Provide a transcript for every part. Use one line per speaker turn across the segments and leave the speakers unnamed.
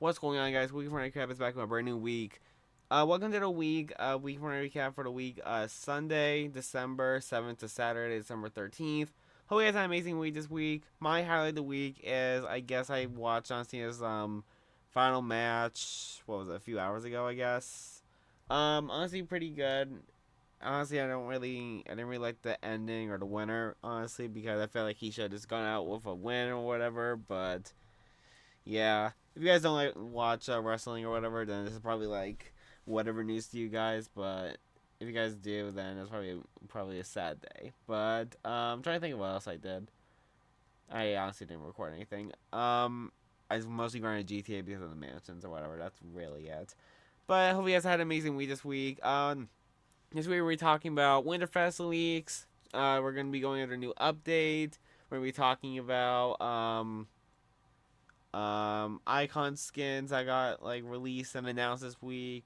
What's going on, guys? Weekly Fortnite Recap is back with a brand new week. Welcome to the week. Weekly Fortnite Recap for the week. Sunday, December 7th to Saturday, December 13th. Hope you guys had an amazing week this week. My highlight of the week is, I guess I watched John Cena's final match. What was it? A few hours ago, I guess. Honestly, pretty good. Honestly, I didn't really like the ending or the winner, honestly, because I felt like he should have just gone out with a win or whatever. But yeah, if you guys don't like watch wrestling or whatever, then this is probably like whatever news to you guys. But if you guys do, then it's probably a sad day. But I'm trying to think of what else I did. I honestly didn't record anything. I was mostly going to GTA because of the mansions or whatever. That's really it. But I hope you guys had an amazing week this week. This week we're talking about Winterfest leaks. We're gonna be going over a new update. We're gonna be talking about icon skins I got like released and announced this week.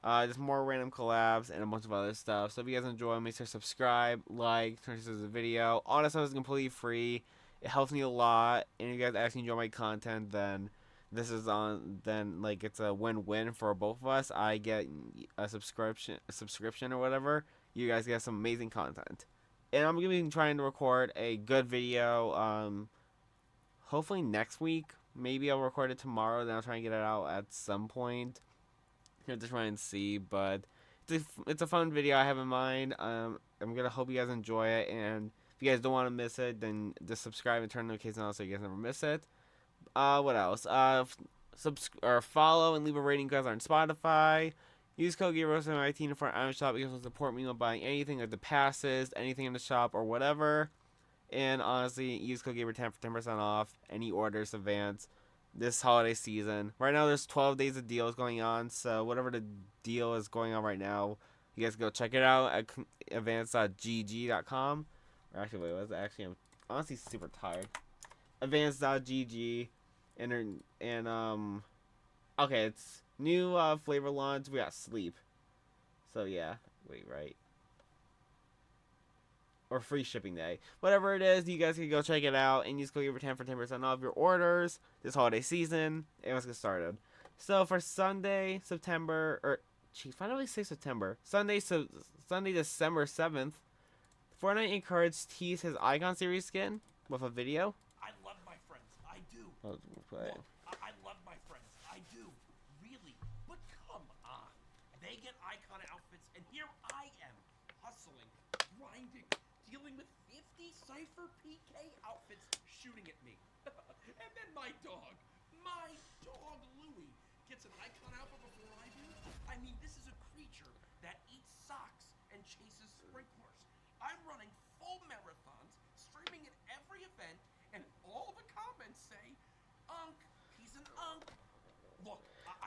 Just more random collabs and a bunch of other stuff. So if you guys enjoy, make sure to subscribe, like, turn this into a video. All that stuff is completely free. It helps me a lot. And if you guys actually enjoy my content, then this is on. Then like it's a win-win for both of us. I get a subscription or whatever. You guys get some amazing content. And I'm gonna be trying to record a good video. Hopefully next week. Maybe I'll record it tomorrow. Then I'll try and get it out at some point. You have to try and see, but it's a fun video I have in mind. I'm gonna hope you guys enjoy it, and if you guys don't want to miss it, then just subscribe and turn notifications on so you guys never miss it. What else? Or follow and leave a rating, guys, on Spotify. Use code Gaberboy for Iron Shop. You can support me on buying anything like the passes, anything in the shop, or whatever. And honestly, use code Gaber10 for 10% off any orders advance this holiday season. Right now, there's 12 days of deals going on, so whatever the deal is going on right now, you guys go check it out at advance.gg.com. Or actually, wait, what is it? Actually, I'm honestly super tired. Advance.gg and okay, it's new flavor launch. We got sleep. So yeah, wait, right? Or free shipping day. Whatever it is, you guys can go check it out and use code Gaber10 for 10% off your orders this holiday season. And let's get started. So for Sunday, September, or geez, why don't we say September? Sunday, December 7th, Fortnite encouraged tease his Icon Series skin with a video.
I love my friends. I do.
Oh,
Look, I love my friends. I do. Really. But come on. They get icon outfits, and here I am, hustling, grinding, dealing with 50 Cypher PK outfits shooting at me. And then my dog Louie, gets an icon outfit before I do. I mean, this is a creature that eats socks and chases sprinklers. I'm running full marathons, streaming at every event, and all the comments say, Unk, he's an unk. Look,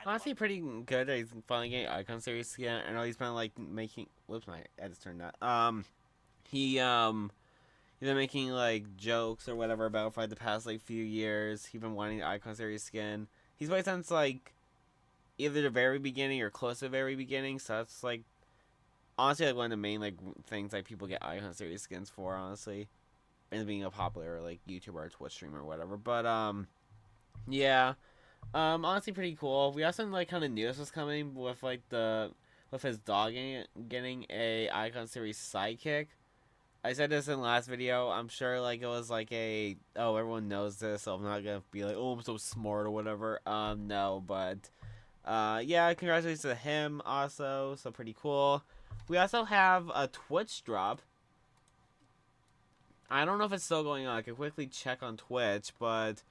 Honestly, pretty good that he's finally getting Icon Series skin. I know he's been like making. Whoops, my I just turned that. He he's been making like jokes or whatever about for like, the past like few years. He's been wanting the Icon Series skin. He's played since like either the very beginning or close to the very beginning. So that's like honestly like one of the main like things like people get Icon Series skins for. Honestly, and being a popular like YouTuber or Twitch streamer or whatever. But yeah. Honestly, pretty cool. We also like kind of knew this was coming with like with his dog getting a Icon Series sidekick. I said this in the last video. I'm sure like it was like everyone knows this, so I'm not gonna be like, oh, I'm so smart or whatever. No, but yeah, congratulations to him also. So pretty cool. We also have a Twitch drop. I don't know if it's still going on. I can quickly check on Twitch, but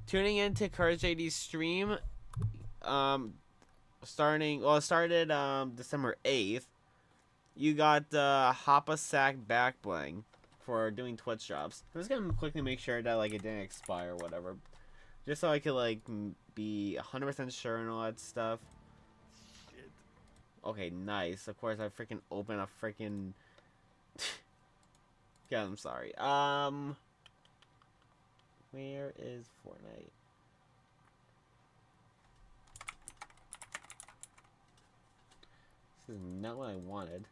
tuning in to Courage JD's stream, it started December 8th. You got the Hoppa Sack back bling for doing Twitch drops. I'm just gonna quickly make sure that like it didn't expire or whatever, just so I could like be 100% sure and all that stuff. Shit. Okay, nice. Of course, I freaking open a freaking. Yeah, I'm sorry. Where is Fortnite? This is not what I wanted.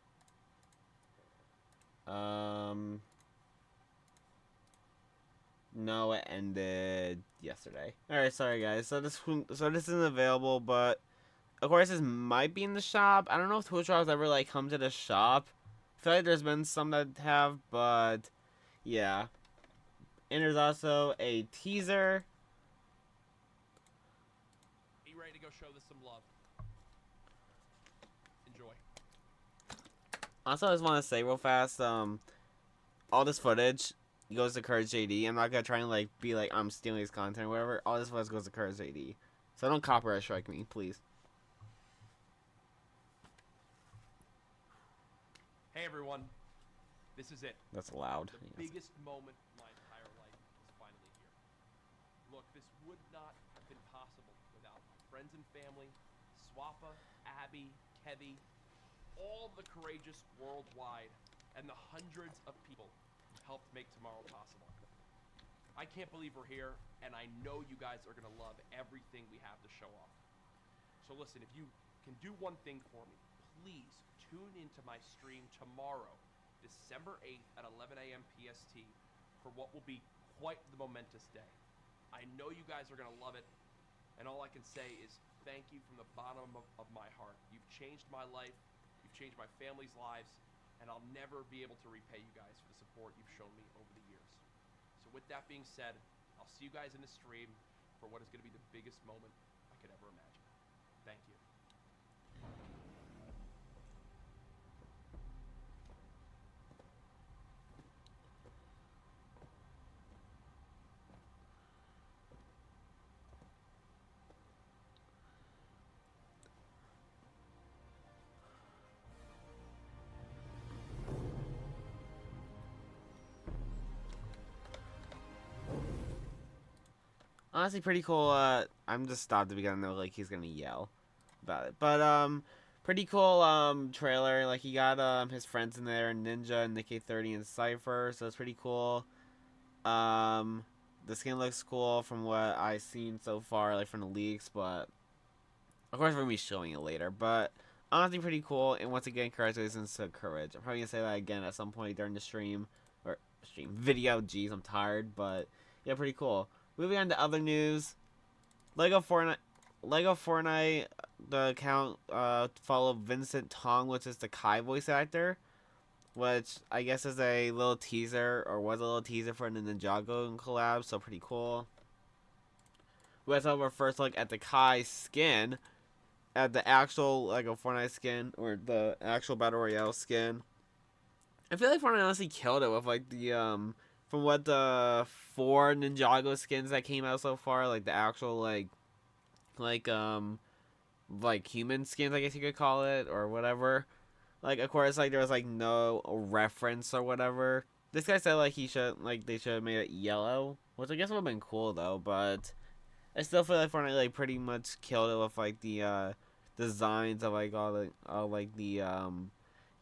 No, it ended yesterday. All right, sorry guys. So this isn't available, but of course this might be in the shop. I don't know if Twitch drops ever like come to the shop. I feel like there's been some that have, but yeah. And there's also a teaser.
Are you ready to go show this some love? Enjoy.
Also, I just want to say real fast, all this footage goes to Courage JD. I'm not gonna try and like be like I'm stealing his content or whatever. All this footage goes to Courage JD. So don't copyright strike me, please.
Hey everyone, this is it.
That's loud.
The
Yes.
biggest moment of my entire life is finally here. Look, this would not have been possible without my friends and family, Swappa, Abby, Kevy, all the courageous worldwide, and the hundreds of people who helped make tomorrow possible. I can't believe we're here, and I know you guys are gonna love everything we have to show off. So listen, if you can do one thing for me, please tune into my stream tomorrow, December 8th at 11 a.m. PST, for what will be quite the momentous day. I know you guys are going to love it, and all I can say is thank you from the bottom of my heart. You've changed my life, you've changed my family's lives, and I'll never be able to repay you guys for the support you've shown me over the years. So with that being said, I'll see you guys in the stream for what is going to be the biggest moment I could ever imagine. Thank you.
Honestly, pretty cool. I'm just stopped because I know like he's gonna yell about it, but pretty cool trailer. Like he got his friends in there, Ninja, Nikkei 30, and Cypher. So it's pretty cool. Um, the skin looks cool from what I've seen so far, like from the leaks, but of course we're gonna be showing it later. But honestly, pretty cool. And once again, congratulations to Courage. I'm probably gonna say that again at some point during the stream or stream video. Jeez, I'm tired, but yeah, pretty cool. Moving on to other news, Lego Fortnite. Lego Fortnite, the account followed Vincent Tong, which is the Kai voice actor, which I guess is a little teaser or was a little teaser for the Ninjago collab. So pretty cool. We also have our first look at the Kai skin, at the actual Lego Fortnite skin or the actual Battle Royale skin. I feel like Fortnite honestly killed it with like the from what the 4 Ninjago skins that came out so far, like the actual like like human skins, I guess you could call it or whatever. Like of course like there was like no reference or whatever. This guy said like they should have made it yellow, which I guess would have been cool though, but I still feel like Fortnite like pretty much killed it with like the designs of like all like the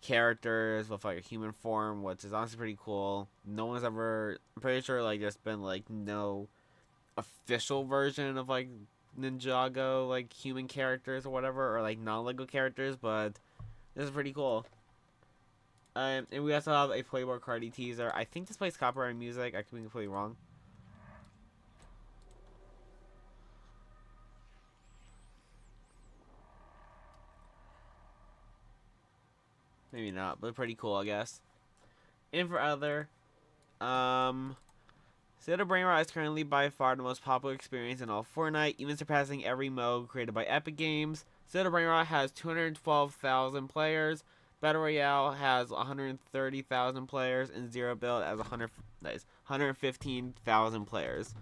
characters with like a human form, which is honestly pretty cool. No one's ever, I'm pretty sure like there's been like no official version of like Ninjago like human characters or whatever, or like non-Lego characters, but this is pretty cool. And we also have a Playboy Cardi teaser. I think this plays copyright music. I could be completely wrong. Maybe not, but pretty cool, I guess. And for other, Zeta Brainrot is currently by far the most popular experience in all Fortnite, even surpassing every mode created by Epic Games. Zeta Brainrot has 212,000 players. Battle Royale has 130,000 players, and Zero Build has 115,000 players.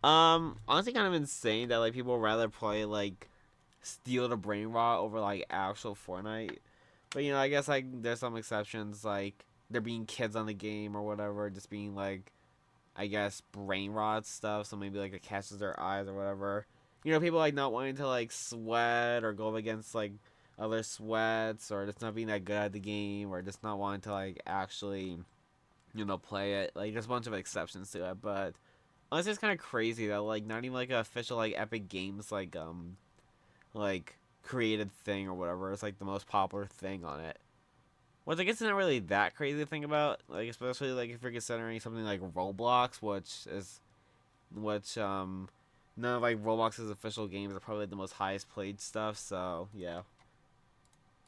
Honestly, kind of insane that like people rather play like Steal the Brain Rot over like actual Fortnite. But I guess like there's some exceptions, like there being kids on the game or whatever, just being like I guess brain rot stuff, so maybe like it catches their eyes or whatever. People like not wanting to like sweat or go up against like other sweats or just not being that good at the game or just not wanting to like actually, play it. Like there's a bunch of exceptions to it, but honestly it's kinda crazy that like not even like an official like Epic Games like created thing or whatever. It's like the most popular thing on it. Which I guess is not really that crazy to think about, like especially like if you're considering something like Roblox, which is which none of like Roblox's official games are probably the most highest played stuff. So yeah.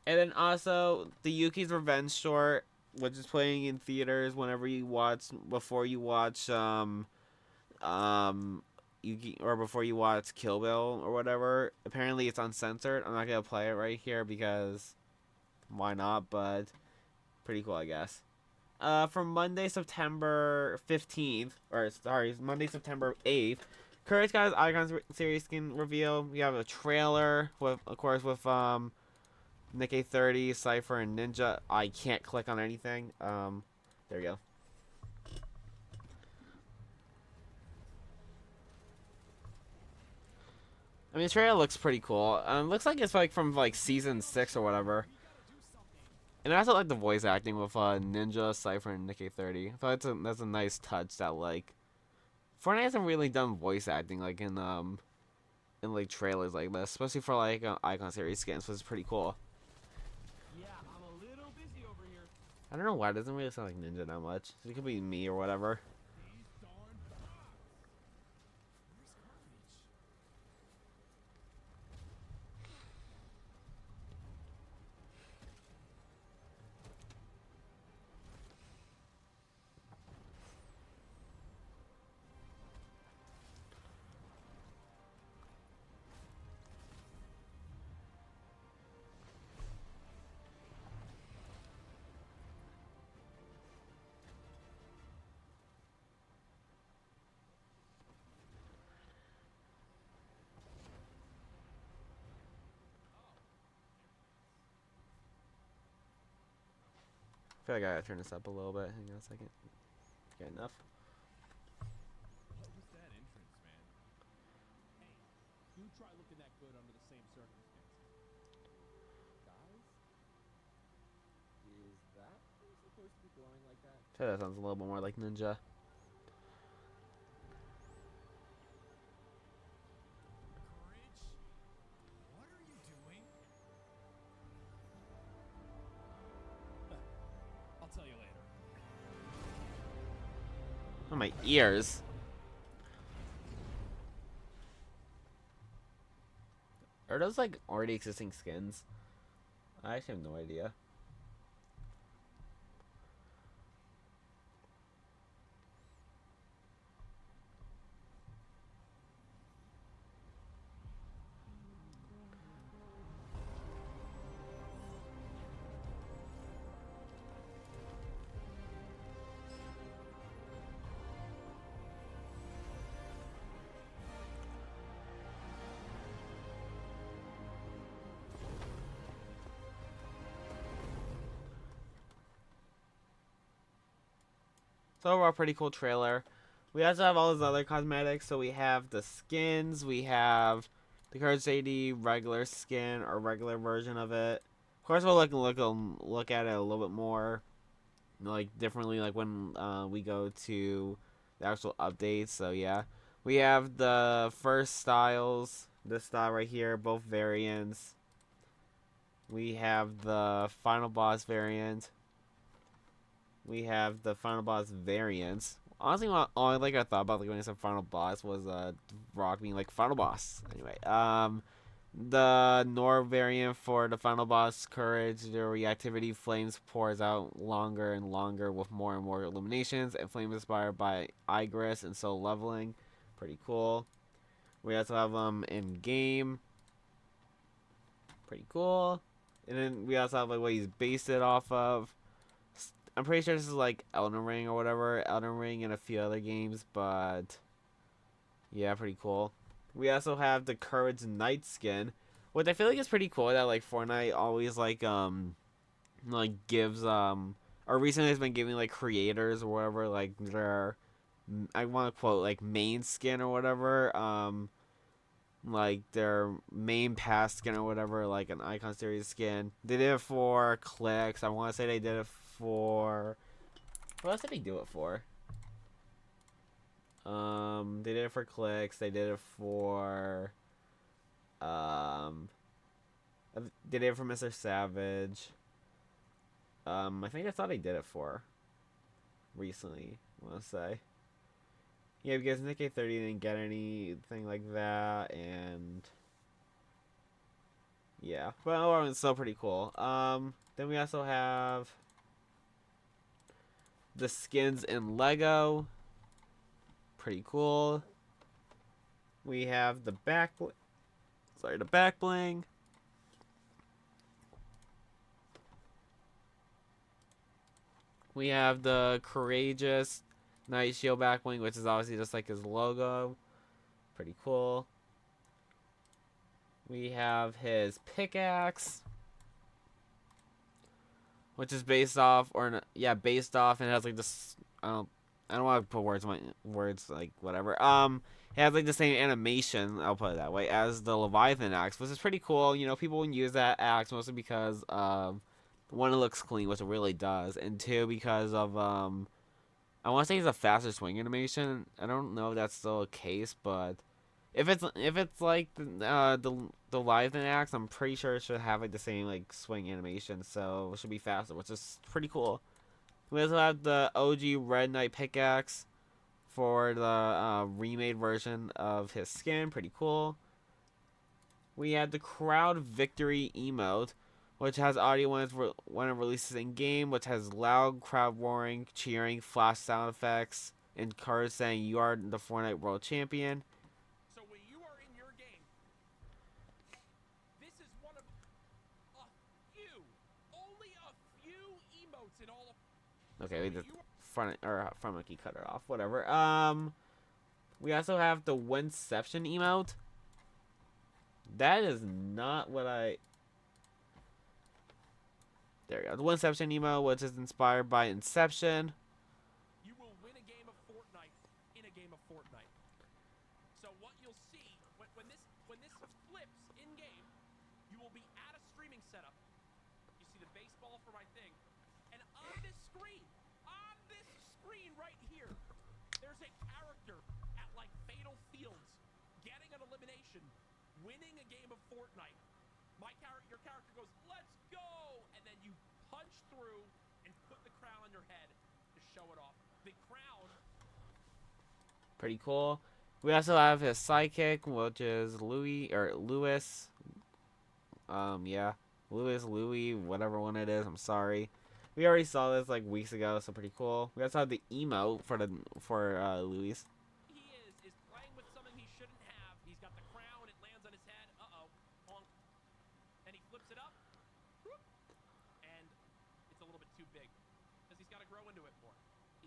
And then also the Yuki's Revenge short, which is playing in theaters whenever you watch before you watch Yuki or before you watch Kill Bill or whatever. Apparently it's uncensored. I'm not gonna play it right here because why not? But pretty cool, I guess. From Monday, September 15th, or sorry, Monday, September 8th, Courage got his Icon series skin reveal. We have a trailer with, of course, with Nikkei 30, Cypher, and Ninja. I can't click on anything. There we go. I mean, the trailer looks pretty cool. Looks like it's like from like season 6 or whatever. And I also like the voice acting with Ninja, Cypher, and Nikkei 30. I thought that's a nice touch that like Fortnite hasn't really done voice acting like in like trailers like this, especially for like Icon series skins, which is pretty cool.
Yeah, I'm a little busy over here.
I don't know why it doesn't really sound like Ninja that much. It could be me or whatever.
These darn bugs. Where's Carnage?
I feel like I gotta turn this up a little bit. Hang on a second. Good enough.
What was that entrance, man? Hey, do try looking that good under the same circumstances. Guys? Is that supposed to be glowing like that?
I feel that sounds a little bit more like Ninja.
Courage? What are you doing? I'll tell you later.
Oh, my ears. Are those like already existing skins? I actually have no idea. So overall, pretty cool trailer. We also have all those other cosmetics. So we have the skins. We have the Courage 80 regular skin or regular version of it. Of course, we'll look at it a little bit more, like differently, like when we go to the actual updates. So yeah, we have the first styles. This style right here, both variants. We have the final boss variant. We have the final boss variants. Honestly, all like I thought about like when I said final boss was Rock being like final boss. Anyway, the Nor variant for the final boss Courage, the reactivity flames pours out longer and longer with more and more illuminations, and flame inspired by Igris and soul leveling. Pretty cool. We also have in game. Pretty cool. And then we also have like what he's based it off of. I'm pretty sure this is like Elden Ring or whatever. Elden Ring and a few other games, but yeah, pretty cool. We also have the Courage Knight skin, which I feel like is pretty cool that like Fortnite always like gives or recently has been giving like creators or whatever like their I want to quote like main skin or whatever like their main pass skin or whatever, like an Icon series skin. They did it for clicks. I want to say they did it for. What else did they do it for? They did it for clicks. They did it for. Um, they did it for Mr. Savage. I think that's all they did it for. Recently, I want to say. Yeah, because Nick A30 didn't get anything like that, and yeah, but overall it's still pretty cool. Then we also have the skins in Lego, pretty cool. We have the the back bling. We have the courageous Knight Shield back bling, which is obviously just like his logo, pretty cool. We have his pickaxe, which is based off, based off, and it has like this. I don't want to put words like whatever. It has like the same animation. I'll put it that way as the Leviathan axe, which is pretty cool. You know, people would use that axe mostly because one, it looks clean, which it really does, and two, because of I want to say it's a faster swing animation. I don't know if that's still a case, but if it's like the Leviathan axe, I'm pretty sure it should have like the same like swing animation, so it should be faster, which is pretty cool. We also have the OG Red Knight pickaxe for the remade version of his skin, pretty cool. We had the crowd victory emote, which has audio when it releases in game, which has loud crowd roaring, cheering, flash sound effects, and cards saying you are the Fortnite World Champion.
So when you are in your game, this is one of a few, only a few emotes in all of.
Okay,
So
we
when
just
you are,
front monkey cut it off. Whatever. We also have the Winception emote. That is not what I. There we go. The Winception emote, which is inspired by Inception.
you will win a game of Fortnite in a game of Fortnite. So what you'll see when this flips in game, you will be at a streaming setup. You see the baseball for my thing, and on this screen right here, there's a character at like Fatal Fields getting an elimination, winning a game of Fortnite. Your character goes, "Let's go!" and then you punch through and put the crown on your head to show it off. The crown.
Pretty cool. We also have his sidekick, which is Louis. Yeah, Louis, whatever one it is. I'm sorry. We already saw this like weeks ago, so pretty cool. We also have the emote for Louis.
He is playing with something he shouldn't have. He's got the crown. It lands on his head. Uh-oh. Honk. And he flips it up. Whoop. And it's a little bit too big because he's got to grow into it more.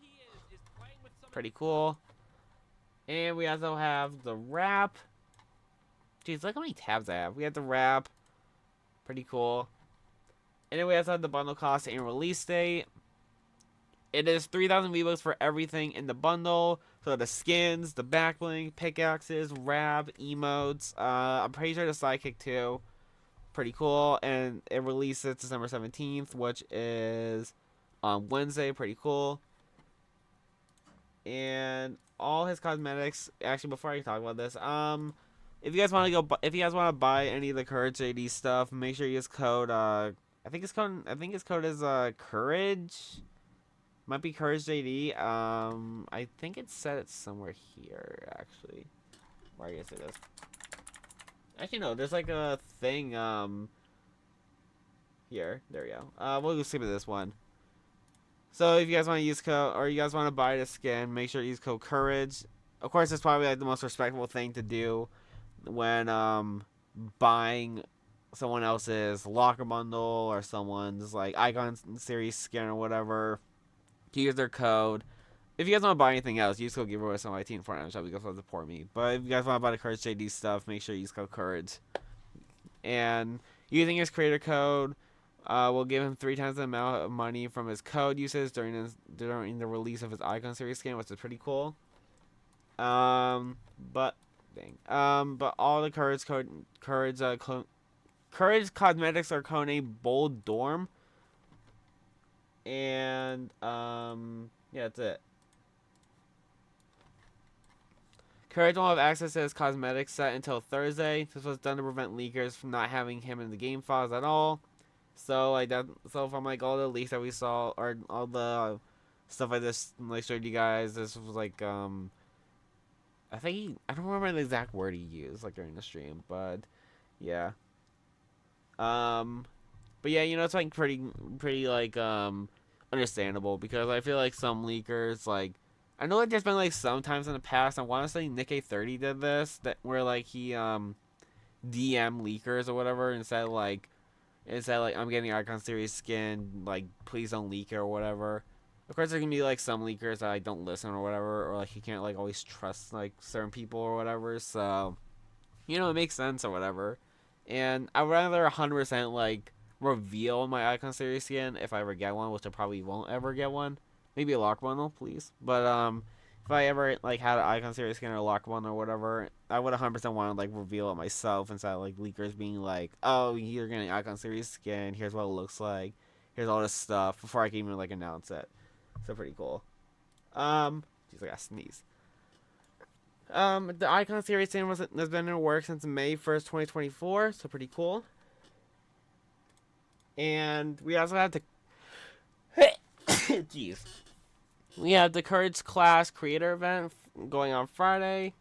He is playing with something.
Pretty cool. And we also have the wrap. Jeez, look how many tabs I have. We have the wrap. Pretty cool. And then we also have the bundle cost and release date. It is 3,000 V-Bucks for everything in the bundle. So the skins, the backbling, pickaxes, wrap, emotes. I'm pretty sure the sidekick too. Pretty cool. And it releases December 17th, which is on Wednesday. Pretty cool. And all his cosmetics. Actually, before I talk about this, if you guys want to buy any of the Courage JD stuff, make sure you use code. I think his code is Courage. Might be Courage JD. I think it said it somewhere here actually. Where I guess it is. Actually, no. There's like a thing. Here. There we go. We'll skip this one. So if you guys want to use code, or you guys want to buy the skin, make sure you use code Courage. Of course, it's probably like the most respectable thing to do when buying someone else's locker bundle or someone's like Icon series skin or whatever. To use their code. If you guys want to buy anything else, use code Gaberboy on my team Fortnite shop because it'll support me. But if you guys want to buy the Courage JD stuff, make sure you use code Courage. And using his creator code will give him 3 times the amount of money from his code uses during the release of his Icon series skin, which is pretty cool. But all the Courage cosmetics are codenamed Bold Dorm. And yeah, that's it. Courage won't have access to his cosmetics set until Thursday. This was done to prevent leakers from not having him in the game files at all. So like that. So from like all the leaks that we saw, or all the stuff I just like showed you guys, this was like I think I don't remember the exact word he used like during the stream, but yeah. Um, but yeah, it's like pretty like understandable because I feel like some leakers like I know that there's been like sometimes in the past. I want to say Nick30 did this that where like he DM leakers or whatever and said like I'm getting Icon Series skin, like please don't leak it or whatever. Of course, there can be like some leakers that like don't listen or whatever, or like you can't like always trust like certain people or whatever. So it makes sense or whatever. And I'd rather 100% like reveal my Icon Series skin if I ever get one, which I probably won't ever get one. Maybe a lock bundle, please. But if I ever like had an Icon Series skin or a lock bundle or whatever, I would 100% want to like reveal it myself instead of like leakers being like, "Oh, you're getting Icon Series skin. Here's what it looks like. Here's all this stuff," before I can even like announce it. So pretty cool. Jeez, I gotta sneeze. The Icon Series skin has been in work since May 1st, 2024, so pretty cool. And we also have the jeez. We have the Courage Class Creator event going on Friday.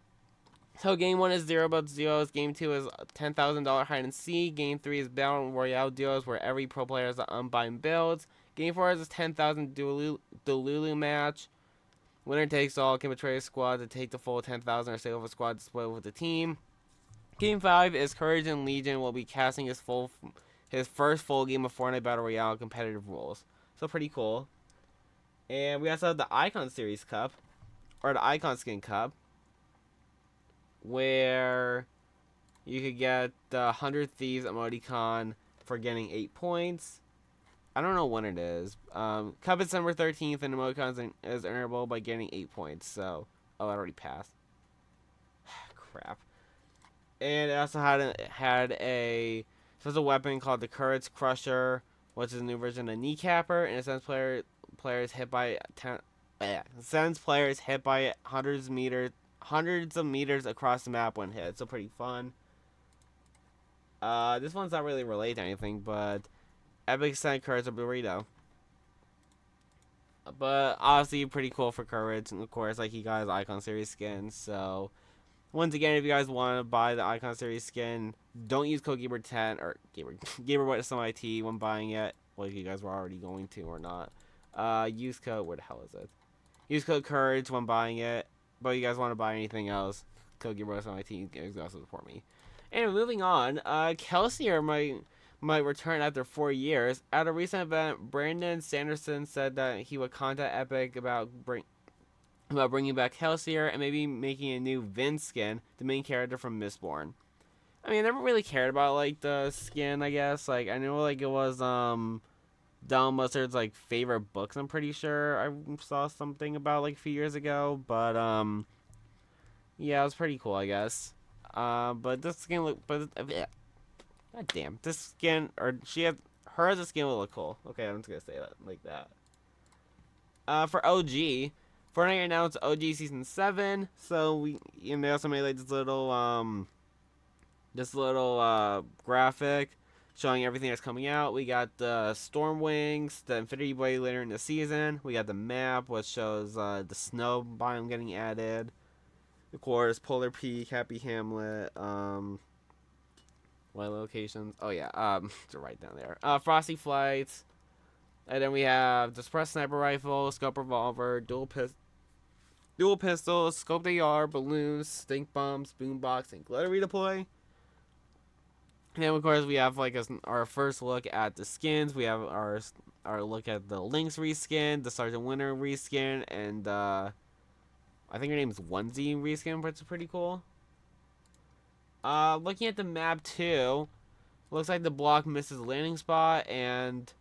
So game 1 is 0 but duos, game 2 is $10,000 hide and seek, game 3 is Battle Royale duos where every pro player has an unbind builds. Game 4 is a 10,000 Delulu match. Winner takes all, can betray a squad to take the full 10,000 or stay over squad to split with the team. Game 5 is Courage and Legion will be casting his first full game of Fortnite Battle Royale competitive rules. So pretty cool. And we also have the Icon Series Cup, or the Icon Skin Cup, where you could get the 100 Thieves emoticon for getting 8 points. I don't know when it is. Cup is December 13th, and emoticons is earnable by getting 8 points. So, oh, I already passed. Crap. And it also had a special weapon called the Courage Crusher, which is a new version of Kneecapper, and it sends players hit by hundreds of meters across the map when hit. So pretty fun. This one's not really related to anything, but Epic sent Courage a burrito. But obviously pretty cool for Courage, and of course like he got his Icon Series skin. So once again, if you guys want to buy the Icon Series skin, don't use code Gaber10 or Gaberboy SMIT when buying it. Well, if you guys were already going to or not. Use code, where the hell is it? Use code Courage when buying it. But if you guys want to buy anything else, code Gaberboy SMIT, you guys also support me. And moving on, Kelsier might return after 4 years. At a recent event, Brandon Sanderson said that he would contact Epic about bringing back Kelsier and maybe making a new Vin skin, the main character from Mistborn. I mean, I never really cared about like the skin. I guess like I know like it was Don Mustard's like favorite books. I'm pretty sure I saw something about like a few years ago, but yeah, it was pretty cool. I guess. But this skin god damn, this skin or her as a skin will look cool. Okay, I'm just gonna say that like that. For OG, Fortnite announced OG Season 7, so they also made like this little graphic showing everything that's coming out. We got the Stormwings, the Infinity Blade later in the season. We got the map, which shows the snow biome getting added. Of course, Polar Peak, Happy Hamlet, what locations? Oh yeah, to right down there. Frosty Flights, and then we have the Suppressed Sniper Rifle, Scope Revolver, Dual pistols, scope AR, balloons, stink bombs, boombox, and glitter redeploy. And then of course we have like our first look at the skins. We have our look at the Lynx reskin, the Sergeant Winter reskin, and I think her name's Onesie reskin, which is pretty cool. Looking at the map too, looks like the block misses landing spot, and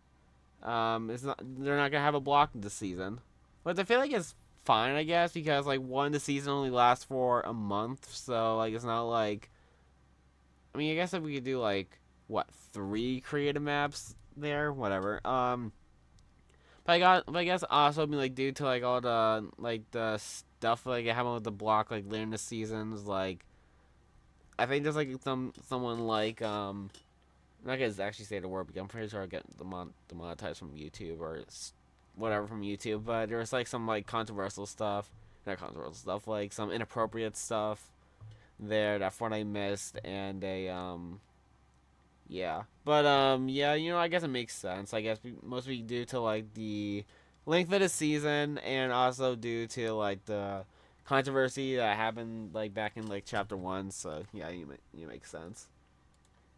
they're not gonna have a block this season, but I feel like it's fine, I guess, because like the season only lasts for a month, so like it's not like. I mean, I guess if we could do like 3 creative maps there, whatever. But I guess also like due to like all the stuff like happened with the block like later in the seasons, like I think there's like someone like I'm not gonna actually say the word because I'm pretty sure I'll get demonetized from YouTube or whatever from YouTube, but there was like some like controversial stuff not controversial stuff, like some inappropriate stuff there that Fortnite missed, and yeah. But yeah, I guess it makes sense. I guess mostly due to like the length of the season, and also due to like the controversy that happened like back in like chapter 1. So yeah, you make sense.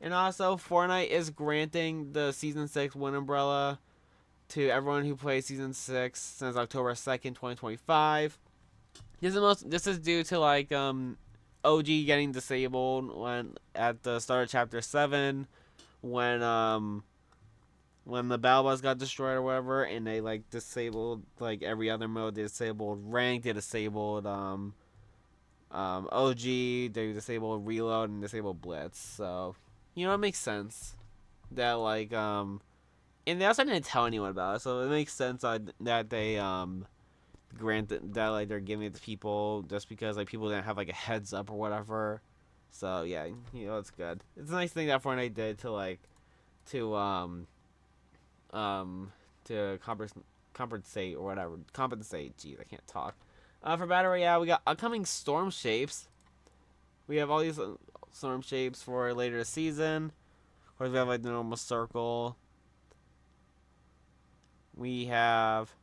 And also, Fortnite is granting the season 6 win umbrella to everyone who plays season 6 since October 2nd, 2025. This is due to like OG getting disabled when at the start of chapter 7, when the battle bus got destroyed or whatever, and they like disabled like every other mode. They disabled rank, they disabled OG, they disabled reload, and disabled blitz. So it makes sense that like and they also didn't tell anyone about it, so it makes sense that they granted that like they're giving it to people just because like people didn't have like a heads up or whatever. So yeah, it's good. It's a nice thing that Fortnite did to like to um to compensate or whatever. Compensate. Jeez, I can't talk. For Battle Royale, we got upcoming storm shapes. We have all these storm shapes for later this season. Of course, we have like the normal circle. We have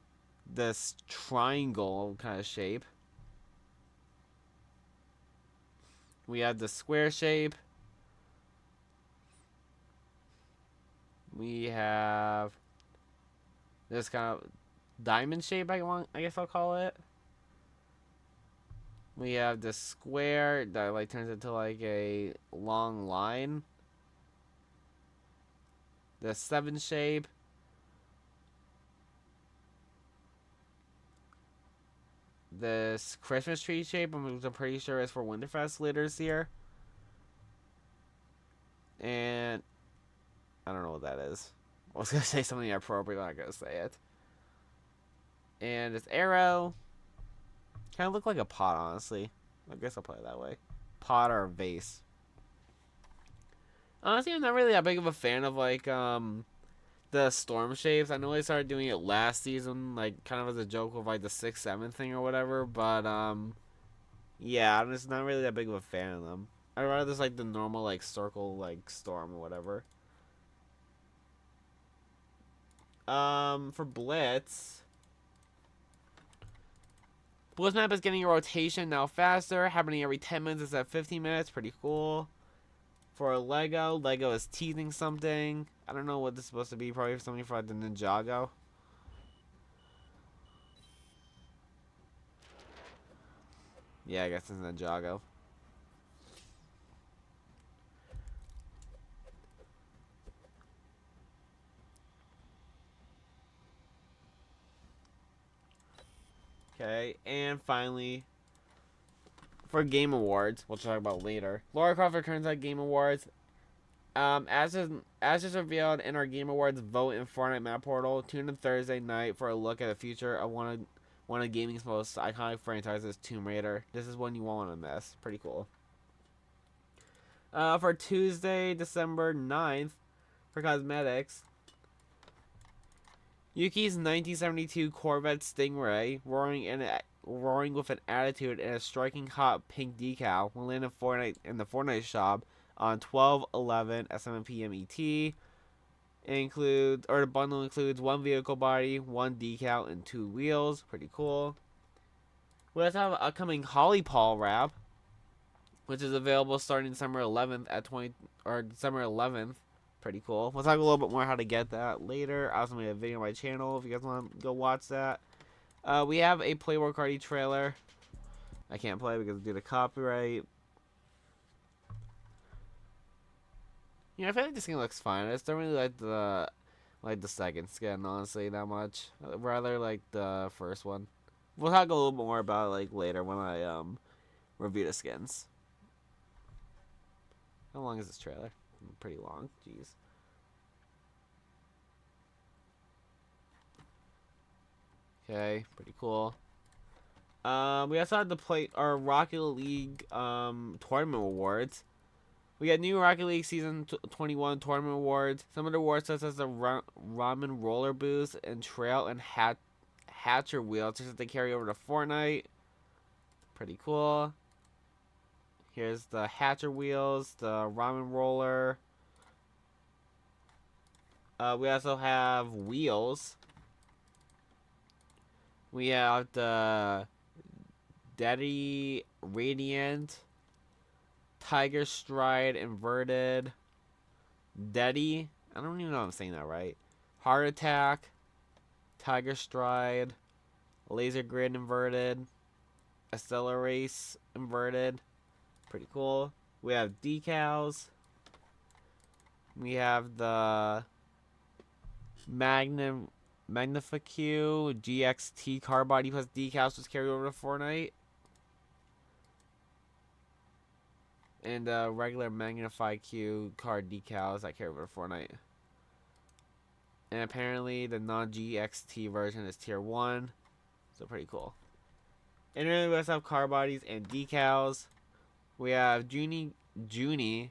this triangle kind of shape. We have the square shape. We have this kind of diamond shape, I guess I'll call it. We have the square that like turns into like a long line. The 7 shape. This Christmas tree shape, which I'm pretty sure is for Winterfest later this year. And I don't know what that is. I was gonna say something inappropriate, but I'm not gonna say it. And this arrow kind of look like a pot, honestly. I guess I'll put it that way. Pot or a vase. Honestly, I'm not really that big of a fan of like the storm shapes. I know they started doing it last season, like kind of as a joke with like the 6-7 thing or whatever. But yeah, I'm just not really that big of a fan of them. I'd rather just like the normal like circle like storm or whatever. For Blitz map is getting a rotation now faster, happening every 10 minutes instead of 15 minutes. Pretty cool. For Lego is teasing something. I don't know what this is supposed to be. Probably something for the Ninjago. Yeah, I guess it's Ninjago. Okay, and finally, for Game Awards, we'll talk about later. Lara Croft returns at Game Awards. As is revealed in our Game Awards vote in Fortnite map portal, tune in Thursday night for a look at the future of one of gaming's most iconic franchises, Tomb Raider. This is one you won't want to miss. Pretty cool. For Tuesday, December 9th, for cosmetics, Yuki's 1972 Corvette Stingray, roaring with an attitude and a striking hot pink decal, will land in the Fortnite shop on 12/11 at 7 p.m. ET. The bundle includes 1 vehicle body, 1 decal, and 2 wheels. Pretty cool. We also have an upcoming Holly Paul wrap, which is available starting December 11th December 11th. Pretty cool. We'll talk a little bit more how to get that later. I also made a video on my channel if you guys want to go watch that. We have a Playboy Cardi trailer. I can't play because due to copyright. I feel like the skin looks fine. I just don't really like the second skin, honestly, that much. I'd rather like the first one. We'll talk a little bit more about it like later when I review the skins. How long is this trailer? Pretty long. Jeez. Okay, pretty cool. We also had to play our Rocket League tournament awards. We got new Rocket League Season 21 tournament awards. Some of the awards such as the Ramen Roller Boost and Trail and Hatcher Wheel, such as they carry over to Fortnite. Pretty cool. Here's the Hatcher wheels, the ramen roller. We also have wheels. We have the Daddy Radiant, Tiger Stride Inverted, Daddy. I don't even know if I'm saying that right. Heart Attack, Tiger Stride, Laser Grid Inverted, Accelerace Inverted. Pretty cool. We have decals. We have the Magnifique GXT car body plus decals was carried over to Fortnite. And regular Magnify Q car decals that carry over to Fortnite. And apparently the non-GXT version is tier 1. So pretty cool. And then we also have car bodies and decals. We have Junie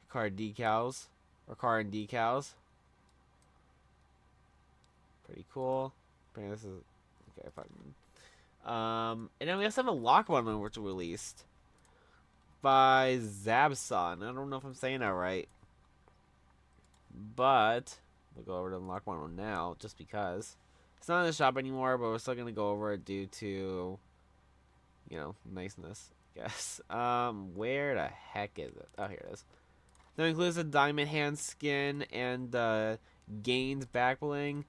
car decals. Or car and decals. Pretty cool. Apparently this is... Okay, fine. And then we also have a lock bundle which was released. By Zabson. I don't know if I'm saying that right. But we'll go over to the lock bundle now, just because. It's not in the shop anymore, but we're still gonna go over it due to, you know, niceness, I guess. Where the heck is it? Oh, here it is. That includes the diamond hand skin and the Gaines back bling,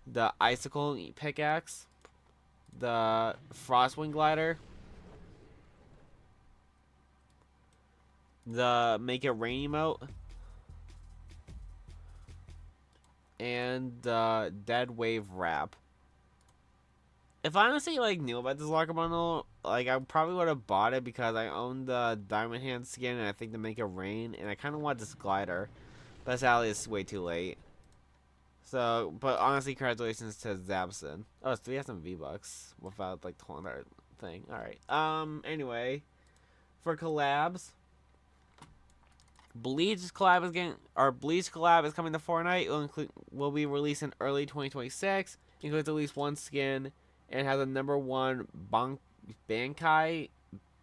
the icicle pickaxe, the frostwind glider, the make it rain emote, and the dead wave wrap. If I honestly like knew about this locker bundle, like I probably would have bought it because I own the diamond hand skin and I think to make it rain, and I kind of want this glider, but sadly it's way too late. So, but honestly, congratulations to Zabson. Oh, it's 3,000 V-Bucks without like the whole entire thing. All right. Anyway, for collabs, Bleach collab is coming to Fortnite. Will be released in early 2026. Includes at least one skin and has a #1 Bankai,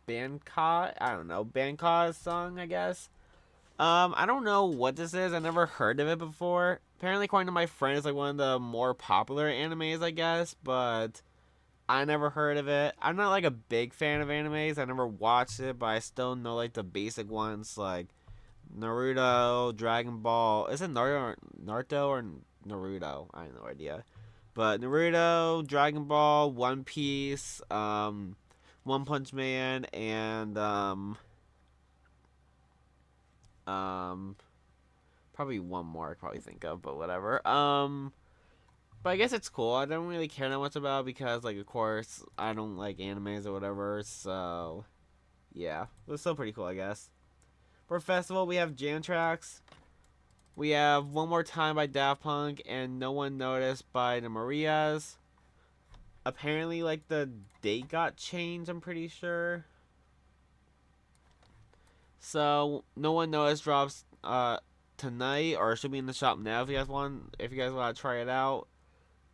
I don't know, Bankai song, I guess. I don't know what this is. I never heard of it before. Apparently, according to my friend, it's like one of the more popular animes, I guess, but I never heard of it. I'm not like a big fan of animes. I never watched it, but I still know like the basic ones like Naruto, Dragon Ball. Is it Naruto or Naruto? I have no idea. But Naruto, Dragon Ball, One Piece, One Punch Man, and probably one more I could probably think of, but whatever. But I guess it's cool. I don't really care that much about it because, like, of course, I don't like animes or whatever. So, yeah, it was still pretty cool, I guess. For festival, we have jam tracks. We have One More Time by Daft Punk and No One Noticed by the Marias. Apparently, like, the date got changed, I'm pretty sure. So, No One Noticed drops tonight, or it should be in the shop now if you guys want to try it out.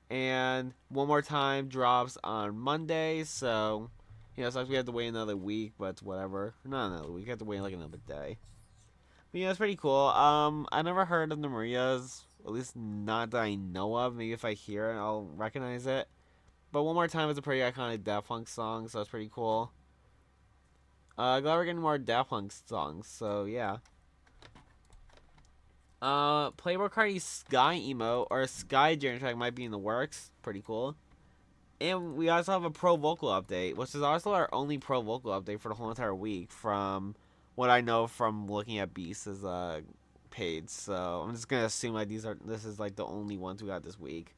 And One More Time drops on Monday, so so we have to wait another week, but whatever. Not another week, we have to wait like another day. But yeah, it's pretty cool. I never heard of the Marias, at least not that I know of. Maybe if I hear it, I'll recognize it. But One More Time is a pretty iconic Daft Punk song, so it's pretty cool. Glad we're getting more Daft Punk songs, so yeah. Playboy Cardi's Sky emote or Sky Journey track might be in the works. Pretty cool. And we also have a pro vocal update, which is also our only pro vocal update for the whole entire week from what I know from looking at Beast's page. So I'm just gonna assume like this is like the only ones we got this week.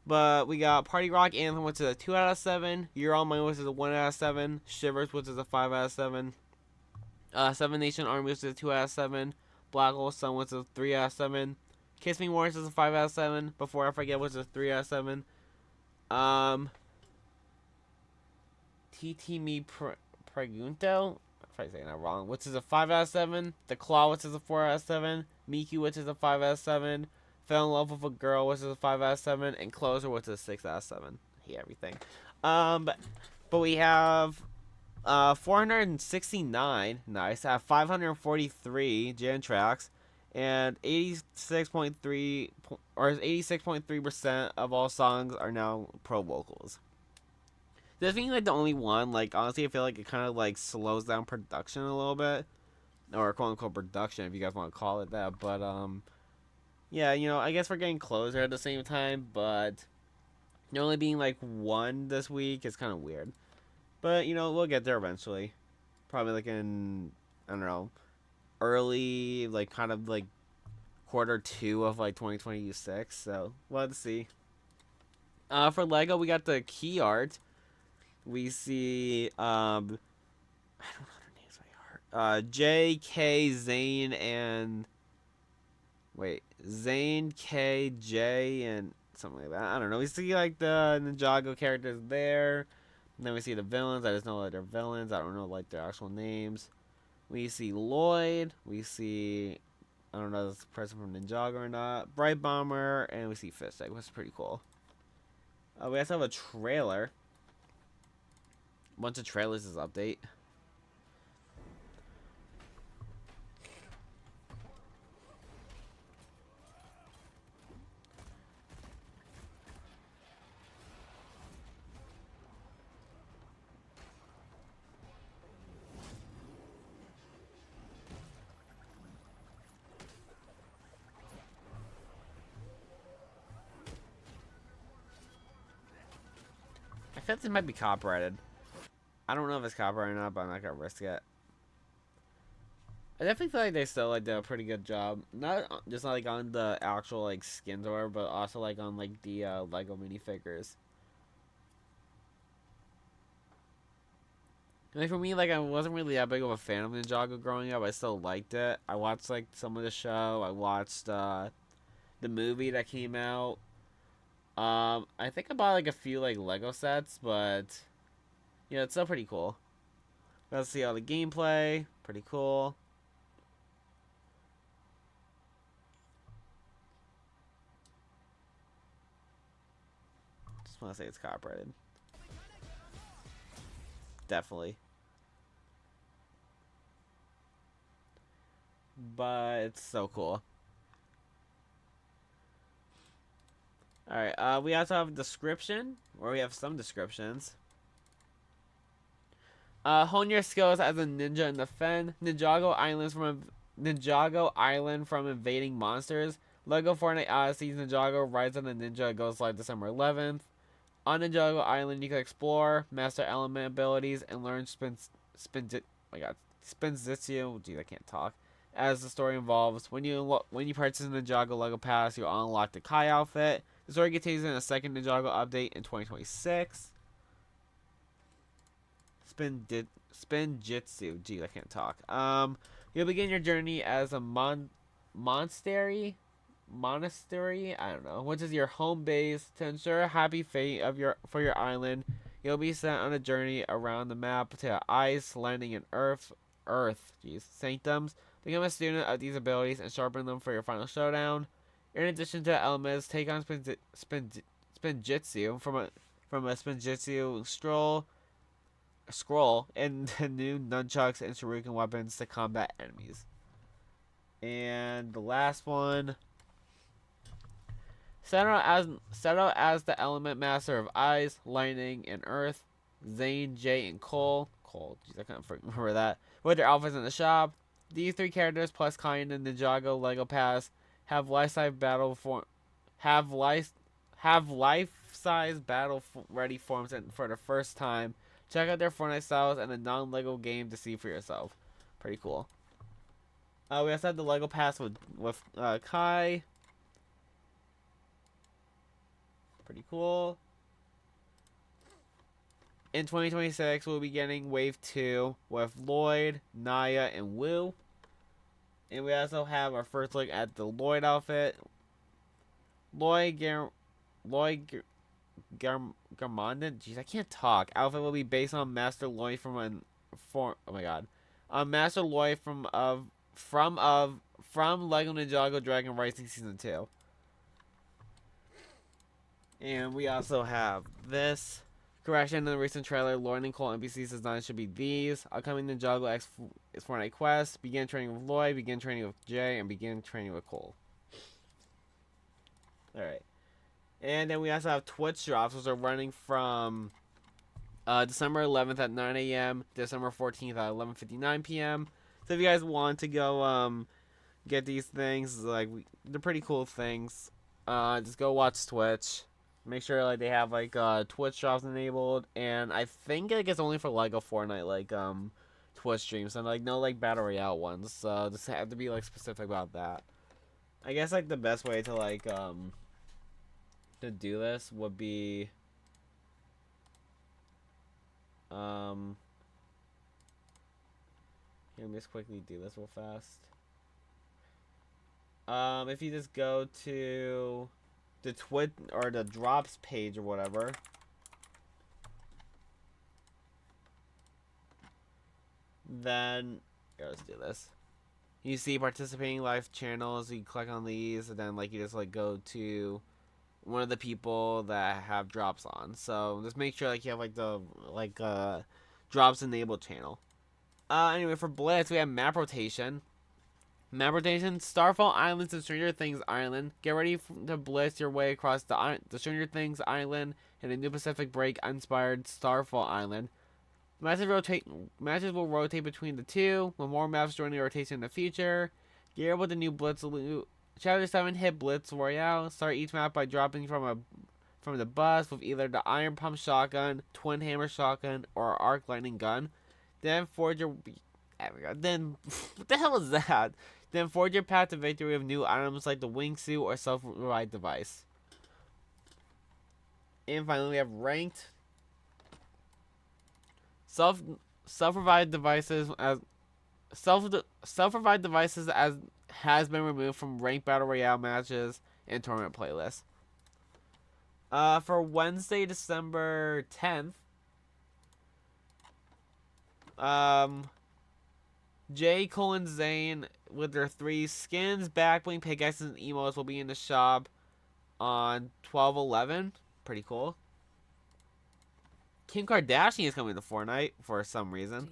But we got Party Rock Anthem, which is a 2 out of 7. You're All Mine, which is a 1 out of 7. Shivers, which is a 5 out of 7. Seven Nation Army, which is a 2 out of 7. Black Hole Sun, which is a 3 out of 7. Kiss Me Warrants is a 5 out of 7. Before I Forget, which is a 3 out of 7. TT Me Pregunto, if I'm saying that wrong, which is a 5 out of 7. The Claw, which is a 4 out of 7. Miku, which is a 5 out of 7. Fell in Love with a Girl, which is a 5 out of 7. And Closer, which is a 6 out of 7. I hate everything. But we have 469, nice. 543 Jan tracks, and 86.3 or 86.3% of all songs are now pro vocals. This being like the only one, like honestly, I feel like it kind of like slows down production a little bit, or quote unquote production, if you guys want to call it that. But yeah, I guess we're getting closer at the same time, but only being like one this week is kind of weird. But we'll get there eventually. Probably like in, I don't know, early, like kind of like quarter 2 of like 2026. So we'll have to see. For Lego, we got the key art. We see I don't know their names by heart. J.K. Zane and wait, Zane K J and something like that. I don't know. We see like the Ninjago characters there. And then we see the villains. I just know that they're villains. I don't know like their actual names. We see Lloyd. We see, I don't know if it's the person from Ninjago or not. Bright Bomber, and we see Fistic, which is pretty cool. We also have a trailer. A bunch of trailers this update. I feel like this might be copyrighted. I don't know if it's copyrighted or not, but I'm not gonna risk it. I definitely feel like they still like did a pretty good job. Not just like on the actual like skins or whatever, but also like on like the Lego minifigures. Like for me, like I wasn't really that big of a fan of Ninjago growing up. I still liked it. I watched like some of the show. I watched the movie that came out. I think I bought like a few like Lego sets, but yeah, it's still pretty cool. Let's see all the gameplay. Pretty cool. Just want to say it's copyrighted. Definitely. But it's so cool. Alright, we also have a description, or we have some descriptions. Hone your skills as a ninja and defend Ninjago Island from invading monsters. Lego Fortnite Odyssey's Ninjago Rise of the Ninja goes live December 11th. On Ninjago Island, you can explore, master element abilities, and learn Spinzitsu. Geez, I can't talk. As the story evolves, when you purchase a Ninjago Lego Pass, you'll unlock the Kai outfit. The story continues in a second Ninjago update in 2026. Spinjitzu. Gee, I can't talk. You'll begin your journey as a monastery. I don't know, which is your home base. To ensure a happy fate for your island, you'll be sent on a journey around the map to ice, landing in Earth. Sanctums. Become a student of these abilities and sharpen them for your final showdown. In addition to elements, take on Spinjitzu from a Spinjitzu scroll and the new nunchucks and shuriken weapons to combat enemies. And the last one, settle as the element master of ice, lightning, and earth. Zane, Jay, and Cole. Jeez, I can't remember that. With their outfits in the shop. These 3 characters plus Kai and the Ninjago Lego Pass have life-size battle ready forms for the first time. Check out their Fortnite styles and the non-Lego game to see for yourself. Pretty cool. We also have the Lego Pass with Kai. Pretty cool. In 2026, we'll be getting Wave 2 with Lloyd, Naya, and Wu. And we also have our first look at the Lloyd outfit. Garmondant. Jeez, I can't talk. Outfit will be based on Master Lloyd from Master Lloyd from Lego Ninjago Dragon Rising Season 2. And we also have this. Correction, in the recent trailer, Lloyd and Cole NPC's design should be these. Upcoming Ninjago X Fortnite Quest. Begin training with Lloyd, begin training with Jay, and begin training with Cole. Alright. And then we also have Twitch drops, which are running from December 11th at 9 a.m., December 14th at 11:59 p.m. So if you guys want to go get these things, like they're pretty cool things. Just go watch Twitch. Make sure like they have like Twitch drops enabled, and I think like it's only for like a Fortnite like Twitch streams and like no like battle royale ones. So just have to be like specific about that. I guess like the best way to like to do this would be let me just quickly do this real fast. If you just go to the Twit or the drops page or whatever, then here, let's do this. You see participating live channels. You click on these, and then like you just like go to one of the people that have drops on. So just make sure like you have like the drops enabled channel. Anyway, for Blitz we have map rotation. Map rotation, Starfall Islands and Stranger Things Island. Get ready to blitz your way across the Stranger Things Island and the New Pacific Break-inspired Starfall Island. Matches will rotate between the two, with more maps joining the rotation in the future. Gear with the new Blitz loot. Chapter 7 hit Blitz Royale. Start each map by dropping from the bus with either the Iron Pump Shotgun, Twin Hammer Shotgun, or Arc Lightning Gun. Then forge your... Then... what the hell is that? Then forge your path to victory with new items like the wingsuit or self-revive device. And finally we have ranked. Self-revive devices as has been removed from ranked battle royale matches and tournament playlists. For Wednesday, December 10th, Jay, Cole, and Zane with their 3 skins, backbling, pickaxes, and emotes will be in the shop on 12/11. Pretty cool. Kim Kardashian is coming to Fortnite for some reason.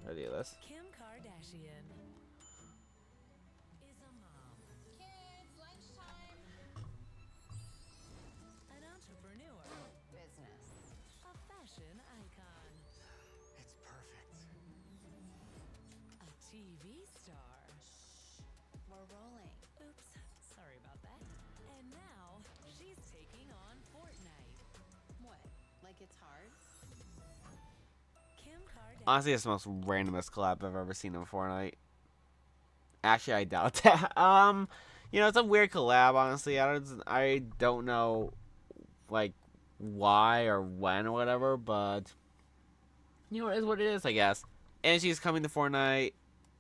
I'll do this.
Kim Kardashian is a mom.
Kids, lunchtime.
An entrepreneur.
Business.
A fashion icon.
It's perfect.
A TV star.
We're rolling.
Oops, sorry about that. And now, she's taking on Fortnite.
What? Like it's hard?
Kim Kardashian.
Honestly, it's the most randomest collab I've ever seen in Fortnite. Actually, I doubt that. You know, it's a weird collab. Honestly, I don't know, like, why or when or whatever. But you know, it is what it is, I guess. And she's coming to Fortnite.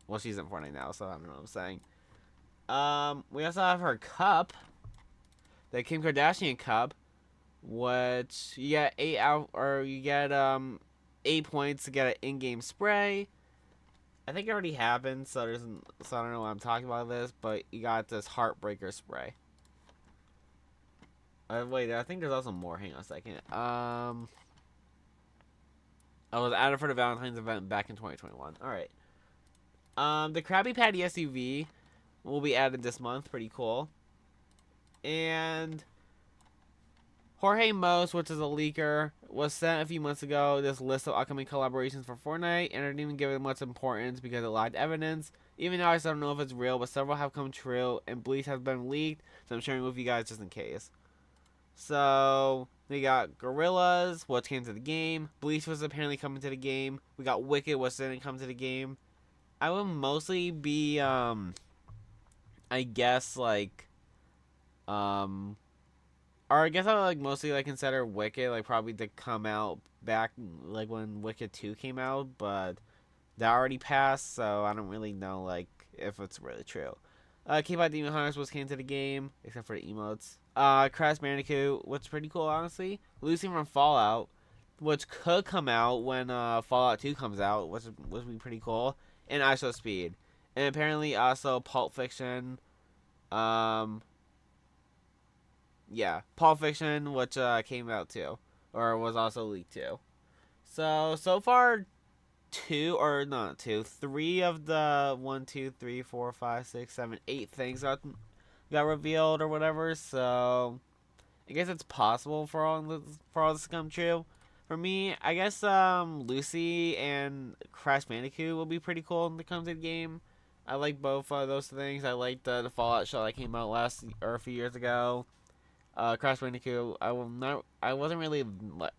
Well, she's in Fortnite now, so I don't know what I'm saying. We also have her cup, the Kim Kardashian cup, which you get 8 points to get an in-game spray. I think it already happened, so I don't know why I'm talking about this, but you got this Heartbreaker spray. Wait, I think there's also more. Hang on a second. I was added for the Valentine's event back in 2021. All right. The Krabby Patty SUV will be added this month. Pretty cool. And Jorge Mos, which is a leaker, was sent a few months ago this list of upcoming collaborations for Fortnite, and I didn't even give it much importance because it lacked evidence. Even now, I still don't know if it's real, but several have come true, and Bleach has been leaked, so I'm sharing with you guys just in case. So, we got Gorillas, which came to the game. Bleach was apparently coming to the game. We got Wicked, which didn't come to the game. I will mostly be, I guess, like, or I guess I would like mostly like consider Wicked like probably to come out back like when Wicked 2 came out, but that already passed, so I don't really know like if it's really true. K-Pop Demon Hunters was came to the game, except for the emotes. Crash Bandicoot, which is pretty cool honestly. Lucy from Fallout, which could come out when Fallout 2 comes out, which would be pretty cool. And ISO Speed. And apparently also Pulp Fiction. yeah, Pulp Fiction, which came out too, or was also leaked too. So far, three of the 8 things got revealed or whatever. So I guess it's possible for all this to come true. For me, I guess Lucy and Crash Bandicoot will be pretty cool when it comes to the game. I like both of those things. I like the Fallout show that came out a few years ago. Crash Bandicoot. I wasn't really.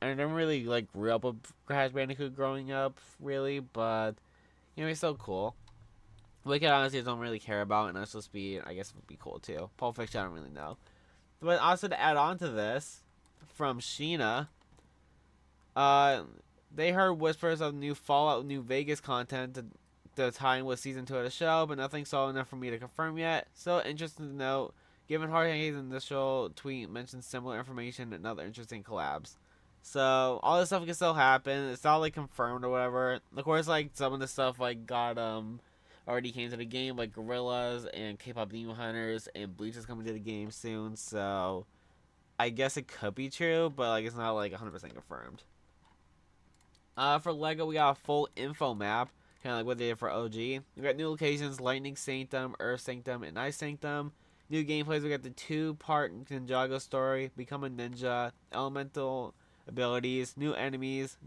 I never really like grew up with Crash Bandicoot growing up, really, but it's so cool. Wicked honestly I don't really care about, and Natural Speed I guess would be cool too. Pulp Fiction I don't really know. But also to add on to this, from Sheena, uh, they heard whispers of new Fallout New Vegas content to tie in with season 2 of the show, but nothing solid enough for me to confirm yet. So interesting to note, given Hardhage's initial tweet mentions similar information and other interesting collabs. So all this stuff can still happen. It's not like confirmed or whatever. Of course, like some of the stuff like got already came to the game, like Gorillas and K-pop Demon Hunters and Bleach is coming to the game soon. So I guess it could be true, but like it's not like 100% confirmed. For Lego, we got a full info map, kind of like what they did for OG. We got new locations: Lightning Sanctum, Earth Sanctum, and Ice Sanctum. New gameplays: we got the 2-part Ninjago story, Become a Ninja, Elemental abilities, new enemies,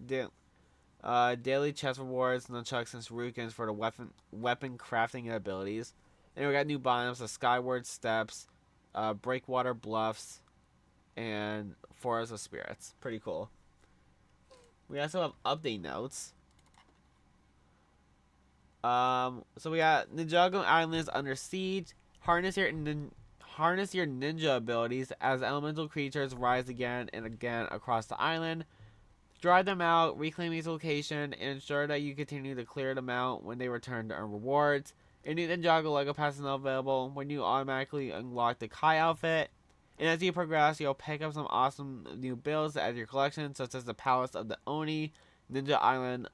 daily chest rewards, nunchucks and shurikens for the weapon crafting abilities. And we got new biomes: the Skyward Steppes, Breakwater Bluffs, and Forest of Spirits. Pretty cool. We also have update notes. So we got Ninjago Islands under siege. Harness your ninja abilities as elemental creatures rise again and again across the island. Drive them out, reclaim each location, and ensure that you continue to clear them out when they return to earn rewards. A new Ninjago Lego Pass is now available when you automatically unlock the Kai outfit. And as you progress, you'll pick up some awesome new builds to add to your collection, such as the Palace of the Oni, Ninja Island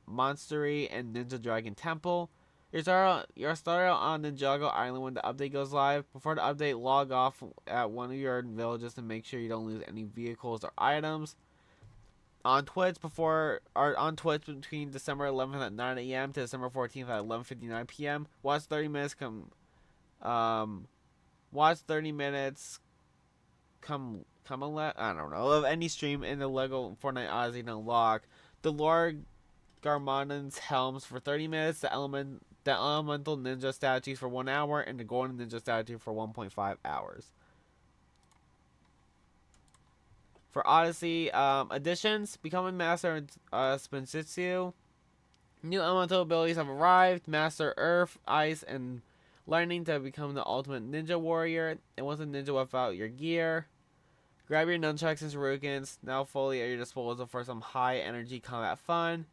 Monstery, and Ninja Dragon Temple. You'll start out on Ninjago Island when the update goes live. Before the update, log off at one of your villages to make sure you don't lose any vehicles or items. On Twitch between December 11th at 9 a.m. to December 14th at 11:59 p.m. Watch 30 minutes I don't know, of any stream in the Lego Fortnite Odyssey to unlock the Lord Garmadon's helms for 30 minutes, the elemental ninja statues for 1 hour, and the golden ninja statue for 1.5 hours. For Odyssey, additions: Becoming Master Spinjitzu. New elemental abilities have arrived: Master Earth, Ice, and Lightning to become the ultimate ninja warrior. And once a ninja without your gear. Grab your nunchucks and shurikens, now fully at your disposal for some high energy combat fun.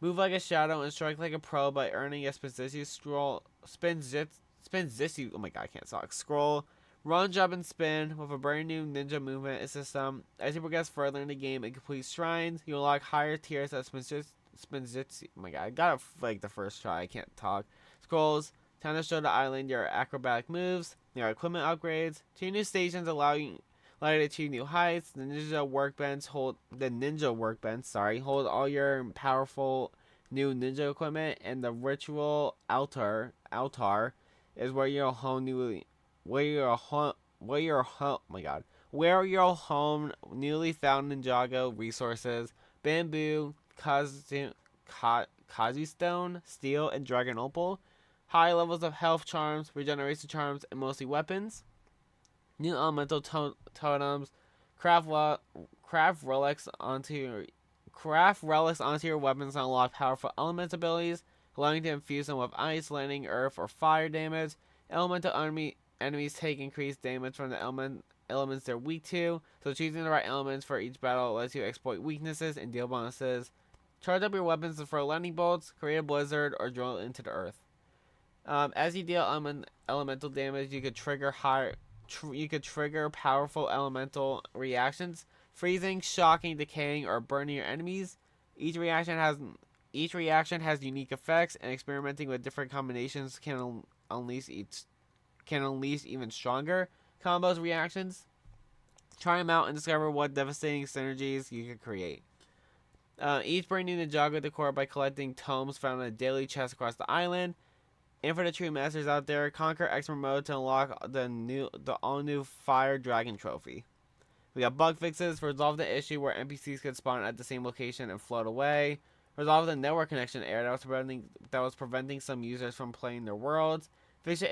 Move like a shadow and strike like a pro by earning a Spinjitzu scroll. Spinjitzu, oh my god, I can't talk. Scroll. Run, jump, and spin with a brand new ninja movement system. As you progress further in the game and complete shrines, you unlock higher tiers of Spinjitzu. Oh my god, I got it like the first try. I can't talk. Scrolls. Time to show the island your acrobatic moves, your equipment upgrades. 2 new stations allow you to achieve new heights. The ninja workbench hold all your powerful new ninja equipment, and the ritual altar is where you'll hone newly where you'll home newly found Ninjago resources: bamboo, kazu stone, steel, and dragon opal. High levels of health charms, regeneration charms, and mostly weapons. New elemental totems. Craft relics onto your weapons to unlock powerful elements abilities, allowing you to infuse them with ice, lightning, earth, or fire damage. Elemental enemies take increased damage from the elements they're weak to, so choosing the right elements for each battle lets you exploit weaknesses and deal bonuses. Charge up your weapons to throw lightning bolts, create a blizzard, or drill into the earth. As you deal elemental damage, you could trigger powerful elemental reactions: freezing, shocking, decaying, or burning your enemies. Each reaction has unique effects, and experimenting with different combinations can unleash even stronger combos reactions. Try them out and discover what devastating synergies you can create. Each bringing Ninjago decor by collecting tomes found in a daily chest across the island. And for the true masters out there, conquer expert mode to unlock the all new Fire Dragon trophy. We got bug fixes, resolve the issue where NPCs could spawn at the same location and float away. Resolve the network connection error that was preventing some users from playing their worlds. Fix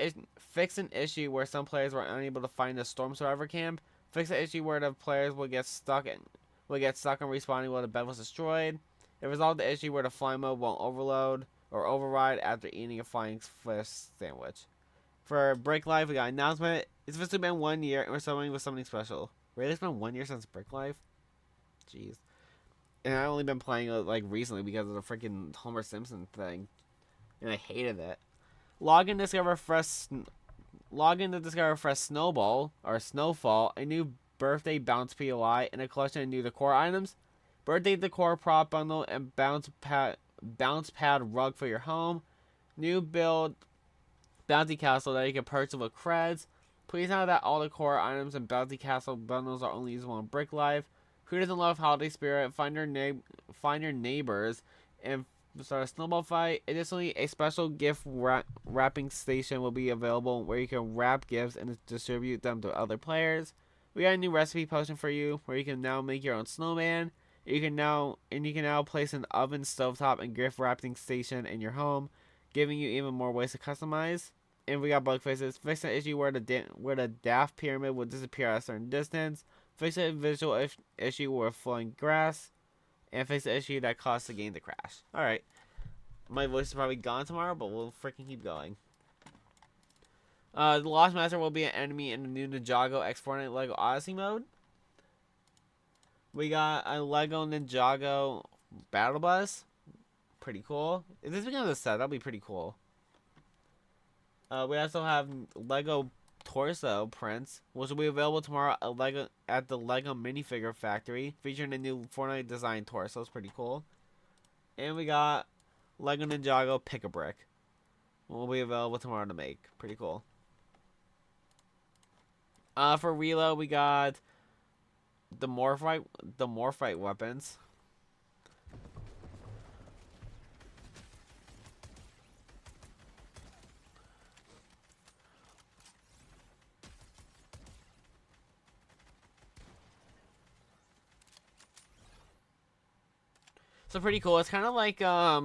an issue where some players were unable to find a storm survivor camp. Fix the issue where the players would get stuck on respawning while the bed was destroyed. It resolved the issue where the fly mode won't overload or override after eating a flying fish sandwich. For Break Life, we got an announcement. It's officially been 1 year, and we're starting with something special. Really, it's been 1 year since Break Life? Jeez. And I've only been playing it, like, recently because of the freaking Homer Simpson thing. And I hated it. Log in to discover fresh Snowball, or Snowfall, a new birthday bounce POI, and a collection of new decor items. Birthday decor prop bundle and bounce pad rug for your home. New build bounty castle that you can purchase with creds. Please note that all the core items and bounty castle bundles are only usable in Brick Life. Who doesn't love holiday spirit? Find your neighbors and start a snowball fight. Additionally, a special gift wrapping station will be available where you can wrap gifts and distribute them to other players. We got a new recipe potion for you where you can now make your own snowman. You can now place an oven, stovetop, and gift wrapping station in your home, giving you even more ways to customize. And we got bug fixes. Fix the issue where the daft pyramid will disappear at a certain distance. Fix the visual issue with flowing grass. And fix the issue that caused the game to crash. Alright. My voice is probably gone tomorrow, but we'll freaking keep going. The Lost Master will be an enemy in the new Ninjago X Fortnite Lego Odyssey mode. We got a Lego Ninjago Battle Bus. Pretty cool. If this becomes a set, that'll be pretty cool. We also have Lego Torso prints, which will be available tomorrow at the Lego Minifigure Factory, featuring a new Fortnite design torso. It's pretty cool. And we got Lego Ninjago Pick-a-Brick, will be available tomorrow to make. Pretty cool. For reload, we got the Morphite weapons. So pretty cool. It's kind of like I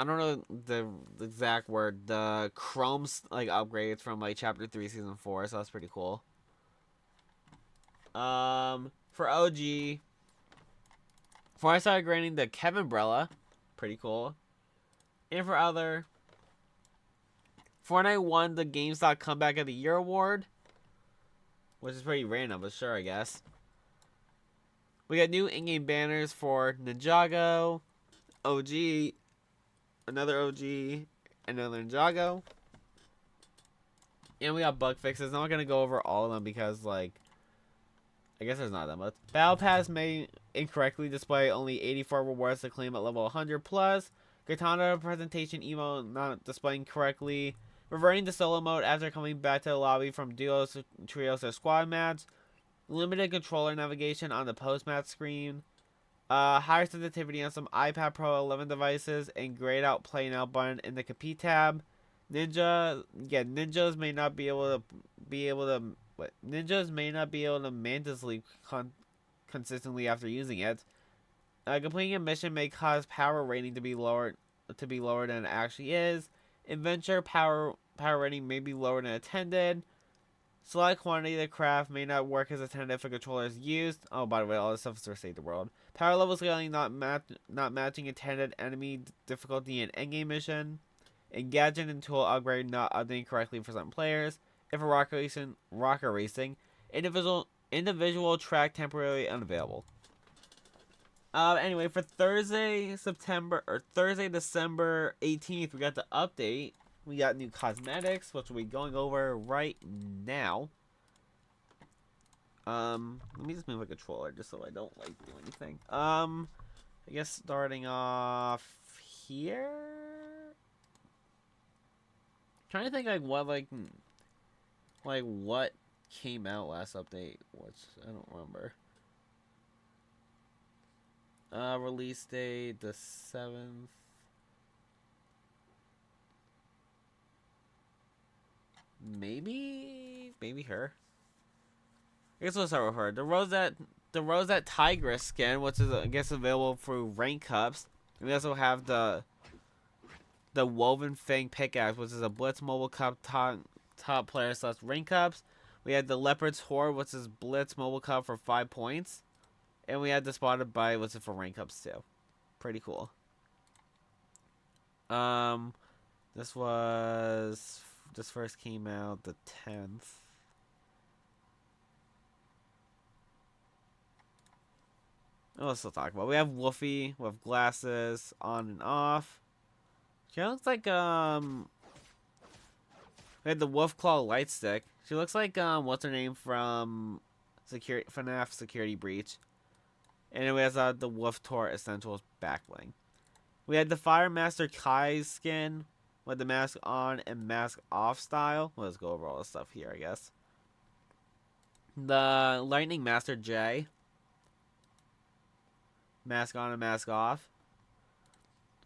don't know the exact word, the Chrome's like upgrades from like chapter 3 season 4, so that's pretty cool. For OG, before I started grading the Kevin Umbrella, pretty cool. And for other, Fortnite won the GameStop Comeback of the Year award, which is pretty random, but sure, I guess. We got new in-game banners for Ninjago, OG, another OG, another Ninjago. And we got bug fixes. I'm not going to go over all of them because, like, I guess there's not that much. Battle Pass may incorrectly display only 84 rewards to claim at level 100 plus. Katana presentation emo not displaying correctly. Reverting to solo mode after coming back to the lobby from duos, trios, or squad match. Limited controller navigation on the post-match screen. Higher sensitivity on some iPad Pro 11 devices, and grayed out play now button in the compete tab. Ninjas may not be able to mantis leap consistently after using it. Completing a mission may cause power rating to be lower than it actually is. Adventure power rating may be lower than intended. Select quantity of the craft may not work as intended if a controller is used. Oh, by the way, all this stuff is for Save the World. Power level scaling not matching intended enemy difficulty in endgame mission. And gadget and tool upgrade not updating correctly for some players. If a rocket racing, individual track temporarily unavailable. Anyway, for Thursday, December 18th, we got the update. We got new cosmetics, which we'll be going over right now. Let me just move my controller just so I don't like do anything. I guess starting off here. Trying to think like what like Like, what came out last update? Which I don't remember. Release date the 7th. Maybe her. I guess we'll start with her. The Rosette Tigress skin, which is I guess available through rank cups. And we also have the Woven Fang pickaxe, which is a Blitz Mobile Cup top player slash rank cups. We had the Leopard's Horde, which is Blitz Mobile Cup for 5 points. And we had the Spotted Bite, which is for rank cups too. Pretty cool. This first came out the 10th. Let's still talk about. We have Wolfie with glasses on and off. She looks like we had the Wolf Claw light stick. She looks like what's her name from FNAF Security Breach. And then we have the Wolf Tour Essentials back bling. We had the Fire Master Kai's skin with the mask on and mask off style. Let's go over all this stuff here, I guess. The Lightning Master J. Mask on and mask off.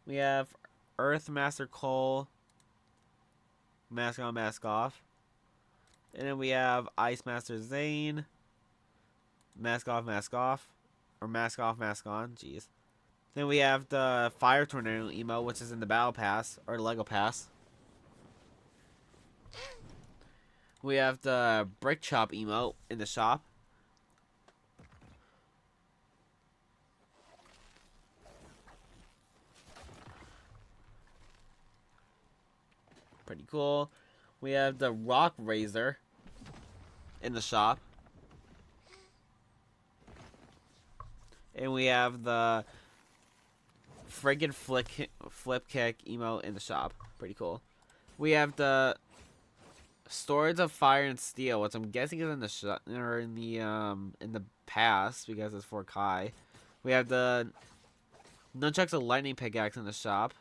We have Earth Master Cole. Mask on, mask off. And then we have Ice Master Zane. Mask off, mask off. Or mask off, mask on. Jeez. Then we have the Fire Tornado emote, which is in the Battle Pass. Or Lego Pass. We have the Brick Chop emote in the shop. Pretty cool. We have the Rock Razor in the shop. And we have the friggin' flip kick emote in the shop. Pretty cool. We have the Storage of Fire and Steel, which I'm guessing is in the in the past because it's for Kai. We have the Nunchucks of Lightning pickaxe in the shop.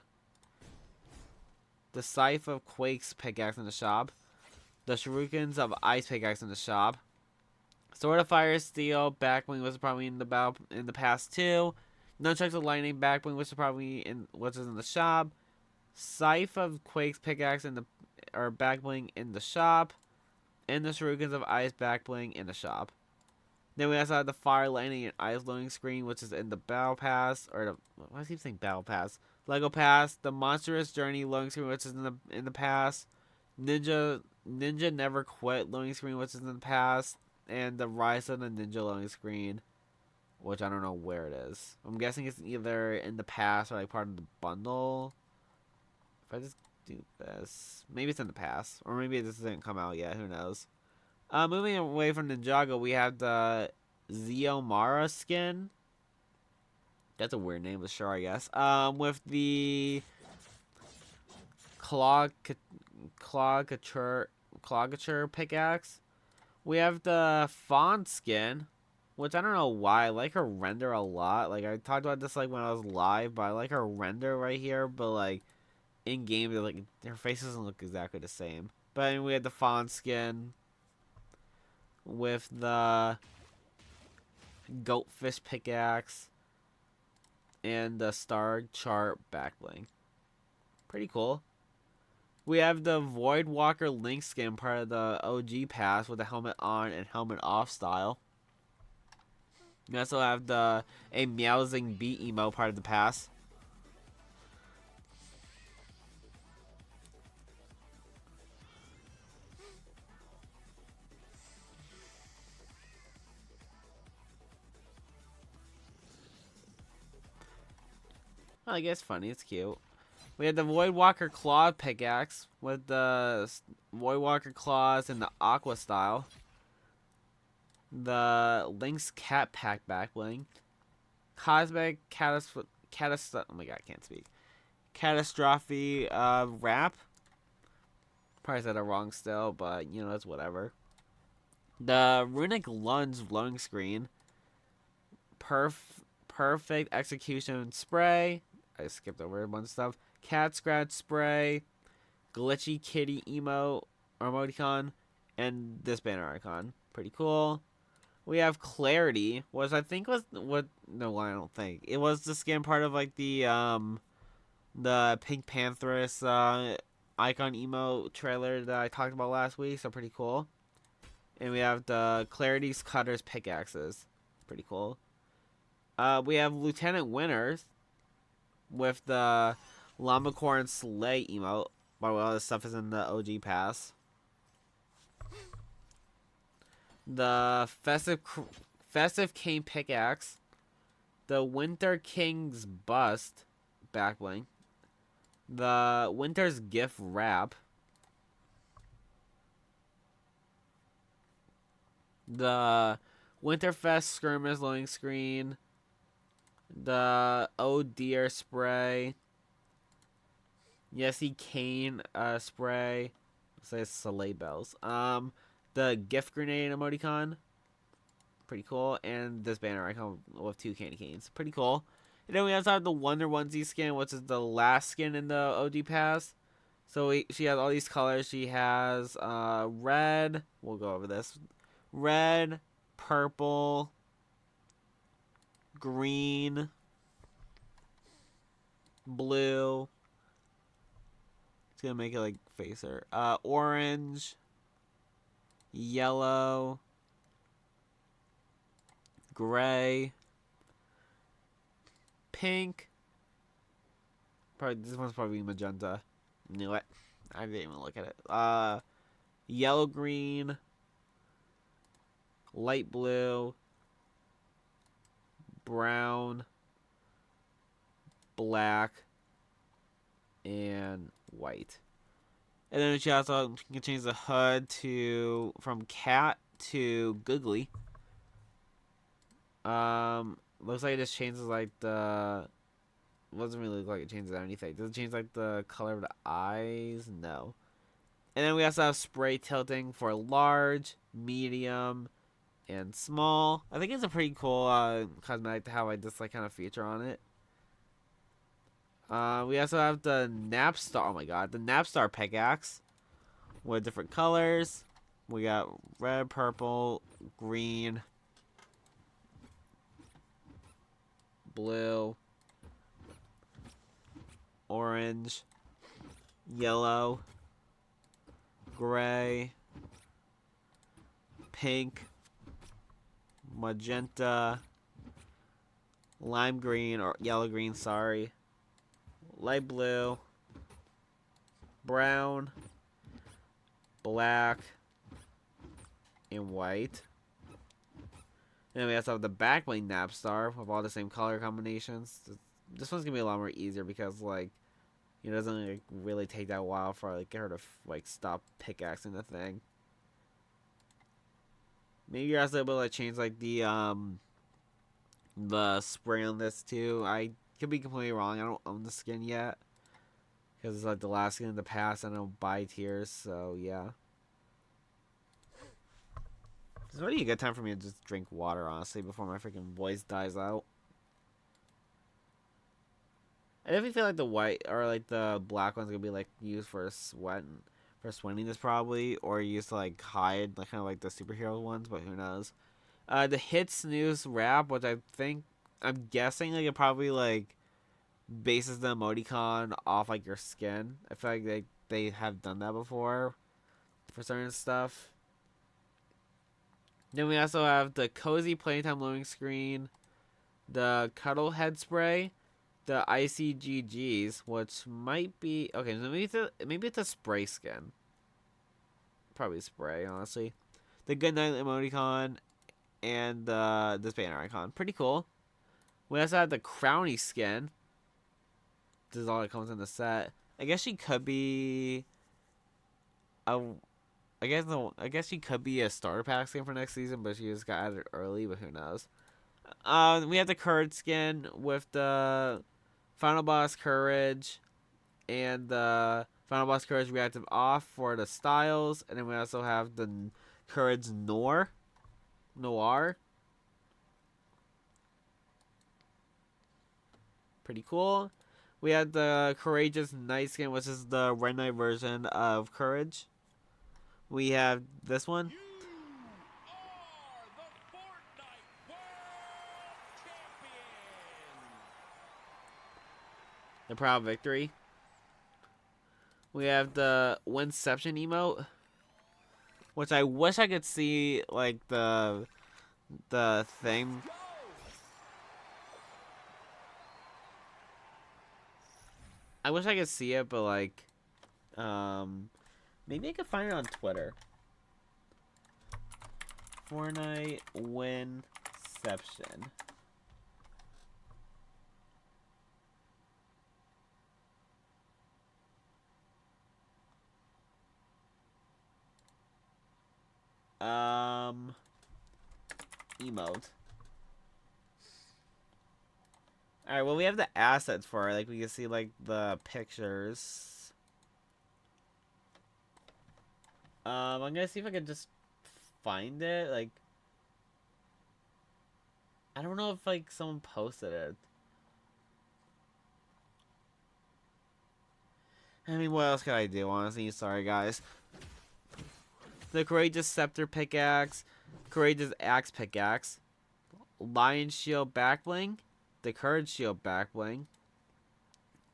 The Scythe of Quakes pickaxe in the shop. The Shurikens of Ice pickaxe in the shop. Sword of Fire Steel backbling was probably in the past too. Nunchucks of Lightning backbling which is probably in the shop. Scythe of Quakes pickaxe backbling in the shop. And the Shurikens of Ice backbling in the shop. Then we also have the Fire Lightning and Ice loading screen, which is in the Battle Pass, why do I keep saying Battle Pass? Lego Pass, the Monstrous Journey loading screen, which is in the past, Ninja Never Quit loading screen, which is in the past, and the Rise of the Ninja loading screen, which I don't know where it is. I'm guessing it's either in the past or like part of the bundle. If I just do this, maybe it's in the past, or maybe this didn't come out yet. Who knows? Moving away from Ninjago, we have the Zeomara skin. That's a weird name, but sure, I guess. With the Clogature pickaxe. We have the Fawn skin, which I don't know why. I like her render a lot. Like, I talked about this, like, when I was live, but I like her render right here, but, like, in-game, like, her face doesn't look exactly the same. But anyway, we had the Fawn skin with the Goatfish pickaxe and the Star Chart backbling. Pretty cool. We have the Voidwalker Link skin, part of the OG pass with the helmet on and helmet off style. We also have a Meowsing Beat emo part of the pass. I guess funny, it's cute. We had the Voidwalker Claw pickaxe with the Voidwalker claws in the aqua style. The Link's Cat Pack backbling. Cosmic oh my god, I can't speak. Catastrophe wrap. Probably said it wrong still, but you know, it's whatever. The Runic Lunge loading screen. Perfect execution spray. I skipped over a bunch of stuff. Cat scratch spray, glitchy kitty emote or emoticon, And this banner icon. Pretty cool. We have Clarity, which I think was what no I don't think. It was the skin part of like the Pink Pantheress icon emo trailer that I talked about last week, so pretty cool. And we have the Clarity's Cutters pickaxes. Pretty cool. We have Lieutenant Winters with the Llamacorn Slay emote. By the way, all this stuff is in the OG pass. The Festive King pickaxe. The Winter King's bust back bling. The Winter's gift wrap. The Winterfest skirmish loading screen. The Oh Dear spray. Yesy Kane spray. Say sleigh bells. The gift grenade emoticon. Pretty cool. And this banner icon with 2 candy canes. Pretty cool. And then we also have the Wonder Onesie skin, which is the last skin in the OG pass. So she has all these colors. She has red. We'll go over this. Red, purple, green, blue. It's gonna make it like facer. Orange, yellow, gray, pink. Probably this one's probably magenta. Knew it. I didn't even look at it. Yellow, green, light blue, brown, black, and white. And then she also can change the HUD to from cat to googly. Looks like it just changes like the. Doesn't really look like it changes anything. Does it change like the color of the eyes? No. And then we also have spray tilting for large, medium, and small. I think it's a pretty cool cosmetic to have like this like kind of feature on it. We also have the Napstar. Oh my god, the Napstar pickaxe with different colors. We got red, purple, green, blue, orange, yellow, gray, pink, magenta, lime green or yellow green, sorry, light blue, brown, black, and white. Then we also have the backbling Napstar with all the same color combinations. This one's gonna be a lot more easier because like it doesn't like, really take that while for like her to like stop pickaxing the thing. Maybe you're also able to change like the spray on this too. I could be completely wrong. I don't own the skin yet because it's like the last skin in the past. And I don't buy tiers, so yeah. It's really a good time for me to just drink water, honestly, before my freaking voice dies out. I definitely feel like the white or like the black one's gonna be like used for sweatiness probably, or used to like hide, like kind of like the superhero ones, but who knows? The hit snooze wrap, which I'm guessing like it probably like bases the emoticon off like your skin. I feel like they have done that before for certain stuff. Then we also have the cozy playtime loading screen, the cuddle head spray, the ICGGs, which might be okay. So maybe it's a spray skin. Probably spray, honestly. The good night emoticon and this banner icon, pretty cool. We also have the Crowny skin. This is all that comes in the set. I guess she could be I guess she could be a starter pack skin for next season, but she just got added early. But who knows? We have the Courage skin with the Final Boss Courage and the Final Boss Courage reactive off for the styles, and then we also have the Courage Noir. Pretty cool. We had the Courageous Night skin, which is the Red Knight version of Courage. We have this one.
You are the Fortnite World Champion.
The Proud Victory. We have the Winception emote, which I wish I could see, like, the thing. I wish I could see it, but, like, maybe I could find it on Twitter. Fortnite Winception. Emote. Alright, well, we have the assets for it. Like, we can see, like, the pictures. I'm gonna see if I can just find it. Like, I don't know if, like, someone posted it. I mean, what else could I do, honestly? Sorry, guys. The Courageous Scepter Pickaxe. Courageous Axe Pickaxe. Lion Shield Backbling. The Courage Shield Backbling.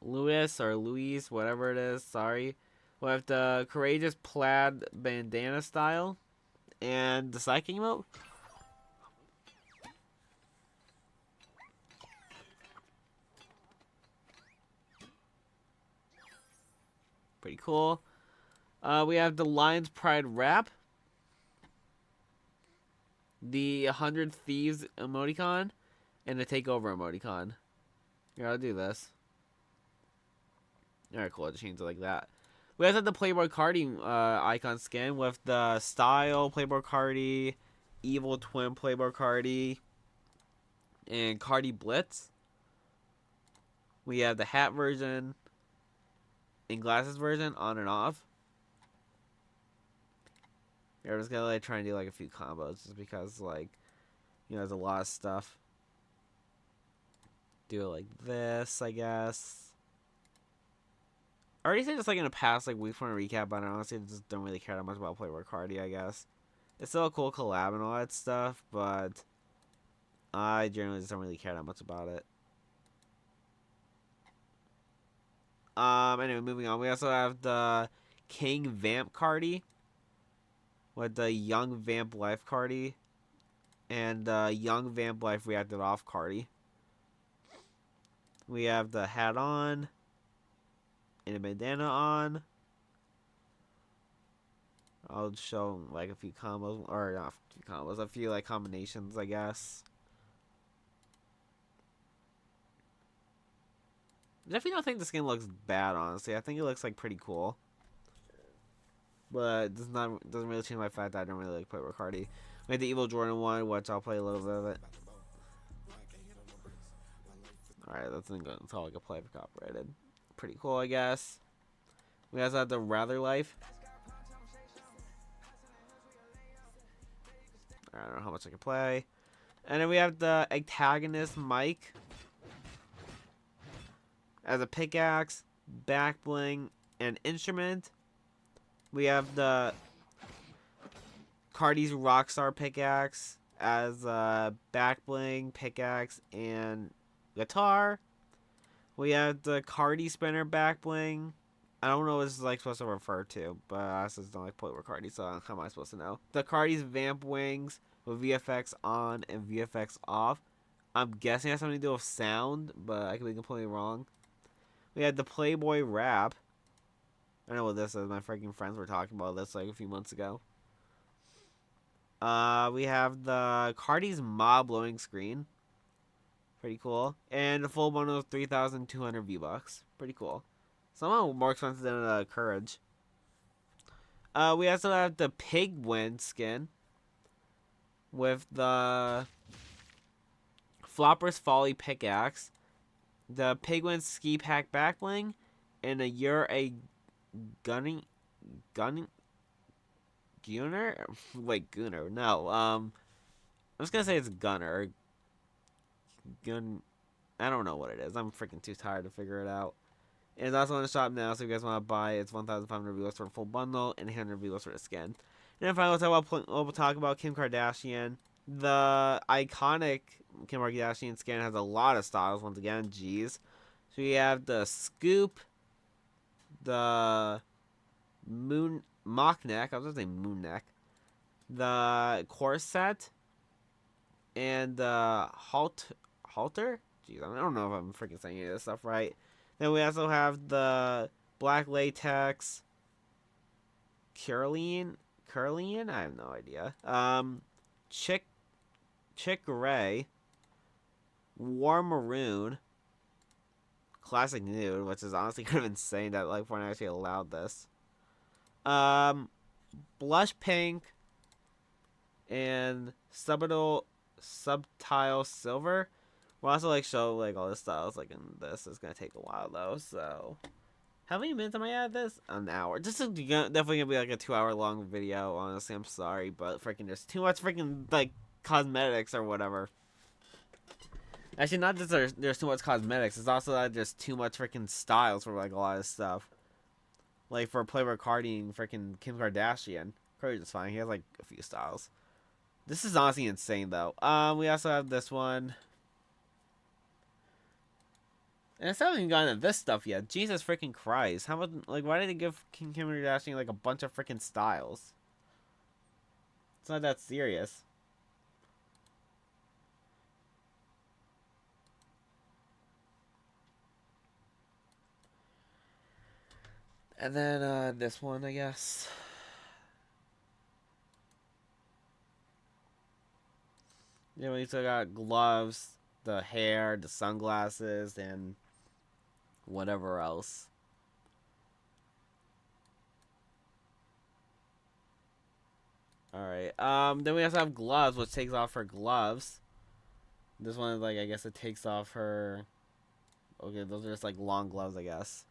Louise, whatever it is, sorry. We have the Courageous Plaid Bandana Style. And the Psychic Emote. Pretty cool. We have the Lion's Pride Wrap. The 100 Thieves emoticon. And the Takeover emoticon. Here, I'll do this. Alright, cool. I'll just change it like that. We also have the Playboy Cardi icon skin with the Style Playboy Cardi, Evil Twin Playboy Cardi, and Cardi Blitz. We have the hat version and glasses version on and off. Yeah, I'm just gonna like try and do like a few combos just because like, you know, there's a lot of stuff. Do it like this, I guess. I already said just like in the past like Weekly Fortnite Recap, but I honestly just don't really care that much about Playboy Cardi, I guess. It's still a cool collab and all that stuff, but I generally just don't really care that much about it. Anyway, moving on. We also have the King Vamp Cardi with the Young Vamp Life Cardi and the Young Vamp Life Reacted Off Cardi. We have the hat on and a bandana on. I'll show like a few combos, or not a few combos, a few like combinations, I guess. I definitely don't think the skin looks bad, honestly. I think it looks like pretty cool, but doesn't really change my fact that I don't really like Playboy Cardi. We have the Evil Jordan one, which I'll play a little bit of it. Alright, that's all I can play for copyrighted. Pretty cool, I guess. We also have the Rather Life. I don't know how much I can play. And then we have the Antagonist Mike as a pickaxe, back bling, and instrument. We have the Cardi's Rockstar pickaxe as a back bling, pickaxe, and guitar. We have the Cardi Spinner back bling. I don't know what this is like supposed to refer to, but I just don't like Playboy Cardi, so how am I supposed to know? The Cardi's Vamp Wings with VFX on and VFX off. I'm guessing it has something to do with sound, but I could be completely wrong. We had the Playboy Wrap. I know what this is. My freaking friends were talking about this like a few months ago. We have the Cardi's Mob Loading Screen. Pretty cool. And a full bundle of 3,200 V-Bucks. Pretty cool. Somehow more expensive than Courage. We also have the Pigwin skin with the Flopper's Folly pickaxe, the Pigwin ski pack back bling, and a You're a Gunner? Wait, Gunner. No. I'm just gonna say it's Gunner. I don't know what it is. I'm freaking too tired to figure it out. And it's also in the shop now, so if you guys want to buy it, it's 1,500 V-Bucks for a full bundle and 800 V-Bucks for the skin. And then finally, we'll talk about Kim Kardashian. The iconic Kim Kardashian skin has a lot of styles, once again, jeez. So we have the scoop, the mock neck, I was going to say moon neck, the corset, and the halter? Jeez, I don't know if I'm freaking saying any of this stuff right. Then we also have the black latex, Curlian? I have no idea. Chick gray, warm maroon, classic nude, which is honestly kind of insane that like Fortnite actually allowed this. Blush pink, and subtle silver. We'll also like show like all the styles like in this. It's gonna take a while though. So, how many minutes am I at this? An hour. This is definitely gonna be like a 2-hour long video. Honestly, I'm sorry, but freaking there's too much freaking like cosmetics or whatever. Actually, not just there's too much cosmetics. It's also that there's too much freaking styles for like a lot of stuff. Like for Playboy Cardi and freaking Kim Kardashian. Cardi's just fine. He has like a few styles. This is honestly insane though. We also have this one. And I still haven't even gotten to this stuff yet. Jesus freaking Christ. How about, like, why did they give Kim Kardashian, like, a bunch of freaking styles? It's not that serious. And then, this one, I guess. Yeah, we still got gloves, the hair, the sunglasses, and whatever else. Alright, then we also have gloves, which takes off her gloves. This one is like, I guess it takes off her... Okay, those are just like long gloves, I guess.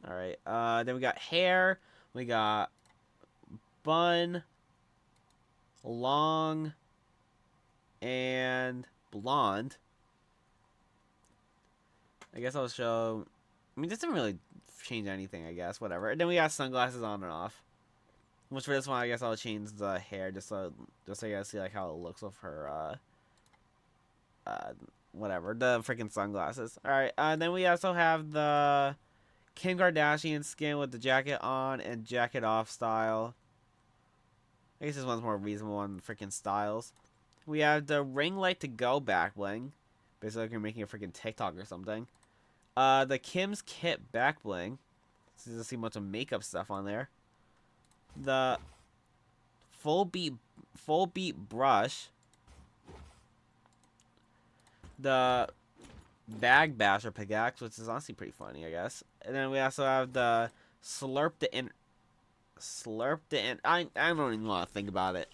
Alright, then we got hair, we got bun, long, and blonde. I guess I'll show... I mean, this doesn't really change anything, I guess. Whatever. And then we got sunglasses on and off. Which for this one, I guess I'll change the hair just so you guys see like how it looks with her, whatever. The freaking sunglasses. Alright, then we also have the Kim Kardashian skin with the jacket on and jacket off style. I guess this one's more reasonable on freaking styles. We have the ring light to go back bling. Basically like you're making a freaking TikTok or something. The Kim's Kit back bling. So you can see a bunch of makeup stuff on there. The full beat brush. The bag basher pickaxe, which is honestly pretty funny, I guess. And then we also have the slurp the in. I don't even want to think about it.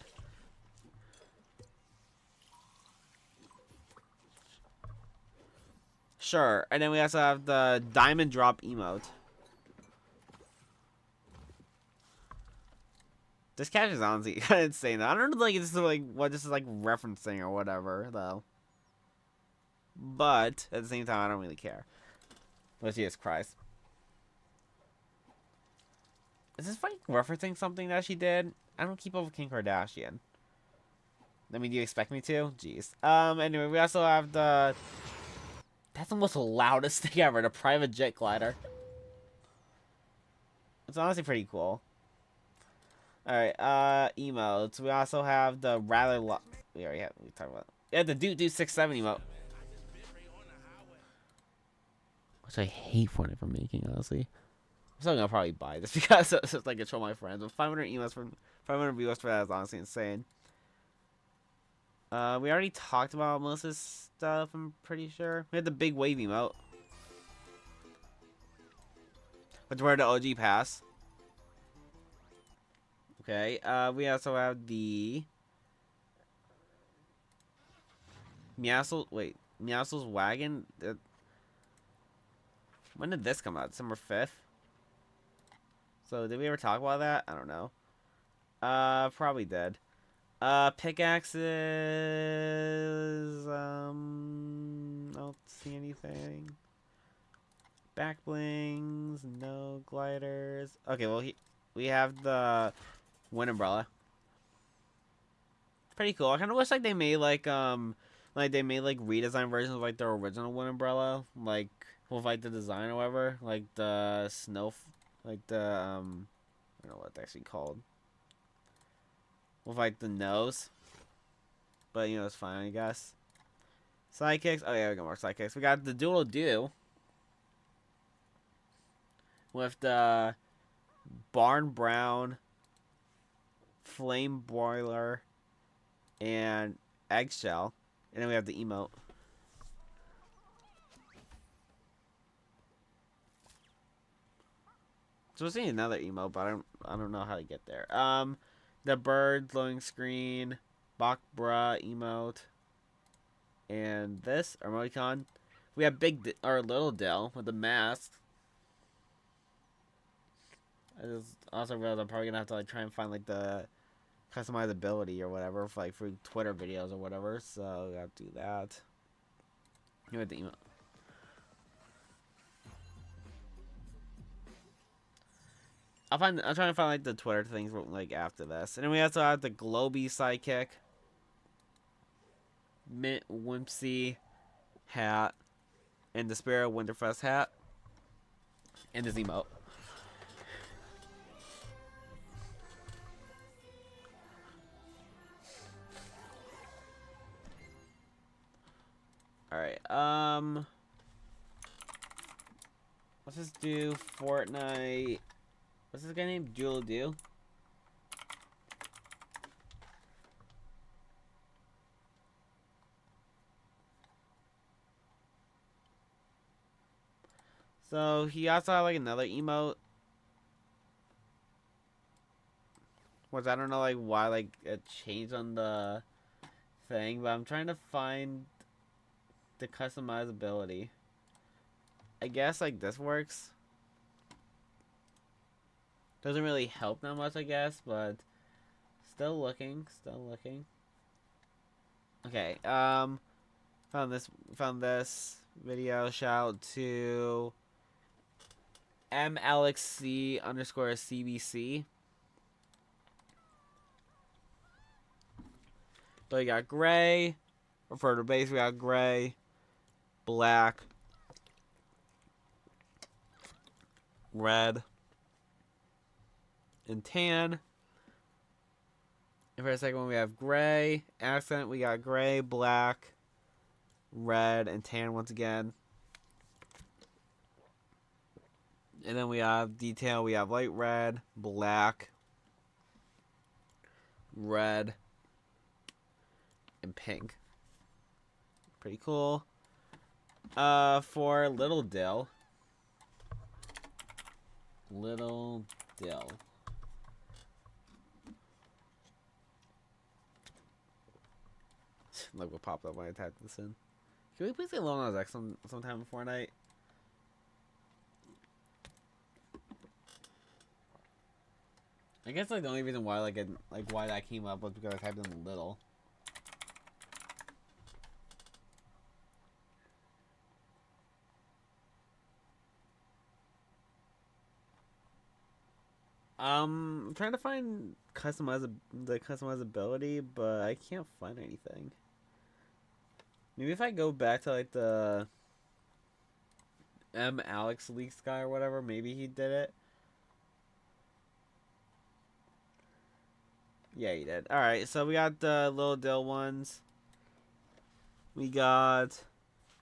Sure. And then we also have the diamond drop emote. This catch is honestly kind of insane. I don't know, like, this is like what this is like referencing or whatever, though. But at the same time, I don't really care. But Jesus Christ. Is this like referencing something that she did? I don't keep up with Kim Kardashian. I mean, do you expect me to? Jeez. Anyway, we also have the... That's almost the loudest thing ever, the private jet glider. It's honestly pretty cool. Alright, emotes. We also have the rather we already have, we talked about... Yeah, the Dude 670 emote. Which I hate Fortnite for making, honestly. I'm still gonna probably buy this because it's just like control my friends. But 500 emails from 500 viewers for that is honestly insane. We already talked about Melissa's stuff, I'm pretty sure. We had the big wave emote. Which were the OG pass. Okay, we also have the Meowscles wagon. When did this come out? December 5th? So, did we ever talk about that? I don't know. Probably did. Pickaxes. I don't see anything. Back blings, no gliders. Okay, well we have the wind umbrella. Pretty cool. I kind of wish like they made like they made like redesigned versions of like their original wind umbrella, like with like the design or whatever, like the like the I don't know what it's actually called, with like the nose. But you know it's fine, I guess. Sidekicks. Oh yeah, we got more sidekicks. We got the Doodle Doo with the Barn Brown, Flame Broiler, and Eggshell. And then we have the emote. So we're seeing another emote, but I don't know how to get there. The bird glowing screen, Bakbra emote, and this emoticon. We have or Little Dell with the mask. I just also realized I'm probably gonna have to like try and find like the customizability or whatever for like for Twitter videos or whatever. So we have to do that. You have the email. I'm trying to find like the Twitter things like after this, and then we also have the Globy sidekick, Mint Wimpsy hat, and the Spirit Winterfest hat, and this emote. All right. Let's just do Fortnite. What's this guy named? Jewel Do. So he also had like another emote, which I don't know like why like it changed on the thing, but I'm trying to find the customizability. I guess like this works. Doesn't really help that much, I guess, but still looking, still looking. Okay, found this video. Shout out to MAlexC_CBC. So you got gray. For the base, we got gray, black, red, and tan. And for the second one, we have gray. Accent, we got gray, black, red, and tan once again. And then we have detail. We have light red, black, red, and pink. Pretty cool. For Little Dill. Little Dill. Look what popped up when I typed this in. Can we please get Lil Nas X sometime in Fortnite? I guess like the only reason why why that came up was because I typed in little. I'm trying to find the customizability, but I can't find anything. Maybe if I go back to like the Alex Leaks guy or whatever, maybe he did it. Yeah, he did. Alright, so we got the Little Dill ones. We got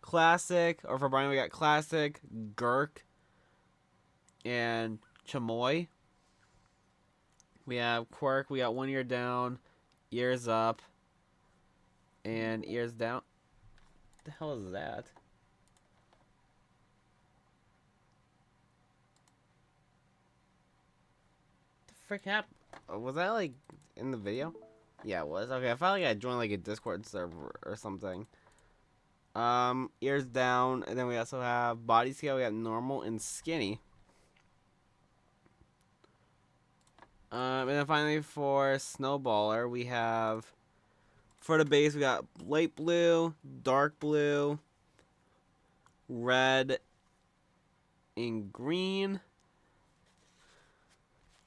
Classic, or for Brian, we got Classic, Gurk, and Chamoy. We have Quirk, we got 1 ear down, ears up, and ears down. What the hell is that? The frick happened? Was that like in the video? Yeah, it was. Okay, I felt like I joined like a Discord server or something. Ears down, and then we also have body scale. We have normal and skinny. And then finally for Snowballer, we have, for the base, we got light blue, dark blue, red, and green.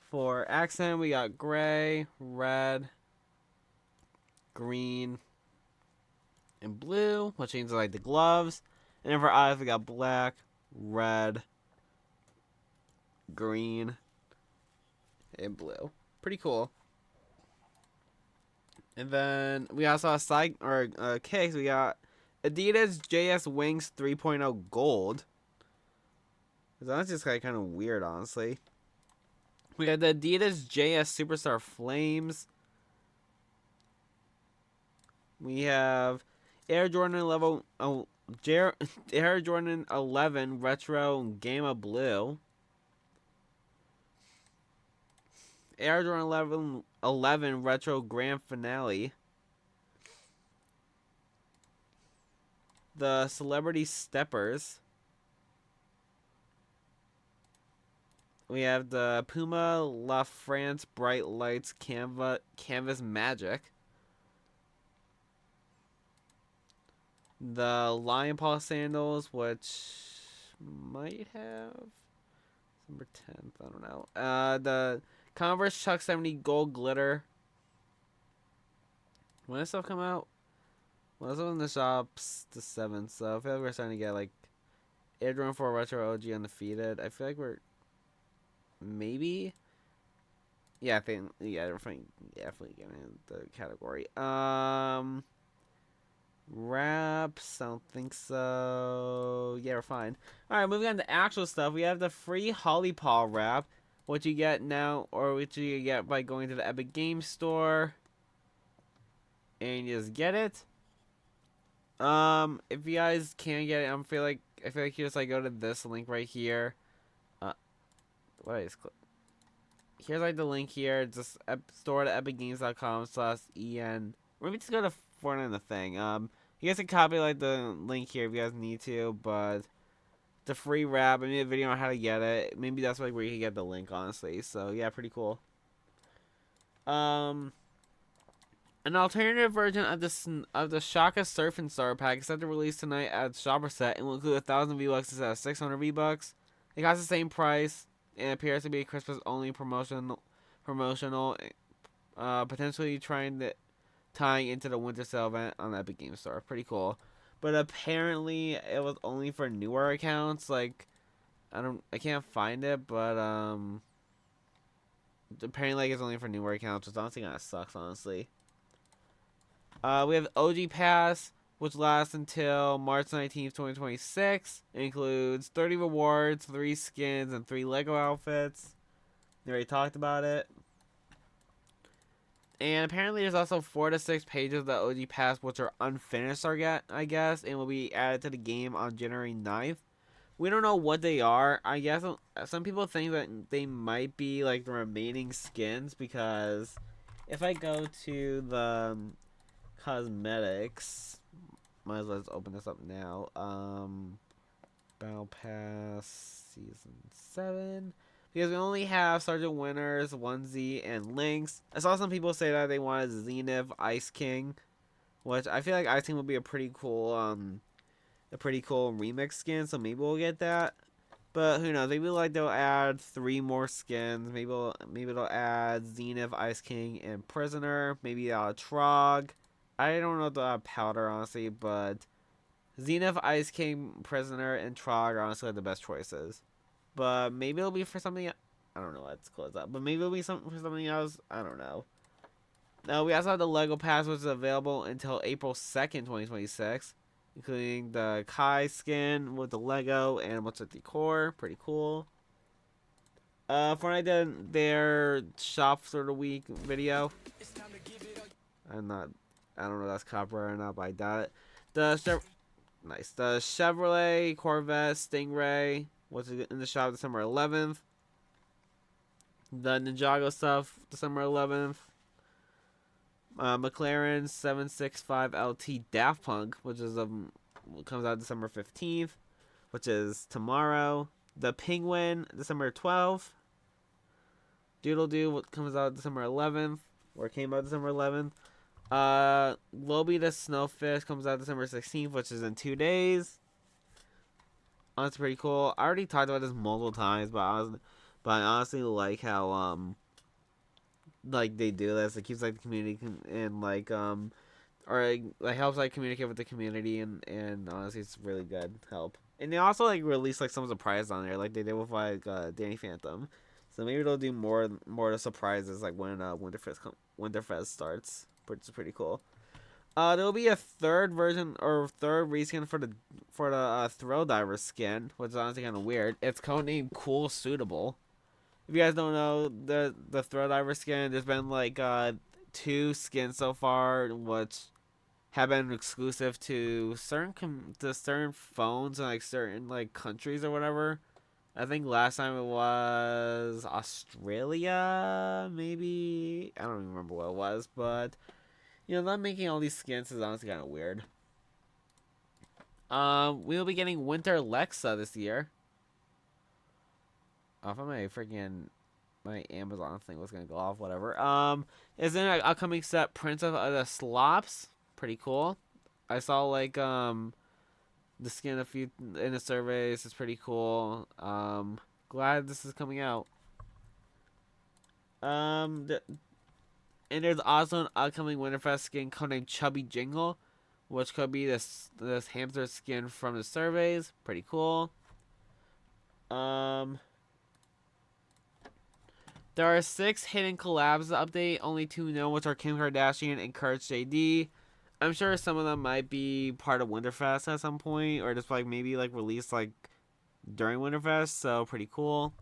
For accent, we got gray, red, green, and blue, which means like the gloves. And then for eyes, we got black, red, green, and blue. Pretty cool. And then we also have side or kicks. We got Adidas JS Wings 3.0 Gold. That's just kind of weird, honestly. We got the Adidas JS Superstar Flames. We have Air Jordan 11, Air Jordan 11 Retro Gamma Blue. Air Jordan 11 Retro Grand Finale. The Celebrity Steppers. We have the Puma La France Bright Lights Canvas Magic. The Lion Paw Sandals, which might have December 10th, I don't know. The Converse Chuck 70 Gold Glitter. When does stuff come out? Well, this was in the shops the 7th, so I feel like we're starting to get like Air Jordan 4 Retro OG Undefeated. I feel like we're maybe. Yeah, I think definitely getting the category. Wraps, I don't think so. Yeah, we're fine. Alright, moving on to actual stuff. We have the free Holly Paw wrap, what you get now, or what you get by going to the Epic Games Store. And you just get it. If you guys can't get it, I feel like you just like go to this link right here. What is here's like the link here. Just store at epicgames.com/en. Or maybe just go to Fortnite the thing. You guys can copy like the link here if you guys need to, but the free wrap. I made a video on how to get it. Maybe that's like where you can get the link, honestly. So yeah, pretty cool. An alternative version of the Shaka Surf and Star pack is set to release tonight at Shopper Set and will include 1,000 V-Bucks instead of 600 V-Bucks. It costs the same price and appears to be a Christmas only promotional, potentially tying into the winter sale event on the Epic Games Store. Pretty cool. But apparently it was only for newer accounts. Like I can't find it, but apparently like it's only for newer accounts, which honestly kinda sucks, honestly. We have OG Pass, which lasts until March 19th, 2026. It includes 30 rewards, 3 skins, and 3 Lego outfits. We already talked about it. And apparently there's also 4 to 6 pages of the OG Pass which are unfinished, I guess, and will be added to the game on January 9th. We don't know what they are. I guess some people think that they might be like the remaining skins, because if I go to the cosmetics, might as well just open this up now. Battle Pass Season 7. Because we only have Sergeant Winners, 1Z, and Lynx. I saw some people say that they wanted Zenith, Ice King, which I feel like Ice King would be a pretty cool remix skin, so maybe we'll get that. But who knows? Maybe like they'll add 3 more skins. Maybe they'll add Zenith, Ice King, and Prisoner. Maybe Trog. I don't know the powder, honestly, but Zenith, Ice King, Prisoner, and Trog are honestly the best choices. But maybe it'll be for something. I don't know. Let's close up. But maybe it'll be for something else. I don't know. Now we also have the Lego Pass, which is available until April 2nd, 2026, including the Kai skin with the Lego and what's at the core. Pretty cool. Fortnite did their shop for the week video. I don't know if that's copyright or not, but I doubt it. The Chevrolet Corvette Stingray was in the shop December 11th. The Ninjago stuff December 11th. McLaren 765 LT Daft Punk, which is comes out December 15th, which is tomorrow. The Penguin December 12th. Doodle Doo what comes out December 11th, or came out December 11th. Lobby the Snowfish comes out December 16th, which is in 2 days. That's pretty cool. I already talked about this multiple times, but I honestly like how like they do this. It keeps like the community and like or like helps like communicate with the community, and honestly it's really good help. And they also like release like some surprises on there, like they did with like Danny Phantom. So maybe they'll do more of surprises like when Winterfest starts, which is pretty cool. There'll be a third version or third reskin for the Thrill Diver skin, which is honestly kind of weird. It's codenamed Cool Suitable. If you guys don't know the Thrill Diver skin, there's been like 2 skins so far, which have been exclusive to certain phones and like certain like countries or whatever. I think last time it was Australia, maybe. I don't even remember what it was, but not making all these skins is honestly kind of weird. We'll be getting Winter Lexa this year. Oh, if my Amazon thing was gonna go off, whatever. Is in an upcoming set Prince of the Slops. Pretty cool. I saw like the skin a few in the surveys. It's pretty cool. Glad this is coming out. And there's also an upcoming Winterfest skin named Chubby Jingle, which could be this hamster skin from the surveys. Pretty cool. There are 6 hidden collabs to update. Only 2 known, which are Kim Kardashian and Courage JD. I'm sure some of them might be part of Winterfest at some point, or just like maybe like released like during Winterfest. So pretty cool.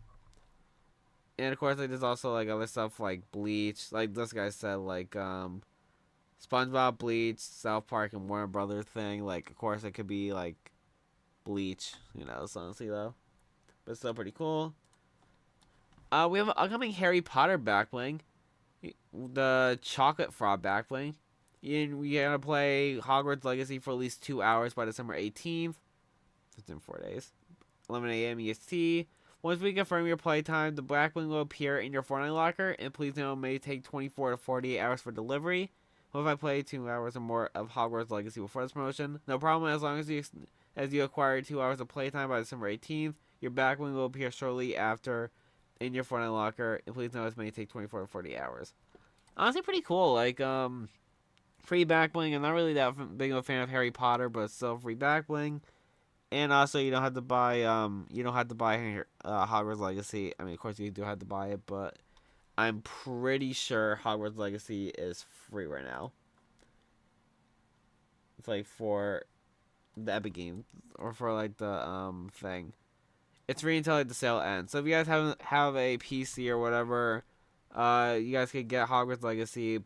And of course, like there's also like other stuff like Bleach, like this guy said, like SpongeBob, Bleach, South Park, and Warner Brothers thing. Like of course it could be like Bleach, so honestly though, but still pretty cool. We have an upcoming Harry Potter backbling, the Chocolate Frog backbling. And we gotta play Hogwarts Legacy for at least 2 hours by December 18th. It's in 4 days. 11 a.m. EST. Once we confirm your playtime, the backbling will appear in your Fortnite locker, and please know it may take 24 to 48 hours for delivery. What if I play 2 hours or more of Hogwarts Legacy before this promotion? No problem, as long as you acquire 2 hours of playtime by December 18th, your backbling will appear shortly after in your Fortnite locker, and please know it may take 24 to 48 hours. Honestly, pretty cool. Like, free backbling. I'm not really that big of a fan of Harry Potter, but still free backbling. And also, you don't have to buy Hogwarts Legacy. I mean, of course, you do have to buy it, but I'm pretty sure Hogwarts Legacy is free right now. It's like for the Epic Game or for like the thing. It's free until like the sale ends. So if you guys have a PC or whatever, you guys can get Hogwarts Legacy,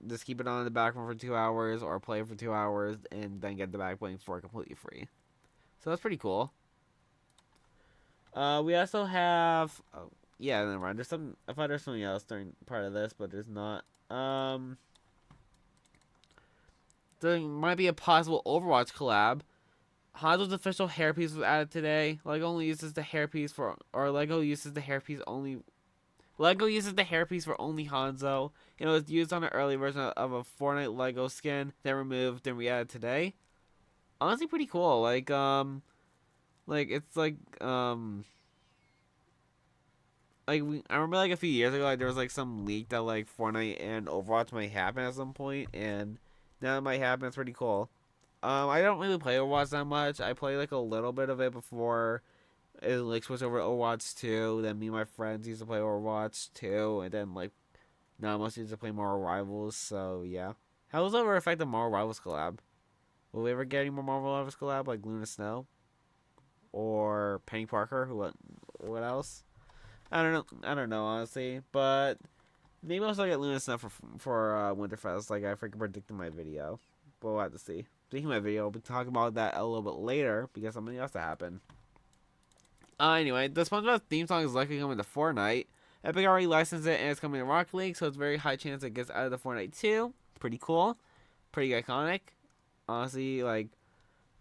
just keep it on in the background for 2 hours, or play for 2 hours, and then get the backbling for completely free. So that's pretty cool. We also have, yeah, never mind. I thought there's something else during part of this, but there's not. There might be a possible Overwatch collab. Hanzo's official hairpiece was added today. Lego uses the hairpiece for only Hanzo. It was used on an early version of a Fortnite Lego skin, then removed, then re-added today. Honestly, pretty cool. I remember like a few years ago, like there was like some leak that like Fortnite and Overwatch might happen at some point, and now it might happen. It's pretty cool. I don't really play Overwatch that much. I play like a little bit of it before it like switched over to Overwatch 2. Then me and my friends used to play Overwatch 2, and then like now most used to play Marvel Rivals. So yeah, how does that ever affect the Marvel Rivals collab? Will we ever get any more Marvel Rivals collab like Luna Snow or Penny Parker? What else? I don't know honestly, but maybe I'll still get Luna Snow for Winterfest. Like I freaking predicted my video, but we'll have to see. Speaking of my video, we'll be talking about that a little bit later because something else to happen. Anyway, the SpongeBob theme song is likely coming to Fortnite. Epic already licensed it and it's coming to Rocket League, so it's very high chance it gets out of the Fortnite too. Pretty cool, pretty iconic. Honestly, like,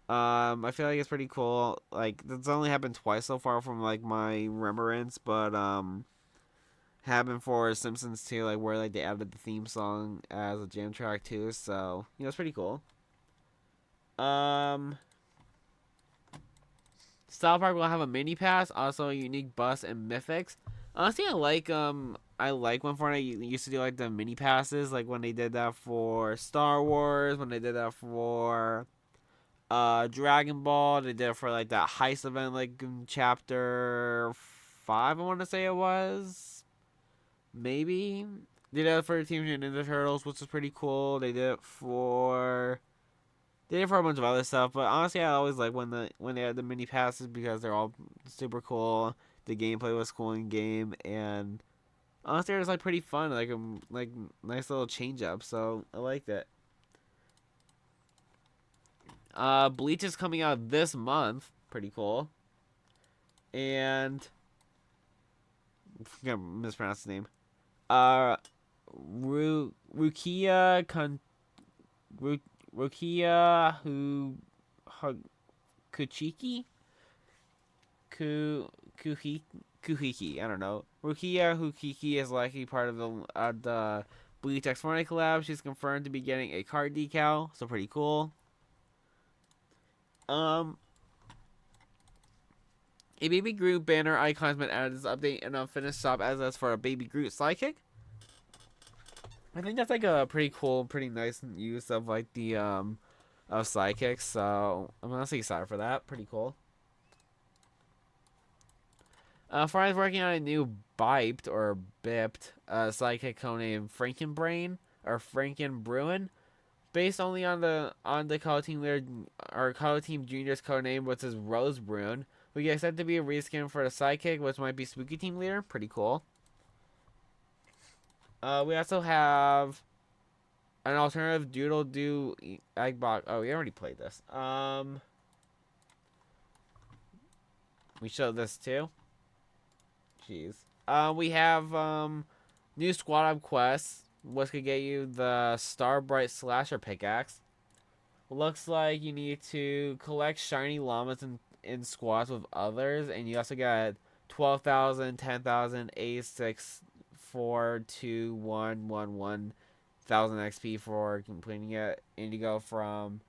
I feel like it's pretty cool. Like, that's only happened twice so far from like my remembrance, but happened for Simpsons too, like where like they added the theme song as a jam track too. So it's pretty cool. South Park will have a mini pass, also a unique bus and mythics. Honestly, I like when Fortnite used to do like the mini passes, like when they did that for Star Wars, when they did that for Dragon Ball, they did it for like that heist event, like in chapter 5, I want to say it was, maybe. They did it for Teenage Mutant Ninja Turtles, which was pretty cool. They did it for a bunch of other stuff, but honestly, I always like when they had the mini passes because they're all super cool. The gameplay was cool in game, and honestly, it was like pretty fun, like nice little change up. So I liked it. Bleach is coming out this month, pretty cool, and I'm gonna mispronounce his name. Rukia Rukia Kuchiki Kuhiki. I don't know. Rukia Hukiki is likely part of the Bleach X Fortnite collab. She's confirmed to be getting a card decal, so pretty cool. A Baby Groot banner icon has been added to this update and unfinished shop as that's for a Baby Groot sidekick. I think that's like a pretty cool, pretty nice use of like the of sidekicks. So I'm honestly excited for that. Pretty cool. Fortnite's working on a new Biped or Bipped sidekick codenamed Frankenbrain or Frankenbruin, based only on the Color Team leader or Color Team Junior's codename, which is Rosebrune. We get expect to be a reskin for the sidekick, which might be Spooky Team leader. Pretty cool. We also have an alternative Doodle Doo Egg Box. Oh, we already played this. We showed this too. Jeez. We have new squad up quests, which could get you the Starbright Slasher pickaxe. Looks like you need to collect shiny llamas in squads with others, and you also got 12,000, 10,000, 86, 4, 2, 1, 1, 1,000 XP for completing it, and you go from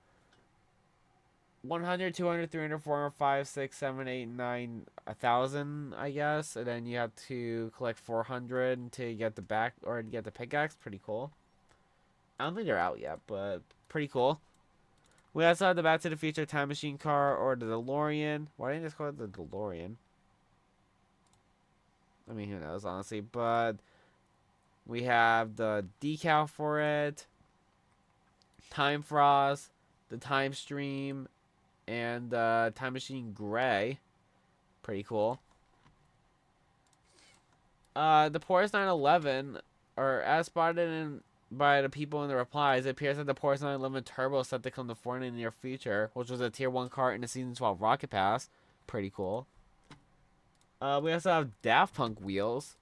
100, 200, 300, 400, 5, 6, 7, 8, 9, 1,000, I guess. And then you have to collect 400 to get the back or to get the pickaxe. Pretty cool. I don't think they're out yet, but pretty cool. We also have the Back to the Future Time Machine car or the DeLorean. Why didn't they just call it the DeLorean? I mean, who knows, honestly. But we have the decal for it, Time Frost, the Time Stream, and Time Machine Gray. Pretty cool. The Porus 911, or as spotted by the people in the replies, it appears that the Porus 911 Turbo is set to come to Fortnite in the near future, which was a Tier 1 cart in the Season 12 Rocket Pass. Pretty cool. We also have Daft Punk wheels.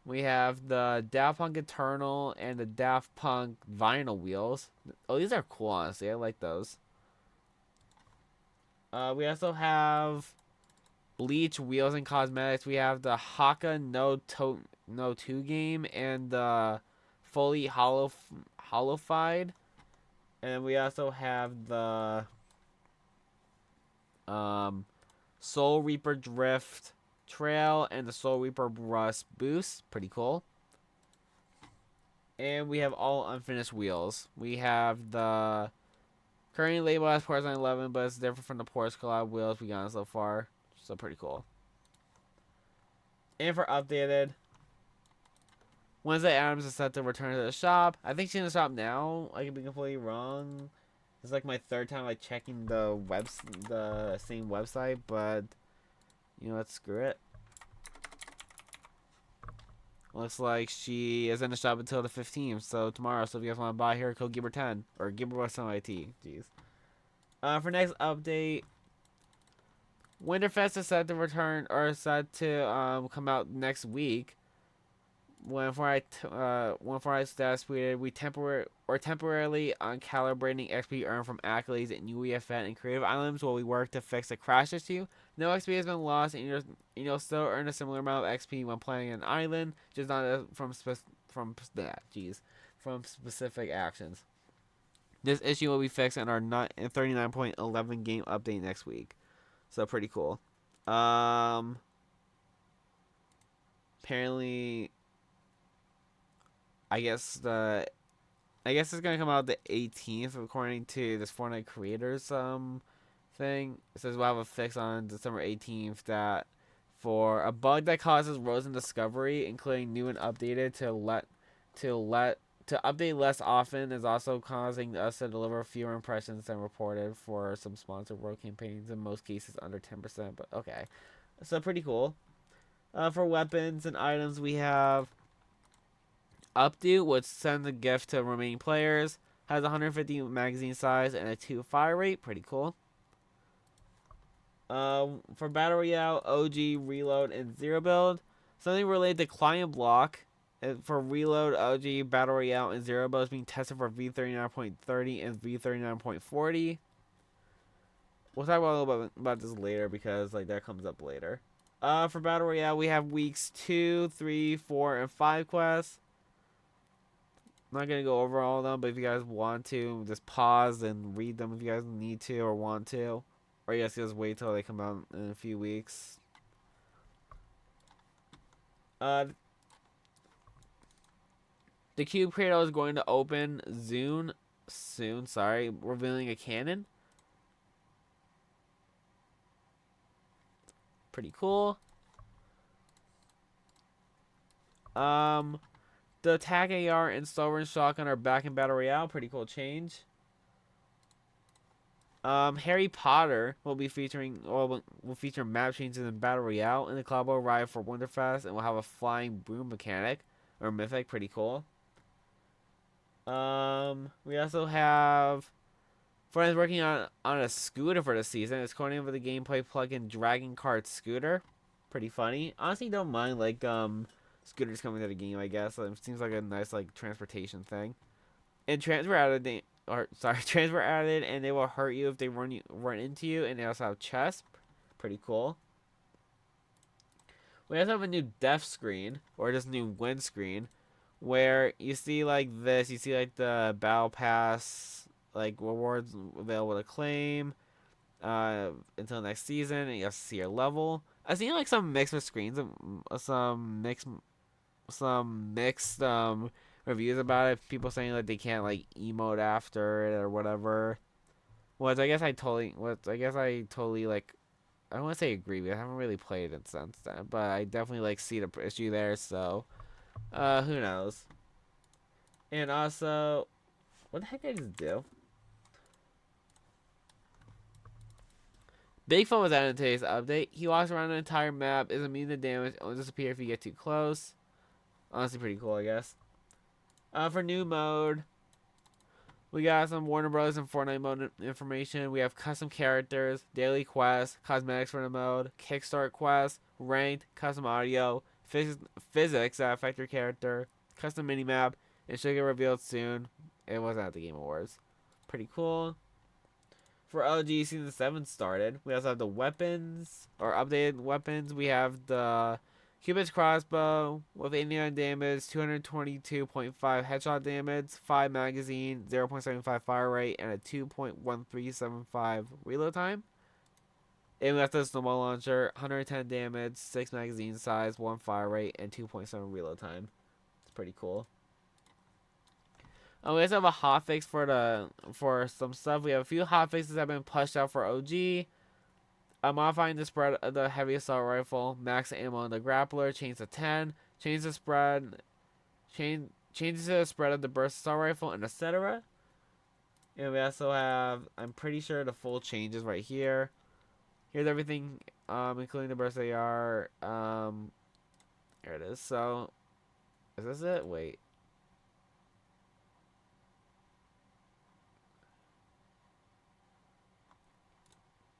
We have the Daft Punk Eternal and the Daft Punk Vinyl wheels. Oh, these are cool, honestly. I like those. We also have Bleach wheels and cosmetics. We have the Haka no 2 game and the fully hollowified. And we also have the Soul Reaper Drift Trail and the Soul Reaper Rust Boost. Pretty cool. And we have all unfinished wheels. We have the currently labeled as Porus 911, but it's different from the Porus Collab wheels we got so far. So pretty cool. And for updated, Wednesday Adams is set to return to the shop. I think she's in the shop now. I could be completely wrong. It's like my third time like checking the same website, but you know what? Screw it. Looks like she is in the shop until the 15th, so tomorrow. So if you guys want to buy her, code Gaber10 or Gaberboy Jeez. For next update, Winterfest is set to return or set to come out next week. When Fortnite status tweeted, we temporarily uncalibrating XP earned from accolades at new event and creative items while we work to fix a crash issue No XP has been lost, and you'll still earn a similar amount of XP when playing an island, just not from specific actions. This issue will be fixed in our 39.11 game update next week, so pretty cool. Apparently, I guess it's gonna come out the 18th, according to this Fortnite creators thing. It says we'll have a fix on December 18th that for a bug that causes rows in discovery, including new and updated to update less often, is also causing us to deliver fewer impressions than reported for some sponsored row campaigns. In most cases, under 10%. But okay, so pretty cool. For weapons and items, we have Updo, which sends a gift to remaining players. Has 150 magazine size and a 2 fire rate. Pretty cool. For Battle Royale, OG, Reload, and Zero Build. Something related to client block. For Reload, OG, Battle Royale, and Zero Build is being tested for V39.30 and V39.40. We'll talk a little bit about this later because that comes up later. For Battle Royale, we have weeks 2, 3, 4, and 5 quests. I'm not going to go over all of them, but if you guys want to, just pause and read them if you guys need to or want to. Or you guys can just wait till they come out in a few weeks. The Cube Cradle is going to open soon, revealing a cannon. Pretty cool. The Attack AR and Sovereign Shotgun are back in Battle Royale. Pretty cool change. Harry Potter will feature map changes in Battle Royale, and the club will arrive for Winterfest and will have a flying broom mechanic or mythic. Pretty cool. We also have friends working on a scooter for the season. It's coordinated with the gameplay plugin Dragon Kart Scooter. Pretty funny. Honestly, don't mind scooters coming to the game. I guess it seems like a nice transportation thing. And transfer added, and they will hurt you if they run into you. And they also have chests. Pretty cool. We also have a new death screen or just new win screen, where you see this. You see the battle pass rewards available to claim until next season, and you have to see your level. I've seen some mixed screens, some mixed reviews about it. People saying they can't emote after it or whatever. I guess I totally I don't want to say agree with. I haven't really played it since then, but I definitely see the issue there. So, who knows? And also, what the heck did I just do? Bigfoot was added in today's update. He walks around the entire map, is immune to damage, only disappear if you get too close. Honestly, pretty cool, I guess. For new mode, we got some Warner Bros. And Fortnite mode information. We have custom characters, daily quests, cosmetics for the mode, kickstart quests, ranked, custom audio, physics that affect your character, custom minimap, and should get revealed soon. It wasn't at the Game Awards. Pretty cool. For OG, Season 7 started. We also have the weapons, or updated weapons. We have the Cupid's crossbow with 89 damage, 222.5 headshot damage, 5 magazine, 0.75 fire rate, and a 2.1375 reload time. And we have the snowball launcher, 110 damage, 6 magazine size, 1 fire rate, and 2.7 reload time. It's pretty cool. We also have a hotfix for some stuff. We have a few hotfixes that have been pushed out for OG. Modifying the spread of the heavy assault rifle, max ammo on the grappler, change to 10, changes the spread of the burst assault rifle, and etc. And we also have, I'm pretty sure, the full changes right here. Here's everything, including the burst AR. Here it is. So, is this it? Wait.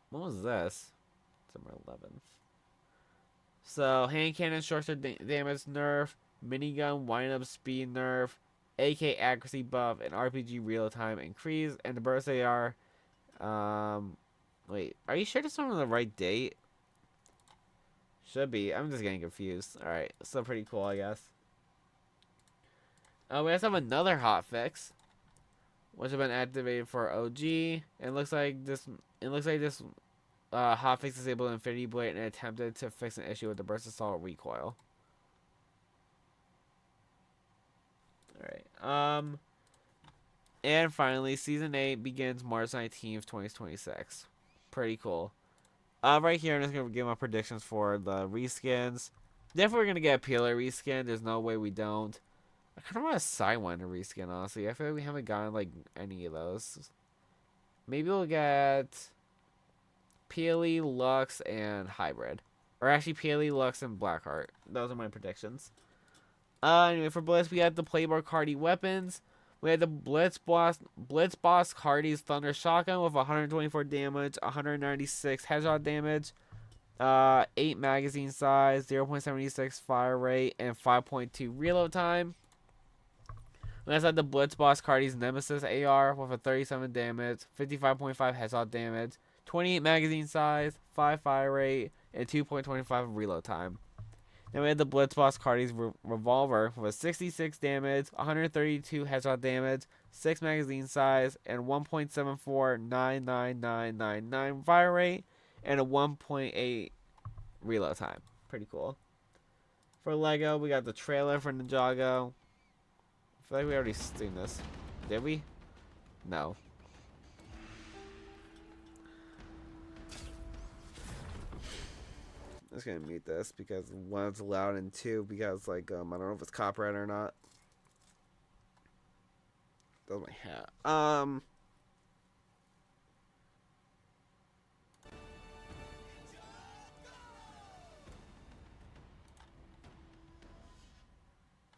When was this? December 11th. So, hand cannon short damage nerf, minigun wind-up speed nerf, AK accuracy buff, and RPG reload time increase, and the burst AR. Wait, are you sure this one on the right date? Should be. I'm just getting confused. Alright, still pretty cool, I guess. We also have another hotfix, which has been activated for OG. It looks like this. Hotfix disabled Infinity Blade and attempted to fix an issue with the burst assault recoil. Alright. And finally, Season 8 begins March 19th, 2026. Pretty cool. Right here, I'm just going to give my predictions for the reskins. Definitely we're going to get a Peeler reskin. There's no way we don't. I kind of want a Sidewinder reskin, honestly. I feel like we haven't gotten, like, any of those. Maybe we'll get Peely, Lux, and Hybrid. Or actually, Peely, Lux, and Blackheart. Those are my predictions. Anyway, for Blitz, we had the Playboy Cardi weapons. We had the Blitz Boss Cardi's Thunder Shotgun with 124 damage, 196 headshot damage, 8 magazine size, 0.76 fire rate, and 5.2 reload time. We also had the Blitz Boss Cardi's Nemesis AR with a 37 damage, 55.5 headshot damage, 28 magazine size, 5 fire rate, and 2.25 reload time. Then we had the Blitz Boss Cardi's Revolver with 66 damage, 132 headshot damage, 6 magazine size, and 1.74 fire rate, and a 1.8 reload time. Pretty cool. For Lego, we got the trailer for Ninjago. I feel like we already seen this. Did we? No. I'm just gonna mute this because one, it's loud, and two, because like I don't know if it's copyright or not. That was my hat.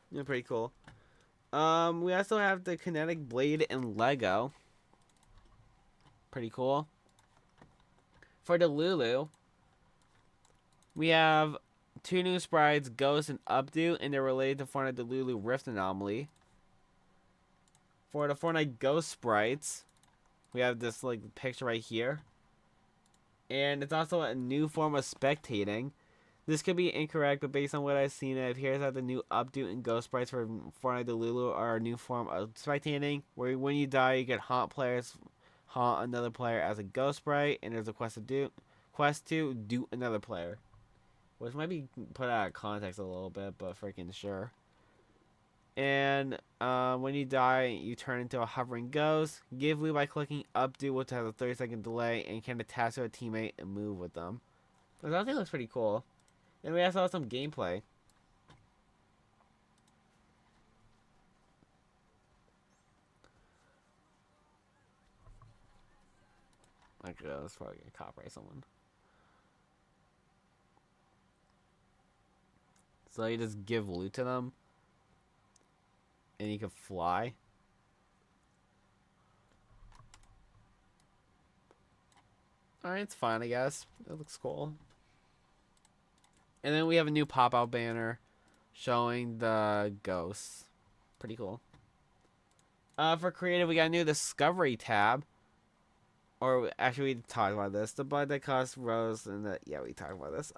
Yeah, pretty cool. We also have the Kinetic Blade and Lego. Pretty cool. For the Lulu, we have 2 new sprites, Ghost and Updo, and they're related to Fortnite the Lulu Rift Anomaly. For the Fortnite Ghost sprites, we have this like picture right here. And it's also a new form of spectating. This could be incorrect, but based on what I've seen, it appears that the new Updo and Ghost sprites for Fortnite the Lulu are a new form of spectating, where when you die, you get haunt another player as a Ghost sprite, and there's a quest to do another player. Which might be put out of context a little bit, but freaking sure. And when you die, you turn into a hovering ghost. Give loot by clicking Updo, which has a 30-second delay, and can attach to a teammate and move with them. Which I think looks pretty cool. And we also have some gameplay. Actually, that's probably gonna copyright someone. So you just give loot to them, and you can fly. Alright, it's fine, I guess. It looks cool. And then we have a new pop-out banner showing the ghosts. Pretty cool. For creative, we got a new Discovery tab. Or, actually, we talked about this. The bug that costs Rose, and the... Yeah, we talked about this.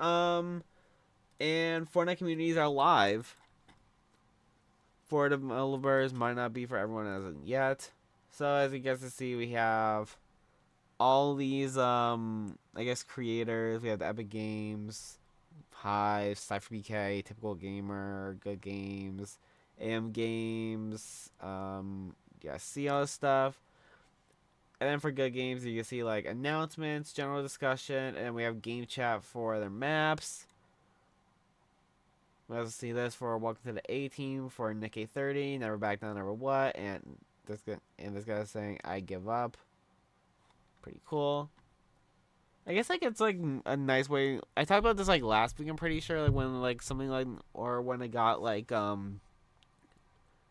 And Fortnite communities are live. For developers, might not be for everyone as of yet. So as you guys can see, we have all these I guess creators. We have the Epic Games, Hive, Cypher BK, Typical Gamer, Good Games, AM Games, yeah, see all this stuff. And then for Good Games, you can see like announcements, general discussion, and we have game chat for their maps. We also see this for Welcome to the A Team for Nick A30, Never Back Down, Never What, and this guy is saying I give up. Pretty cool. I guess like it's like a nice way. I talked about this like last week. I'm pretty sure like when like something like or when it got like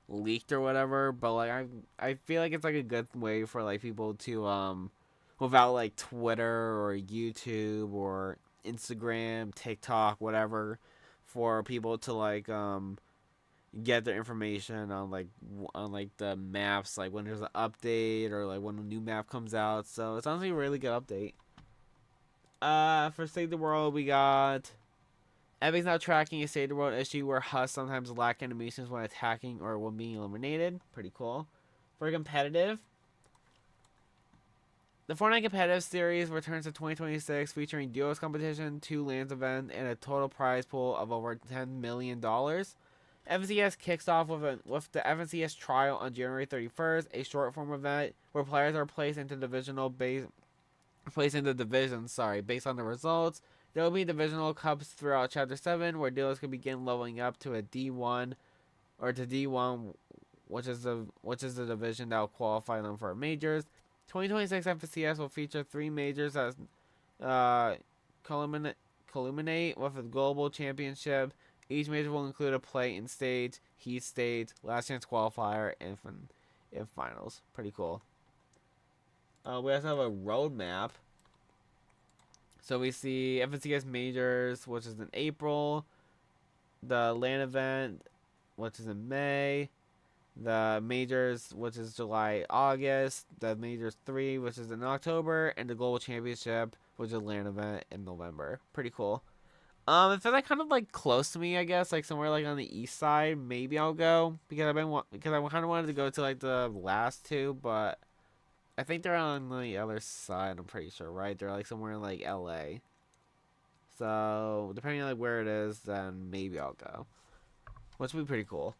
leaked or whatever. But like I feel like it's like a good way for like people to without like Twitter or YouTube or Instagram, TikTok, whatever, for people to like get their information on like the maps, like when there's an update or like when a new map comes out. So it's honestly a really good update. For Save the World, we got Epic's now tracking a state of the world issue where Husk sometimes lack animations when attacking or when being eliminated. Pretty cool. For competitive, the Fortnite competitive series returns to 2026, featuring duos competition, 2 lands event, and a total prize pool of over $10 million. FNCS kicks off with the FNCS trial on January 31st, a short form event where players are placed into divisions, based on the results. There will be divisional cups throughout Chapter 7, where duos can begin leveling up to a D1 or to D1, which is the division that will qualify them for majors. 2026 FNCS will feature 3 majors as culminate with a global championship. Each major will include a play-in stage, heat stage, last chance qualifier, and finals. Pretty cool. We also have a roadmap. So we see FNCS majors, which is in April. The LAN event, which is in May. The majors, which is July, August. The majors 3, which is in October, and the global championship, which is a LAN event in November. Pretty cool. It feels like kind of like close to me, I guess, like somewhere like on the east side. Maybe I'll go because I kind of wanted to go to like the last 2, but I think they're on the other side. I'm pretty sure, right? They're like somewhere in like LA. So depending on like where it is, then maybe I'll go, which would be pretty cool.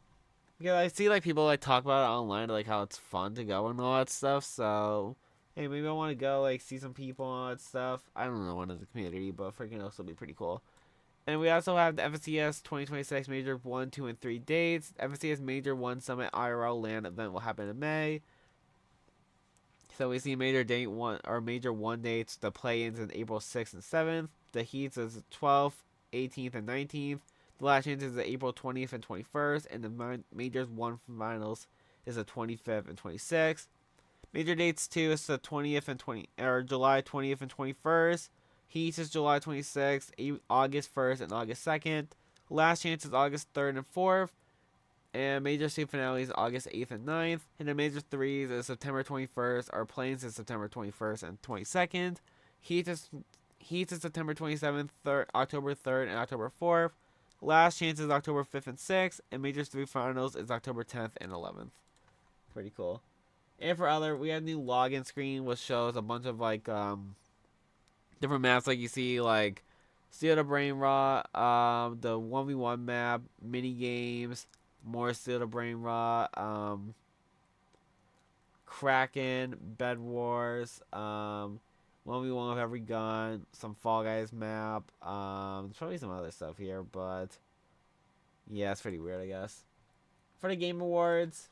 Yeah, I see like people like talk about it online, like how it's fun to go and all that stuff. So hey, maybe I want to go like see some people and all that stuff. I don't know one of the community, but freaking also be pretty cool. And we also have the FNCS 2026 Major 1, 2, and 3 dates. FNCS Major 1 Summit IRL LAN event will happen in May. So we see Major 1 dates. The play-ins in April 6th and 7th. The heats is the 12th, 18th, and 19th. The last chance is the April 20th and 21st. And the Majors 1 finals is the 25th and 26th. Major dates 2 is the 20th and July 20th and 21st. Heats is July 26th, August 1st, and August 2nd. Last chance is August 3rd and 4th. And Major State Finale is August 8th and 9th. And the Major 3s is September 21st. Our Plains is September 21st and 22nd. Heats is September 27th, October 3rd, and October 4th. Last chance is October 5th and 6th. And Major 3 Finals is October 10th and 11th. Pretty cool. And for other, we have a new login screen which shows a bunch of like different maps, like you see like Steel to Brain Rot, the 1v1 map, mini games, more Steel to Brain Rot, Kraken, Bed Wars, 1v1 with every gun, some Fall Guys map, there's probably some other stuff here, but yeah, it's pretty weird, I guess. For the Game Awards,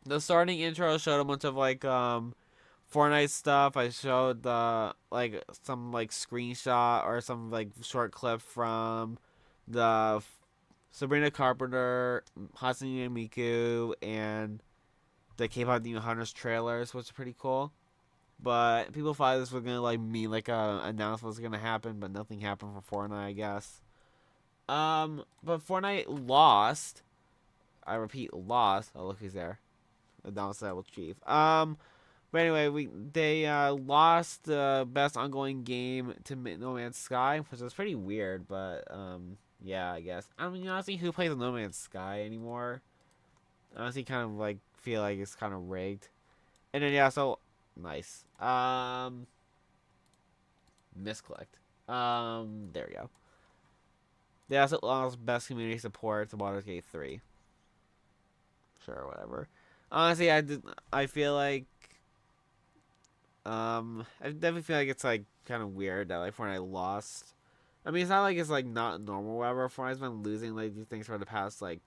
the starting intro showed a bunch of like Fortnite stuff. I showed the like some like screenshot or some like short clip from the Sabrina Carpenter, Hatsune Miku, and the K-pop Demon Hunters trailers, which is pretty cool. But people thought this was gonna like mean like a announcement was gonna happen, but nothing happened for Fortnite, I guess. But Fortnite lost. I repeat, lost. Oh, look who's there. The Dallas Level Chief. But anyway, they lost the best ongoing game to No Man's Sky, which was pretty weird. But yeah, I guess. I mean, honestly, who plays No Man's Sky anymore? Honestly, kind of like feel like it's kind of rigged. And then yeah, so nice. Misclicked. There we go. They also lost best community support to Baldur's Gate 3. Sure, whatever. Honestly, I feel like I definitely feel like it's like kind of weird that like Fortnite lost. I mean, it's not like it's like not normal, whatever. Fortnite's been losing like these things for the past like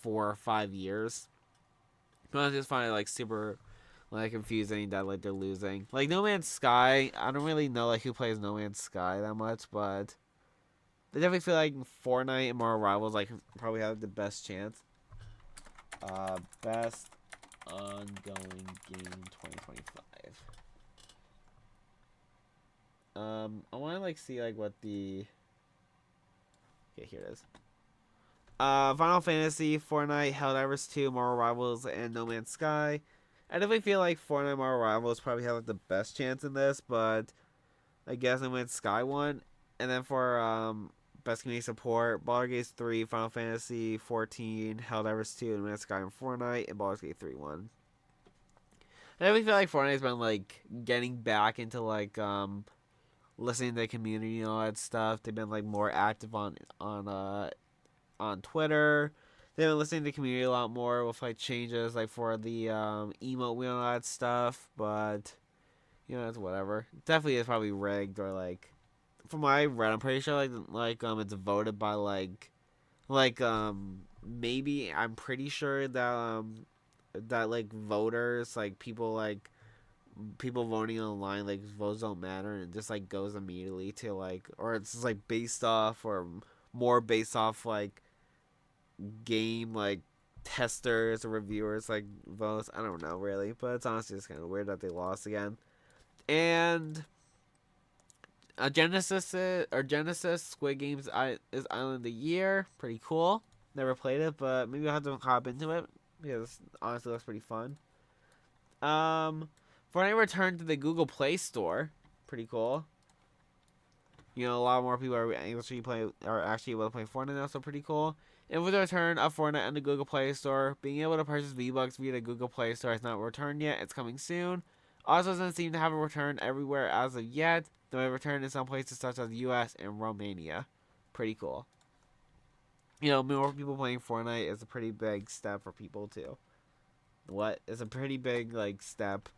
4 or 5 years. But I just find it like super like confusing that like they're losing. Like No Man's Sky, I don't really know like who plays No Man's Sky that much, but they definitely feel like Fortnite and Marvel Rivals like probably have the best chance. Best ongoing game 2025. I want to like see like what the. Okay, here it is. Final Fantasy, Fortnite, Helldivers 2, Marvel Rivals, and No Man's Sky. I definitely feel like Fortnite, Marvel Rivals probably have like the best chance in this, but I guess No Man's Sky won. And then for Best Community Support, Baldur's Gate 3, Final Fantasy 14, Helldivers 2, and Man's Sky and Fortnite, and Baldur's Gate 3 won. I definitely feel like Fortnite's been like getting back into like listening to the community and all that stuff. They've been like more active on Twitter. They've been listening to the community a lot more with like changes like for the emote wheel and all that stuff. But you know, it's whatever. Definitely is probably rigged or like from what I read, I'm pretty sure like it's voted by like maybe I'm pretty sure that like voters like people voting online like votes don't matter and it just like goes immediately to like or it's just like based off or more based off like game like testers or reviewers like votes. I don't know really, but it's honestly just kind of weird that they lost again. And Genesis Squid Games is Island of the Year. Pretty cool. Never played it, but maybe I'll have to hop into it because it honestly looks pretty fun. Fortnite returned to the Google Play Store. Pretty cool. You know, a lot more people are actually able to play Fortnite now, so pretty cool. And with the return of Fortnite on the Google Play Store, being able to purchase V-Bucks via the Google Play Store has not returned yet. It's coming soon. Also doesn't seem to have a return everywhere as of yet, though it returned in some places such as the US and Romania. Pretty cool. You know, more people playing Fortnite is a pretty big step for people too. What? It's a pretty big like step.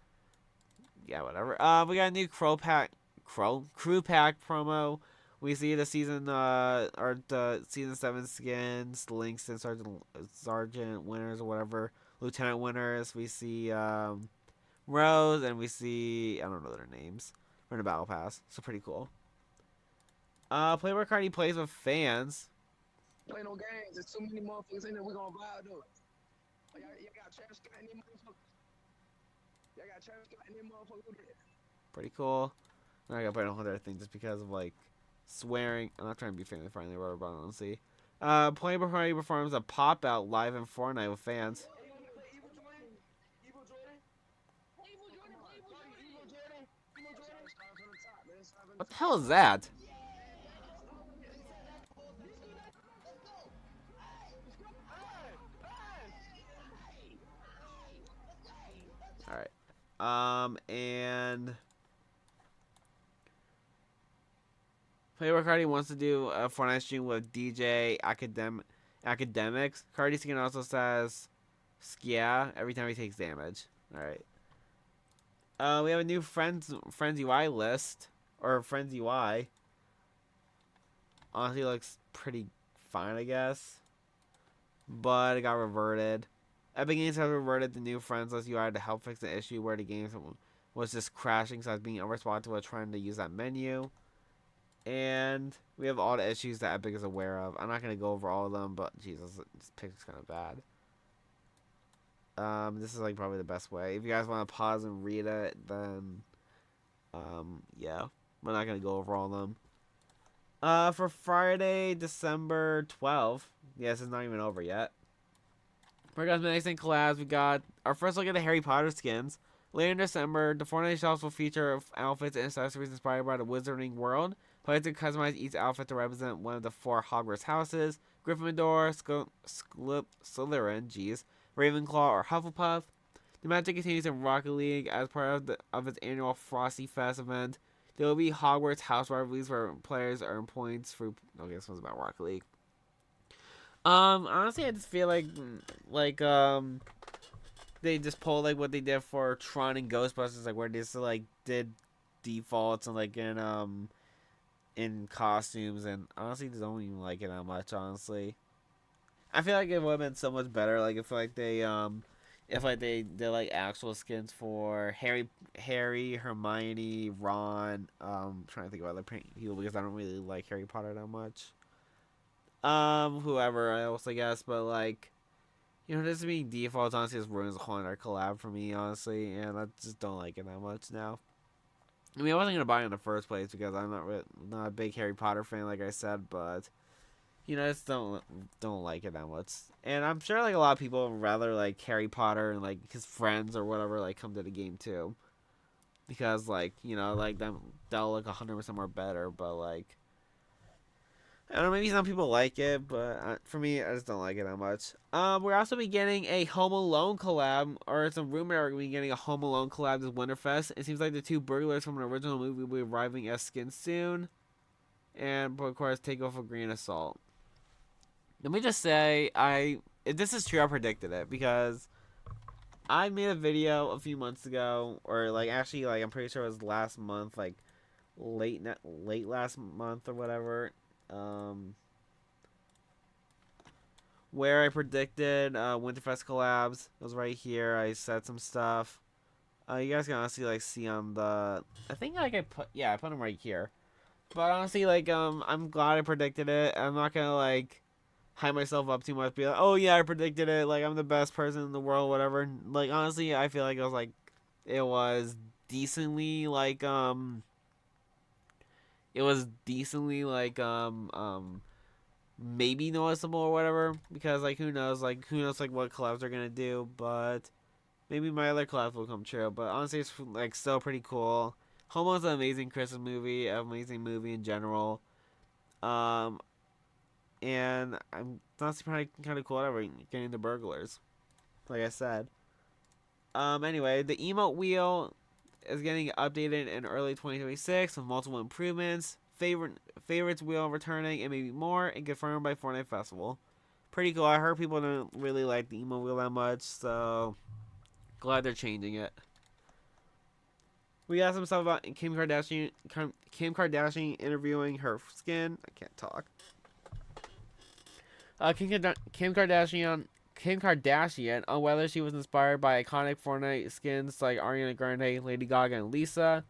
Yeah, whatever. We got a new crew pack promo. We see the season or the season 7 skins, links and sergeant winners or whatever, lieutenant winners. We see Rose and we see I don't know their names. We're in a battle pass, so pretty cool. Play where Cardi plays with fans.
Play no games. There's too many motherfuckers in there. We gonna vibe though. Y'all got trash got any motherfuckers? Y'all got trash got any motherfuckers?
Pretty cool. I'm not gonna put a whole other thing just because of like swearing. I'm not trying to be family friendly, but honestly. Play before he performs a pop out live in Fortnite with fans. What the hell is that? Alright. And Playboy Cardi wants to do a Fortnite stream with DJ Academics. Cardi's skin also says Skia every time he takes damage. Alright. We have a new Friends UI list. Or Friends UI. Honestly looks pretty fine, I guess. But it got reverted. Epic Games has reverted the new Friends list UI to help fix the issue where the game was just crashing, so I was being unresponsive while trying to use that menu. And we have all the issues that Epic is aware of. I'm not going to go over all of them, but Jesus, this picture's kind of bad. This is like probably the best way. If you guys want to pause and read it, then yeah. We're not going to go over all of them. For Friday, December 12th. Yes, it's not even over yet. For guys, next thing collabs, we got our first look at the Harry Potter skins. Later in December, the Fortnite shops will feature outfits and accessories inspired by the Wizarding world. Players can customize each outfit to represent one of the 4 Hogwarts houses: Gryffindor, Slytherin, Ravenclaw, or Hufflepuff. The magic continues in Rocket League as part of its annual Frosty Fest event. There will be Hogwarts house rivalries where players earn points for. Okay, this one's about Rocket League. Honestly, I just feel like they just pulled like what they did for Tron and Ghostbusters, like where they just like did defaults and like in costumes, and honestly, just don't even like it that much. Honestly, I feel like it would have been so much better. Like if they did like actual skins for Harry, Hermione, Ron. Trying to think about other people because I don't really like Harry Potter that much. Whoever else, I guess, but like, you know, this being default honestly just ruins the whole entire collab for me, honestly, and I just don't like it that much now. I mean, I wasn't gonna buy it in the first place because I'm not a big Harry Potter fan, like I said, but you know, I just don't like it that much. And I'm sure like a lot of people would rather like Harry Potter and like his friends or whatever like come to the game too, because like, you know, like they'll look 100% more better, but like. I don't know, maybe some people like it, but for me, I just don't like it that much. We're also be getting a Home Alone collab, or it's a rumor we're be getting a Home Alone collab this Winterfest. It seems like the two burglars from an original movie will be arriving as skins soon, and of course, take off a grain of salt. Let me just say, if this is true, I predicted it because I made a video a few months ago, or like actually, like I'm pretty sure it was last month, like late last month or whatever. Um, where I predicted Winterfest collabs. It was right here. I said some stuff. You guys can honestly like see on the. I think like I put them right here. But honestly, like I'm glad I predicted it. I'm not gonna like hype myself up too much. Be like, oh yeah, I predicted it. Like I'm the best person in the world, whatever. Like honestly, I feel like it was decently like it was decently like maybe noticeable or whatever, because like who knows like what collabs are gonna do, but maybe my other collabs will come true. But honestly, it's like still pretty cool. Home Alone's an amazing Christmas movie, an amazing movie in general. Um, and I'm honestly probably kind of cool ever getting the burglars, like I said. Anyway, the emote wheel is getting updated in early 2026 with multiple improvements. Favorites wheel returning and maybe more, and confirmed by Fortnite Festival. Pretty cool. I heard people don't really like the emo wheel that much, so glad they're changing it. We got some stuff about Kim Kardashian. Kim Kardashian interviewing her skin. I can't talk. Kim Kardashian on whether she was inspired by iconic Fortnite skins like Ariana Grande, Lady Gaga, and Lisa.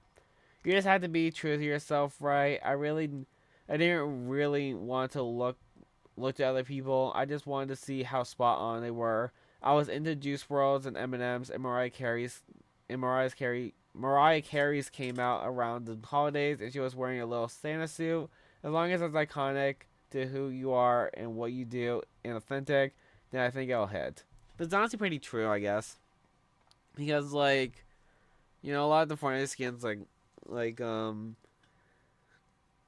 You just had to be true to yourself, right? I didn't really want to look to other people. I just wanted to see how spot on they were. I was into Juice WRLD's and Eminem's and Mariah Carey's came out around the holidays, and she was wearing a little Santa suit. As long as it's iconic to who you are and what you do and authentic, then I think it'll hit. That's honestly pretty true, I guess, because like a lot of the Fortnite skins like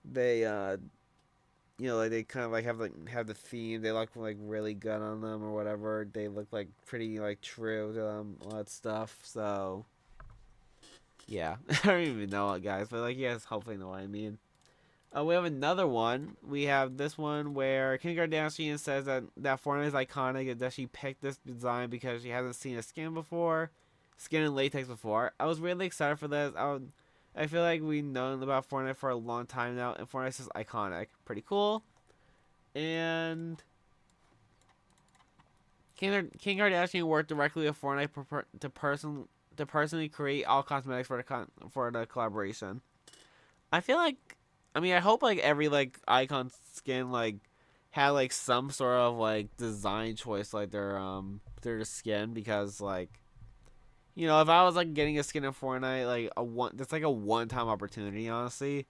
they like they kind of like have the theme. They look like really good on them or whatever. They look like pretty like true to them, all that stuff. So yeah, I don't even know it, guys, but like you guys hopefully know what I mean. We have another one. We have this one where Kim Kardashian says that Fortnite is iconic and that she picked this design because she hasn't seen a skin in latex before. I was really excited for this. I feel like we've known about Fortnite for a long time now, and Fortnite is iconic. Pretty cool. And Kim Kardashian worked directly with Fortnite to personally create all cosmetics for the collaboration. I feel like, I hope like every like icon skin like had like some sort of like design choice like their skin, because like if I was like getting a skin in Fortnite, that's like a one-time opportunity, honestly.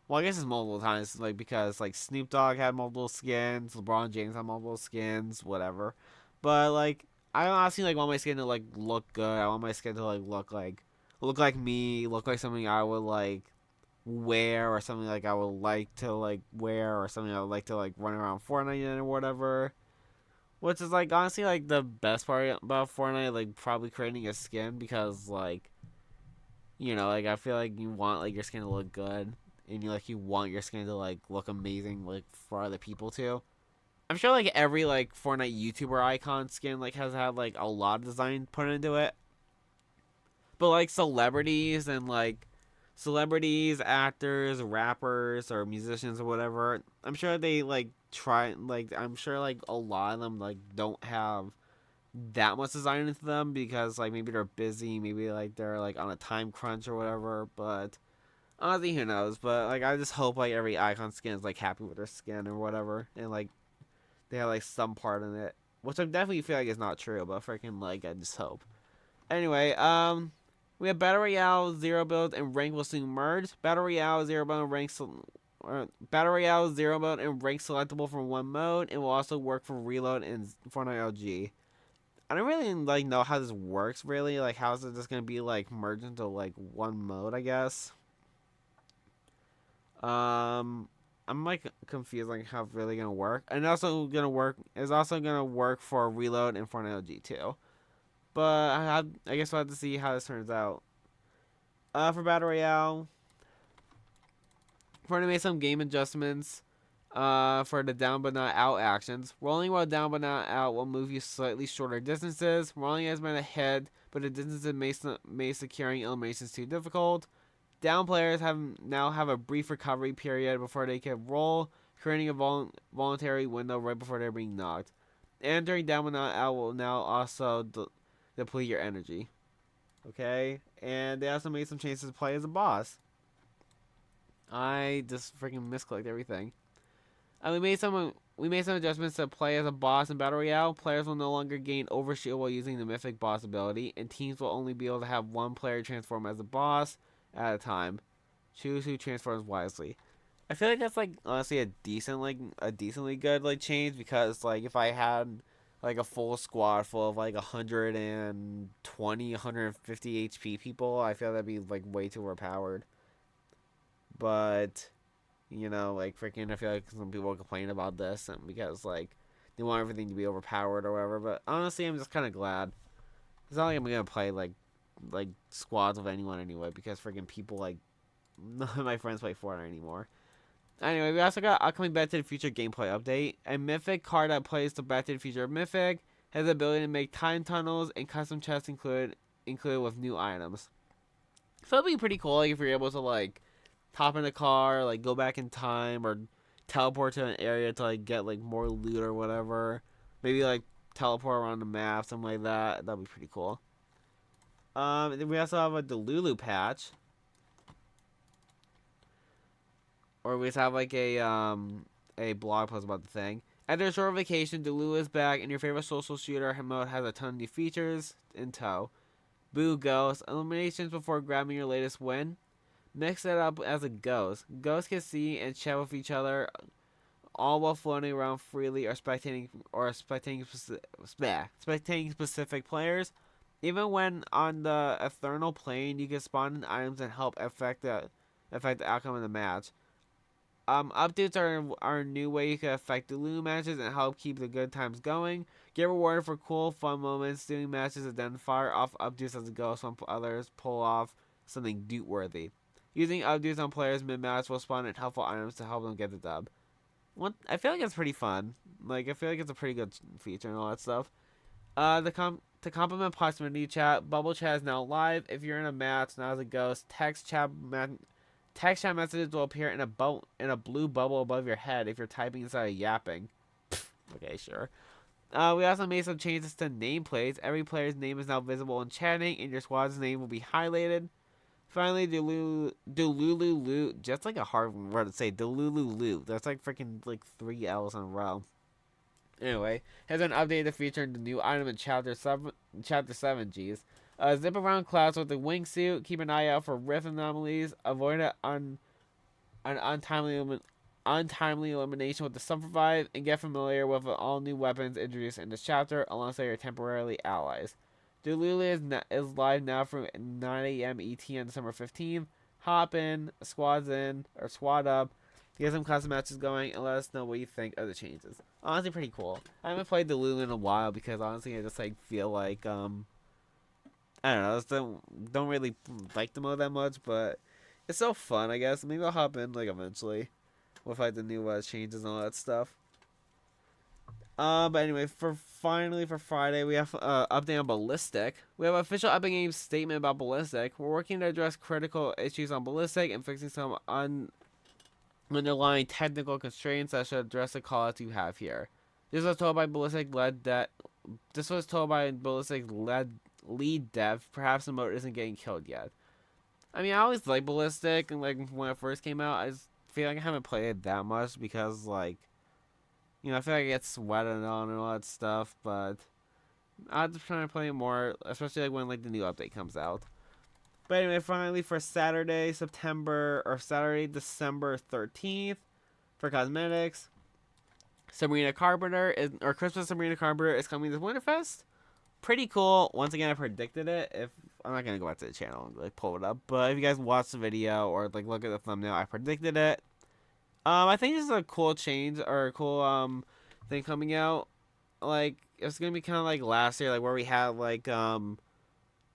Well, I guess it's multiple times, like because like Snoop Dogg had multiple skins, LeBron James had multiple skins, whatever. But like I honestly like want my skin to like look good. I want my skin to like look like me, look like something I would like wear, or something like I would like to like wear, or something I would like to like run around Fortnite in or whatever. Which is like honestly like the best part about Fortnite, like probably creating a skin, because like like I feel like you want like your skin to look good, and you want your skin to like look amazing like for other people too. I'm sure like every like Fortnite YouTuber icon skin like has had like a lot of design put into it. But like celebrities, actors, rappers, or musicians or whatever, I'm sure they like try like I'm sure like a lot of them like don't have that much design into them, because like maybe they're busy, maybe like they're like on a time crunch or whatever, but honestly who knows. But like I just hope like every icon skin is like happy with their skin or whatever, and like they have like some part in it, which I definitely feel like is not true, but freaking like I just hope. Anyway, we have Battle Royale, Zero Build, and Rank will soon merge. Battle Royale, Zero Build, and Battle Royale, Zero Build, and Rank selectable from one mode, and will also work for Reload and Fortnite LG. I don't really like know how this works really. Like, how is it just gonna be like merged into like one mode? I guess. I'm like confused like how it's really gonna work. And also gonna work is also gonna work for Reload and Fortnite OG too. But I guess we'll have to see how this turns out. For Battle Royale, Fortnite made some game adjustments. For the down but not out actions. Rolling while down but not out will move you slightly shorter distances. Rolling has been ahead, but the distances may securing eliminations too difficult. Down players now have a brief recovery period before they can roll, creating a voluntary window right before they're being knocked. Entering down but not out will now also deplete your energy. Okay, and they also made some changes to play as a boss. I just freaking misclicked everything. We made some adjustments to play as a boss in Battle Royale. Players will no longer gain Overshield while using the Mythic Boss ability, and teams will only be able to have one player transform as a boss at a time. Choose who transforms wisely. I feel like that's like honestly a decently good like change, because like if I had like a full squad full of like 120, 150 HP people, I feel that'd be like way too overpowered. But like freaking, I feel like some people complain about this, and because like they want everything to be overpowered or whatever. But honestly, I'm just kind of glad. It's not like I'm gonna play like squads with anyone anyway, because freaking people like none of my friends play Fortnite anymore. Anyway, we also got upcoming Back to the Future gameplay update. A Mythic card that plays the Back to the Future Mythic has the ability to make time tunnels and custom chests included with new items. So it'd be pretty cool like if you're able to like hop in a car, like go back in time, or teleport to an area to like get like more loot or whatever. Maybe like teleport around the map, something like that. That'd be pretty cool. Then we also have a Delulu patch, or we just have like a blog post about the thing. After a short vacation, Delulu is back, and your favorite social shooter mode has a ton of new features in tow. Boo Ghost, eliminations before grabbing your latest win. Mix it up as it goes. Ghosts can see and chat with each other, all while floating around freely or spectating specific players. Even when on the Eternal Plane, you can spawn in items and help affect the outcome of the match. Updates are a new way you can affect the Lulu matches and help keep the good times going. Get rewarded for cool, fun moments doing matches and then fire off updates as it goes when others pull off something doot-worthy. Using updates on players mid-match will spawn in helpful items to help them get the dub. I feel like it's pretty fun. Like, I feel like it's a pretty good feature and all that stuff. To complement proximity chat, Bubble Chat is now live. If you're in a match, now as it goes, text chat messages will appear in a blue bubble above your head if you're typing instead of yapping. Okay, sure. We also made some changes to nameplates. Every player's name is now visible in chatting, and your squad's name will be highlighted. Finally, Delulu, just like a hard word to say, Delulu. That's like freaking like 3 L's in a row. Anyway, has an updated feature in the new item in Chapter 7, Gs. Zip around clouds with the wingsuit. Keep an eye out for rift anomalies. Avoid an untimely elimination with the Sunrevive, and get familiar with all new weapons introduced in this chapter alongside your temporary allies. Delulu is live now from 9 a.m. ET on December 15th. Hop in, squad up, get some custom matches going, and let us know what you think of the changes. Honestly, pretty cool. I haven't played Delulu in a while because honestly, I just like feel like I don't know, I just don't really like the mode that much, but it's so fun. I guess maybe I'll hop in like eventually with like the new changes and all that stuff. But anyway, for Friday, we have update on Ballistic. We have an official Epic Games statement about Ballistic. We're working to address critical issues on Ballistic and fixing some underlying technical constraints that should address the callouts you have here. This was told by Ballistic lead dev. Perhaps the mode isn't getting killed yet. I mean, I always liked Ballistic, and like when it first came out, I just feel like I haven't played it that much because like, I feel like I get sweated on and all that stuff, but I'm just trying to play it more, especially like when like the new update comes out. But anyway, finally for Saturday, December 13th, for cosmetics, Christmas Sabrina Carpenter is coming to Winterfest. Pretty cool. Once again, I predicted it. If I'm not gonna go back to the channel and like pull it up, but if you guys watch the video or like look at the thumbnail, I predicted it. I think this is a cool change or a cool thing coming out. Like it's gonna be kind of like last year, like where we had like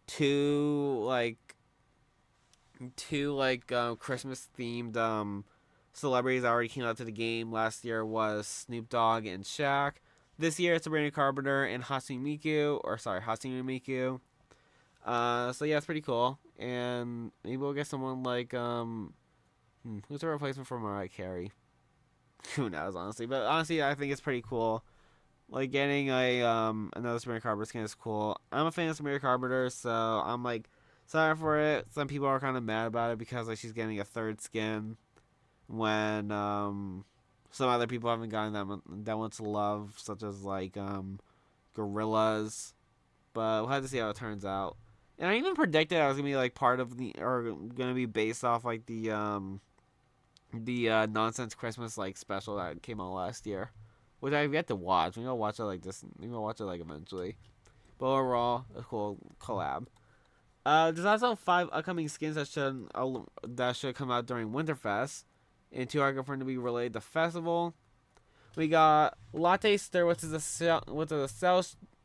two like Christmas themed celebrities that already came out to the game. Last year was Snoop Dogg and Shaq. This year it's Sabrina Carpenter and Hatsune Miku. So yeah, it's pretty cool. And maybe we'll get someone like who's a replacement for Mariah Carey? Who knows, honestly. But honestly, I think it's pretty cool. Like getting a another Sabrina Carpenter skin is cool. I'm a fan of Sabrina Carpenter, so I'm like sorry for it. Some people are kind of mad about it because like she's getting a third skin when some other people haven't gotten that much love, such as like gorillas. But we'll have to see how it turns out. And I even predicted I was gonna be like part of the or gonna be based off like the nonsense Christmas like special that came out last year, which I've yet to watch. Maybe I'll watch it like this. Maybe I'll watch it like eventually. But overall, a cool collab. There's also 5 upcoming skins that should come out during Winterfest, and 2 are confirmed to be related to festival. We got Latte Stir, which is a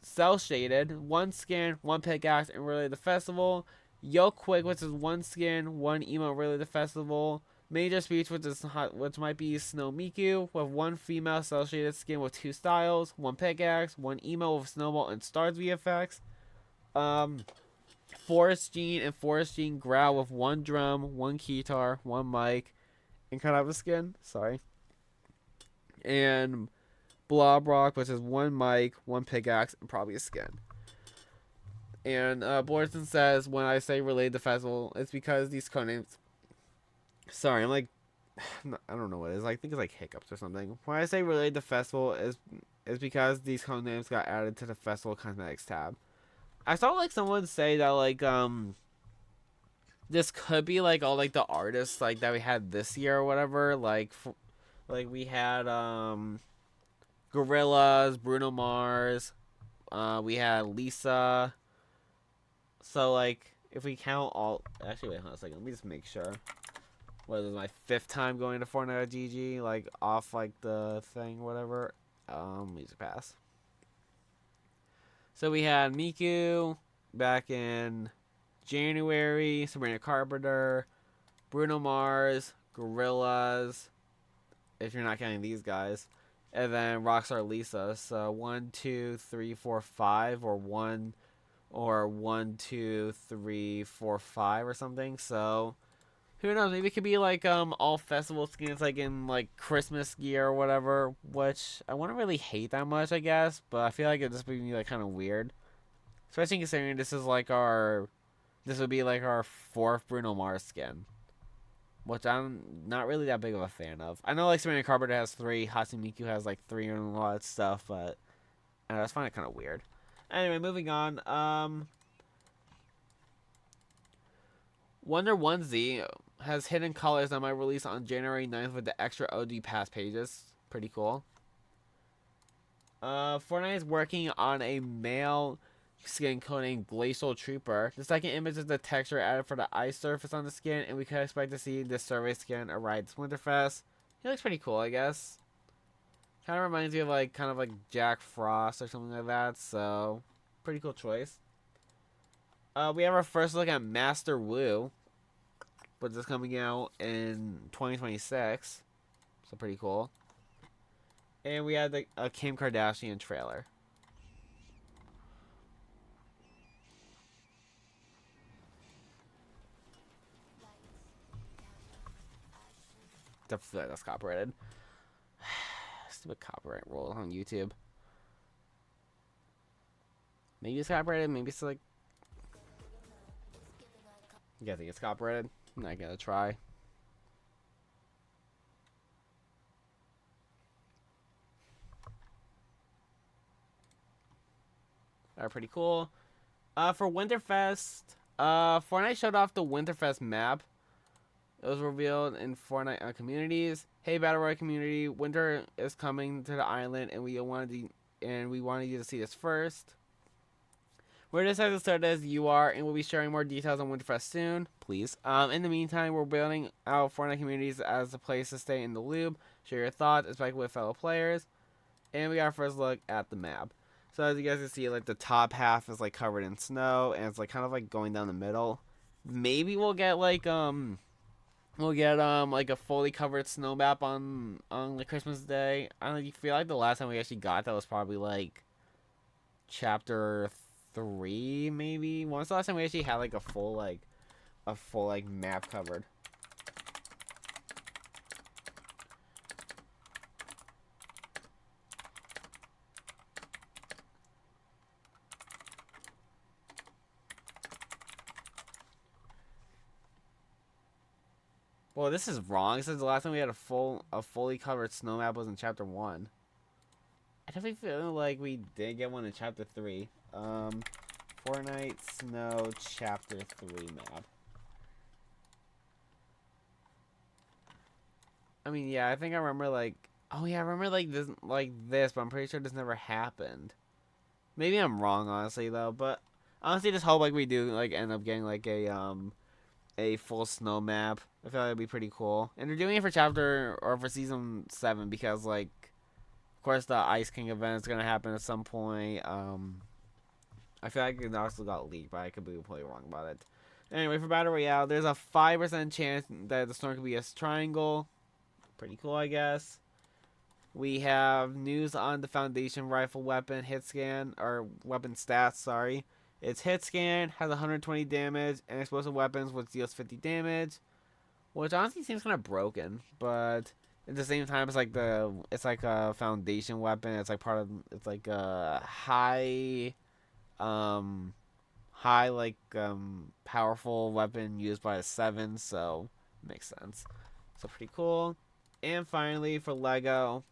cell shaded 1 skin, 1 pickaxe, and related to festival. Yo Quick, which is 1 skin, 1 emote related to festival. Major Speech, which might be Snow Miku, with 1 female cell shaded skin with 2 styles, 1 pickaxe, 1 emo with snowball and stars VFX. Forest Gene and Forest Gene Growl with 1 drum, 1 guitar, 1 mic, and kind of a skin. Sorry. And Blob Rock, which is 1 mic, 1 pickaxe, and probably a skin. And Blorson says, when I say related to festival, it's because these codenames. Sorry, I'm like, I don't know what it is. I think it's like hiccups or something. When I say related to festival, is because these codenames got added to the festival cosmetics tab. I saw like someone say that like this could be like all like the artists like that we had this year or whatever. Like we had Gorillaz, Bruno Mars, we had Lisa. So like if we count all, actually wait, hold on a second. Let me just make sure. What is my 5th time going to Fortnite GG? Like off like the thing, whatever. Music pass. So we had Miku back in January, Sabrina Carpenter, Bruno Mars, Gorillaz, if you're not counting these guys, and then Rockstar Lisa. So 1, 2, 3, 4, 5, or 1, 2, 3, 4, 5 or something. So who knows? Maybe it could be like all festival skins like in like Christmas gear or whatever, which I wouldn't really hate that much, I guess. But I feel like it'd just be like kind of weird, especially considering this would be like our 4th Bruno Mars skin, which I'm not really that big of a fan of. I know like Sabrina Carpenter has 3, Hatsune Miku has like 3 and all that stuff, but I just find it kind of weird. Anyway, moving on. Wonder Onesie has hidden colors that might release on January 9th with the extra OG pass pages. Pretty cool. Fortnite is working on a male skin coding Glacial Trooper. The second image is the texture added for the ice surface on the skin, and we could expect to see this survey skin arrive this Winterfest. He looks pretty cool, I guess. Kind of reminds me of like Jack Frost or something like that. So, pretty cool choice. We have our first look at Master Wu, which is coming out in 2026. So pretty cool. And we had a Kim Kardashian trailer. Definitely that's copyrighted. Stupid copyright rule on YouTube. Maybe it's copyrighted, maybe it's like... Yeah, I think it's copyrighted. I'm not gonna try. Alright, pretty cool. For Winterfest, Fortnite showed off the Winterfest map. It was revealed in Fortnite communities. Hey, Battle Royale community, winter is coming to the island, and we wanted you to see this first. We're just as excited as you are, and we'll be sharing more details on Winterfest soon. Please. In the meantime, we're building out Fortnite communities as a place to stay in the loop, share your thoughts, especially with fellow players, and we got our first look at the map. So as you guys can see, like the top half is like covered in snow, and it's like kind of like going down the middle. Maybe we'll get like like a fully covered snow map on like Christmas Day. I don't know. You feel like the last time we actually got that was probably like chapter 3, maybe. When was the last time we actually had like a full map covered? Well, this is wrong. It says the last time we had a fully covered snow map was in chapter 1. I definitely feel like we did get one in chapter 3. Fortnite Snow chapter 3 map. I mean, yeah, I think I remember like, oh yeah, I remember like this, but I'm pretty sure this never happened. Maybe I'm wrong, honestly though, but honestly, just hope like we do like end up getting like a full snow map. I feel like that'd be pretty cool. And they're doing it for chapter or for season 7 because like, of course, the Ice King event is gonna happen at some point. I feel like it also got leaked, but I could be completely wrong about it. Anyway, for Battle Royale, there's a 5% chance that the storm could be a triangle. Pretty cool, I guess. We have news on the Foundation rifle weapon hit scan, or weapon stats, sorry. Its hit scan has 120 damage, and explosive weapons which deals 50 damage, which honestly seems kind of broken, but at the same time, it's like a Foundation weapon. It's like it's like a powerful weapon used by a 7, so makes sense. So pretty cool. And finally, for Lego,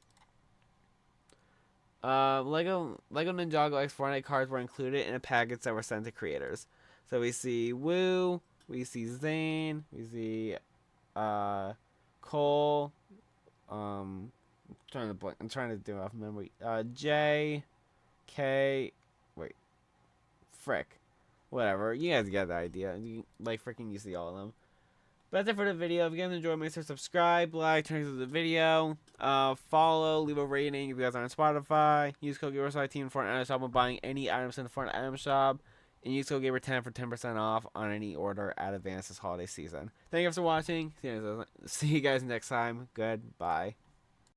Lego Ninjago X Fortnite cards were included in a package that were sent to creators. So we see Woo, we see Zane, we see Cole. I'm trying to do off memory. J, K, wait, frick, whatever. You guys get the idea. You see all of them. But that's it for the video. If you guys enjoyed, make sure to subscribe, like, turn to the video, follow, leave a rating if you guys are on Spotify. Use code Gaberboy for an item shop when buying any items in the Fortnite item shop. And use code Gaber10 for 10% off on any order at Advance this holiday season. Thank you guys for watching. See you guys next time. Goodbye.